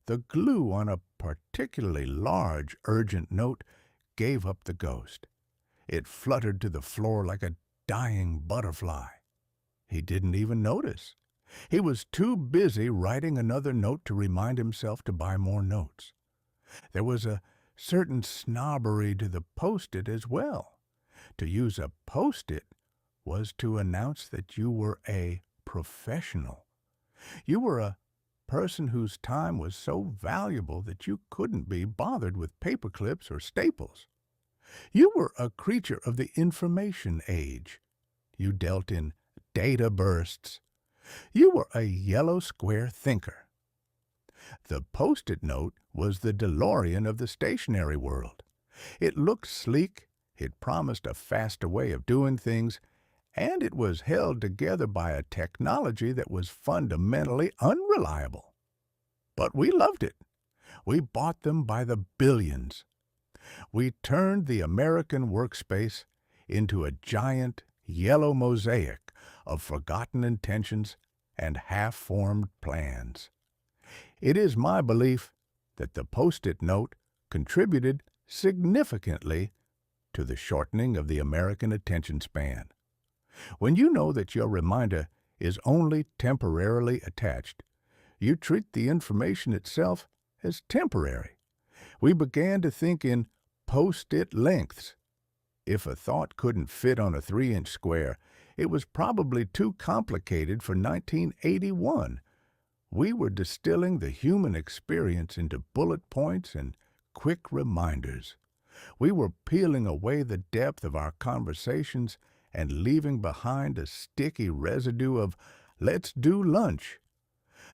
the glue on a particularly large, urgent note gave up the ghost. It fluttered to the floor like a dying butterfly. He didn't even notice. He was too busy writing another note to remind himself to buy more notes. There was a certain snobbery to the Post-it as well. To use a Post-it was to announce that you were a professional. You were a person whose time was so valuable that you couldn't be bothered with paper clips or staples. You were a creature of the information age. You dealt in data bursts. You were a yellow square thinker. The Post-it note was the DeLorean of the stationery world. It looked sleek, it promised a faster way of doing things, and it was held together by a technology that was fundamentally unreliable. But we loved it. We bought them by the billions. We turned the American workspace into a giant yellow mosaic of forgotten intentions and half-formed plans. It is my belief that the Post-it note contributed significantly to the shortening of the American attention span. When you know that your reminder is only temporarily attached, you treat the information itself as temporary. We began to think in Post-it lengths. If a thought couldn't fit on a 3-inch square, it was probably too complicated for 1981. We were distilling the human experience into bullet points and quick reminders. We were peeling away the depth of our conversations and leaving behind a sticky residue of "let's do lunch."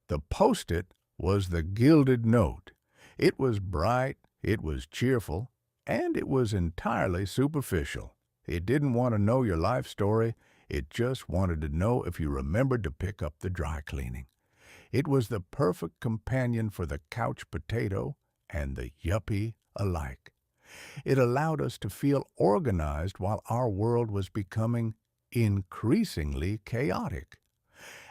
The Post-it was the gilded note. It was bright, it was cheerful, and it was entirely superficial. It didn't want to know your life story. It just wanted to know if you remembered to pick up the dry cleaning. It was the perfect companion for the couch potato and the yuppie alike. It allowed us to feel organized while our world was becoming increasingly chaotic.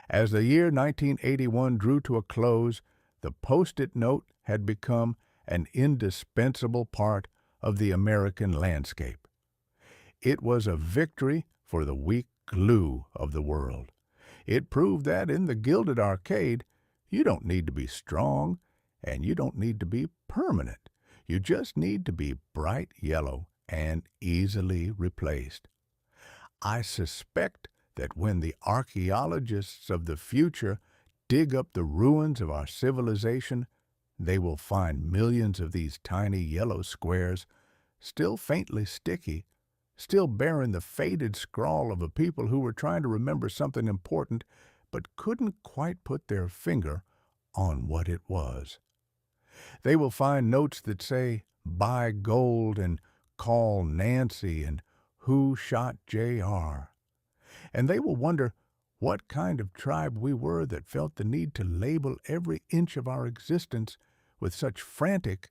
As the year 1981 drew to a close, the Post-it note had become an indispensable part of the American landscape. It was a victory for the weak glue of the world. It proved that in the Gilded arcade, you don't need to be strong and you don't need to be permanent. You just need to be bright yellow and easily replaced. I suspect that when the archaeologists of the future dig up the ruins of our civilization, they will find millions of these tiny yellow squares still faintly sticky, still bearing the faded scrawl of a people who were trying to remember something important but couldn't quite put their finger on what it was. They will find notes that say, "Buy gold," and "Call Nancy," and "Who shot J.R.?" And they will wonder what kind of tribe we were that felt the need to label every inch of our existence with such frantic,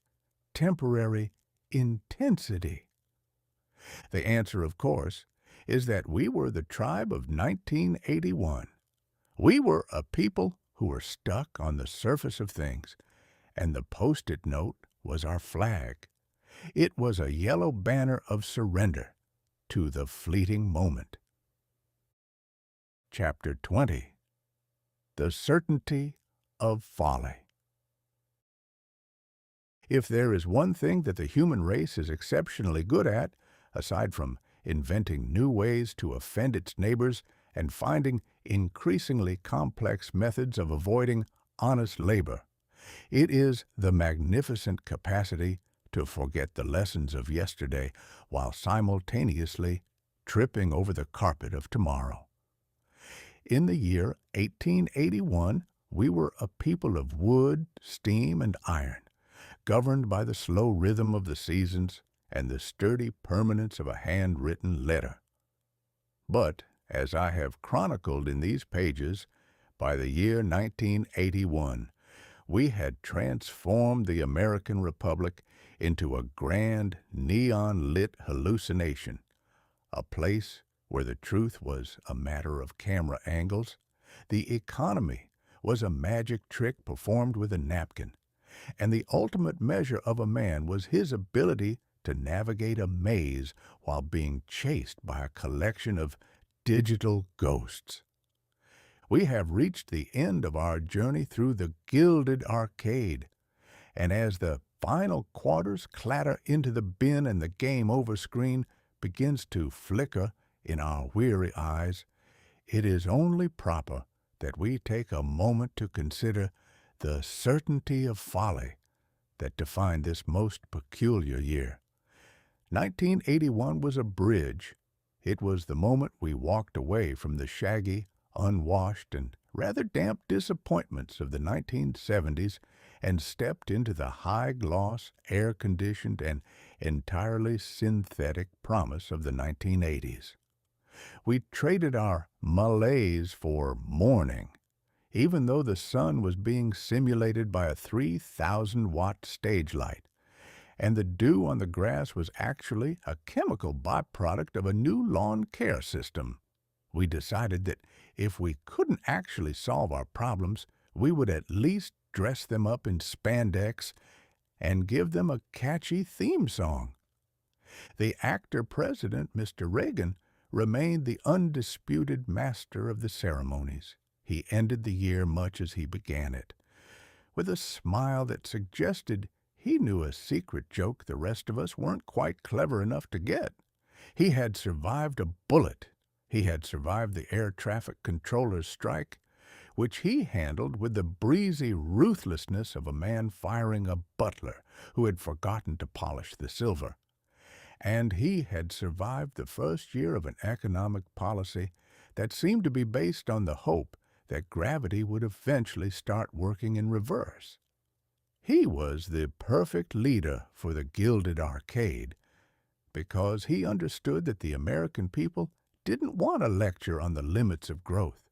temporary intensity. The answer, of course, is that we were the tribe of 1981. We were a people who were stuck on the surface of things, and the Post-it note was our flag. It was a yellow banner of surrender to the fleeting moment. Chapter 20. The Certainty of Folly. If there is one thing that the human race is exceptionally good at, aside from inventing new ways to offend its neighbors and finding increasingly complex methods of avoiding honest labor, it is the magnificent capacity to forget the lessons of yesterday while simultaneously tripping over the carpet of tomorrow. In the year 1881, we were a people of wood, steam, and iron, governed by the slow rhythm of the seasons and the sturdy permanence of a handwritten letter. But, as I have chronicled in these pages, by the year 1981, we had transformed the American Republic into a grand, neon-lit hallucination, a place where the truth was a matter of camera angles, the economy was a magic trick performed with a napkin, and the ultimate measure of a man was his ability to navigate a maze while being chased by a collection of digital ghosts. We have reached the end of our journey through the Gilded arcade, and as the final quarters clatter into the bin and the game over screen begins to flicker in our weary eyes, it is only proper that we take a moment to consider the certainty of folly that defined this most peculiar year. 1981 was a bridge. It was the moment we walked away from the shaggy, unwashed, and rather damp disappointments of the 1970s and stepped into the high-gloss, air-conditioned, and entirely synthetic promise of the 1980s. We traded our malaise for morning, even though the sun was being simulated by a 3,000-watt stage light, and the dew on the grass was actually a chemical byproduct of a new lawn care system. We decided that if we couldn't actually solve our problems, we would at least dress them up in spandex and give them a catchy theme song. The actor-president, Mr. Reagan, remained the undisputed master of the ceremonies. He ended the year much as he began it, with a smile that suggested he knew a secret joke the rest of us weren't quite clever enough to get. He had survived a bullet. He had survived the air traffic controller's strike, which he handled with the breezy ruthlessness of a man firing a butler who had forgotten to polish the silver. And he had survived the first year of an economic policy that seemed to be based on the hope that gravity would eventually start working in reverse. He was the perfect leader for the Gilded arcade because he understood that the American people didn't want a lecture on the limits of growth.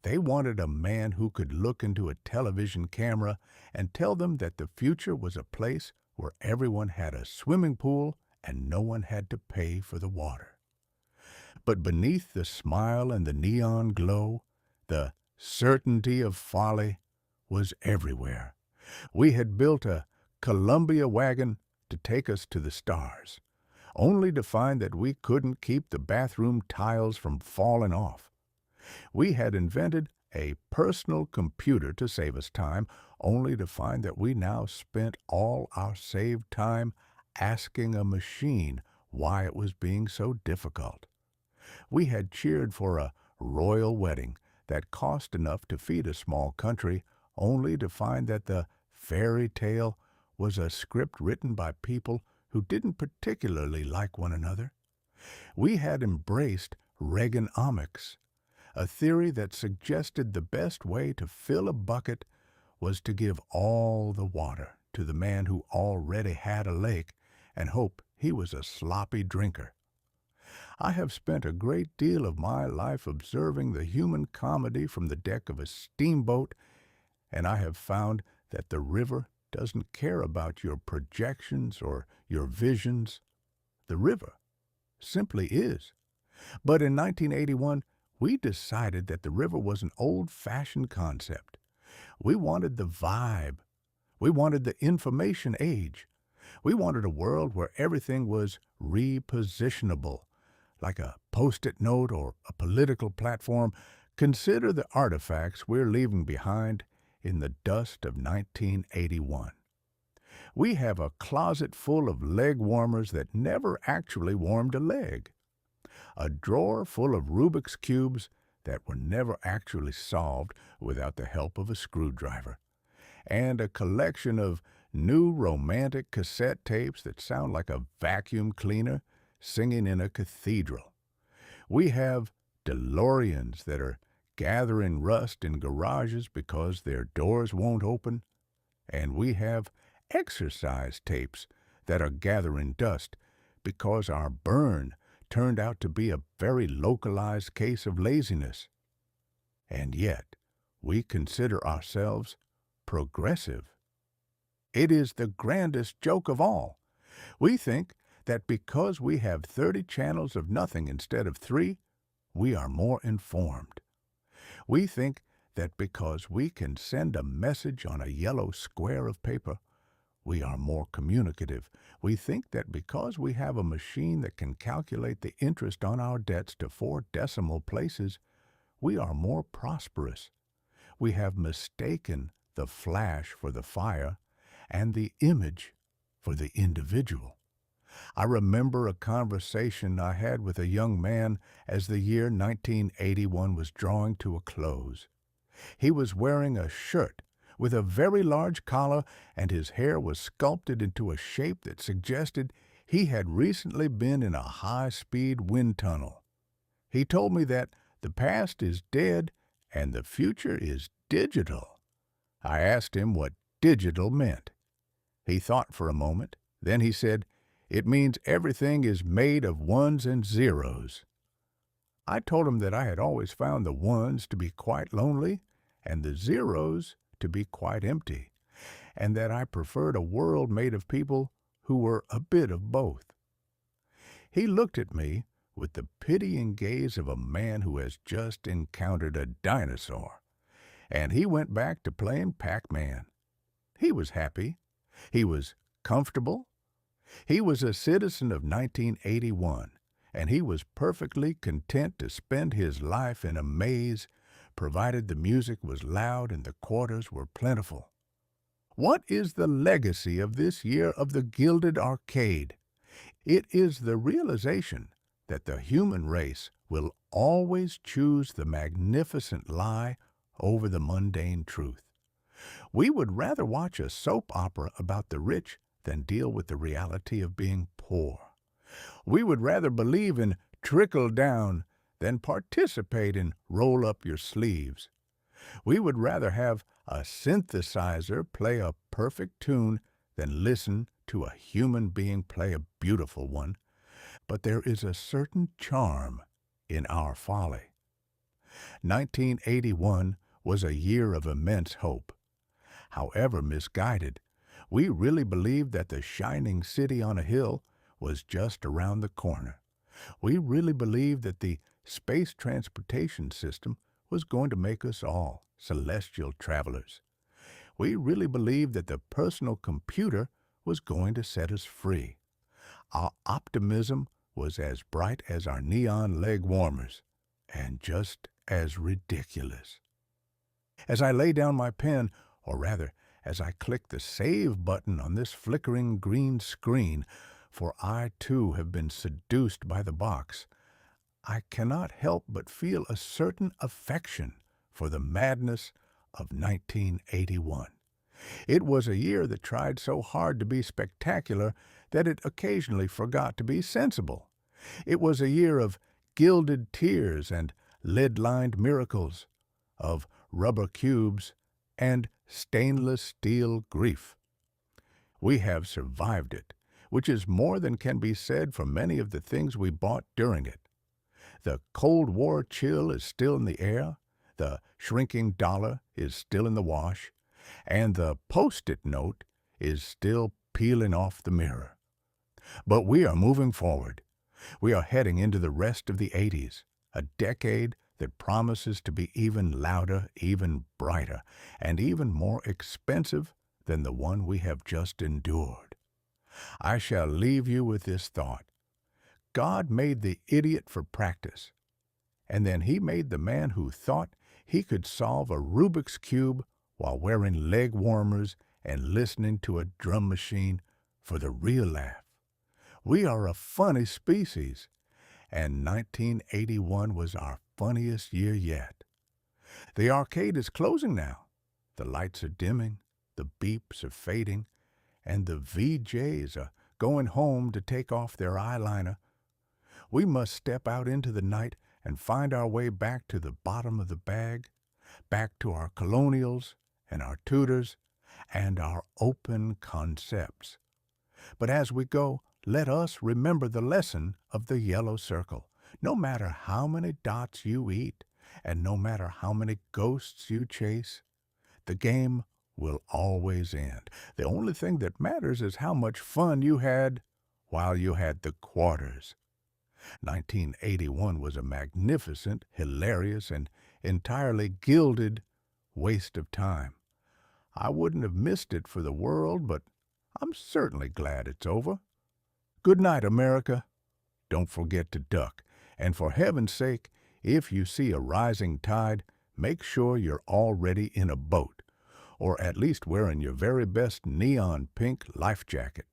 They wanted a man who could look into a television camera and tell them that the future was a place where everyone had a swimming pool and no one had to pay for the water. But beneath the smile and the neon glow, the certainty of folly was everywhere. We had built a Columbia wagon to take us to the stars, only to find that we couldn't keep the bathroom tiles from falling off. We had invented a personal computer to save us time, only to find that we now spent all our saved time asking a machine why it was being so difficult. We had cheered for a royal wedding that cost enough to feed a small country, only to find that the fairy tale was a script written by people who didn't particularly like one another. We had embraced Reaganomics, a theory that suggested the best way to fill a bucket was to give all the water to the man who already had a lake and hope he was a sloppy drinker. I have spent a great deal of my life observing the human comedy from the deck of a steamboat, and I have found that the river doesn't care about your projections or your visions. The river simply is. But in 1981, we decided that the river was an old-fashioned concept. We wanted the vibe. We wanted the information age. We wanted a world where everything was repositionable, like a Post-it note or a political platform. Consider the artifacts we're leaving behind in the dust of 1981. We have a closet full of leg warmers that never actually warmed a leg, a drawer full of Rubik's Cubes that were never actually solved without the help of a screwdriver, and a collection of new romantic cassette tapes that sound like a vacuum cleaner singing in a cathedral. We have DeLoreans that are gathering rust in garages because their doors won't open, and we have exercise tapes that are gathering dust because our burn turned out to be a very localized case of laziness. And yet, we consider ourselves progressive. It is the grandest joke of all. We think that because we have 30 channels of nothing instead of 3, we are more informed. We think that because we can send a message on a yellow square of paper, we are more communicative. We think that because we have a machine that can calculate the interest on our debts to 4 decimal places, we are more prosperous. We have mistaken the flash for the fire and the image for the individual. I remember a conversation I had with a young man as the year 1981 was drawing to a close. He was wearing a shirt with a very large collar, and his hair was sculpted into a shape that suggested he had recently been in a high-speed wind tunnel. He told me that the past is dead and the future is digital. I asked him what digital meant. He thought for a moment. Then he said, "It means everything is made of ones and zeros." I told him that I had always found the ones to be quite lonely and the zeros to be quite empty, and that I preferred a world made of people who were a bit of both. He looked at me with the pitying gaze of a man who has just encountered a dinosaur, and he went back to playing Pac-Man. He was happy. He was comfortable. He was a citizen of 1981, and he was perfectly content to spend his life in a maze, provided the music was loud and the quarters were plentiful. What is the legacy of this year of the Gilded Arcade? It is the realization that the human race will always choose the magnificent lie over the mundane truth. We would rather watch a soap opera about the rich than deal with the reality of being poor. We would rather believe in trickle-down than participate in roll-up-your-sleeves. We would rather have a synthesizer play a perfect tune than listen to a human being play a beautiful one. But there is a certain charm in our folly. 1981 was a year of immense hope. However misguided, we really believed that the shining city on a hill was just around the corner. We really believed that the space transportation system was going to make us all celestial travelers. We really believed that the personal computer was going to set us free. Our optimism was as bright as our neon leg warmers, and just as ridiculous. As I lay down my pen, or rather, as I click the save button on this flickering green screen, for I too have been seduced by the box, I cannot help but feel a certain affection for the madness of 1981. It was a year that tried so hard to be spectacular that it occasionally forgot to be sensible. It was a year of gilded tears and lead-lined miracles, of rubber cubes and stainless steel grief. We have survived it, which is more than can be said for many of the things we bought during it. The Cold War chill is still in the air, the shrinking dollar is still in the wash, and the Post-it note is still peeling off the mirror. But we are moving forward. We are heading into the rest of the 80s, a decade that promises to be even louder, even brighter, and even more expensive than the one we have just endured. I shall leave you with this thought. God made the idiot for practice, and then he made the man who thought he could solve a Rubik's Cube while wearing leg warmers and listening to a drum machine for the real laugh. We are a funny species, and 1981 was our funniest year yet. The arcade is closing now. The lights are dimming, the beeps are fading, and the VJs are going home to take off their eyeliner. We must step out into the night and find our way back to the bottom of the bag, back to our colonials and our tutors and our open concepts. But as we go, let us remember the lesson of the yellow circle. No matter how many dots you eat, and no matter how many ghosts you chase, the game will always end. The only thing that matters is how much fun you had while you had the quarters. 1981 was a magnificent, hilarious, and entirely gilded waste of time. I wouldn't have missed it for the world, but I'm certainly glad it's over. Good night, America. Don't forget to duck. And for heaven's sake, if you see a rising tide, make sure you're already in a boat, or at least wearing your very best neon pink life jacket.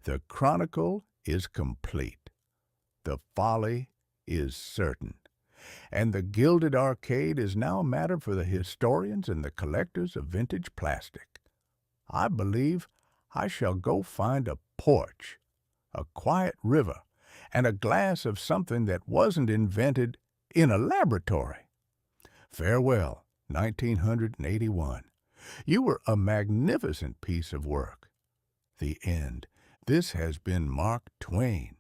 The chronicle is complete. The folly is certain. And the Gilded Arcade is now a matter for the historians and the collectors of vintage plastic. I believe I shall go find a porch, a quiet river, and a glass of something that wasn't invented in a laboratory. Farewell, 1981. You were a magnificent piece of work. The end. This has been Mark Twain.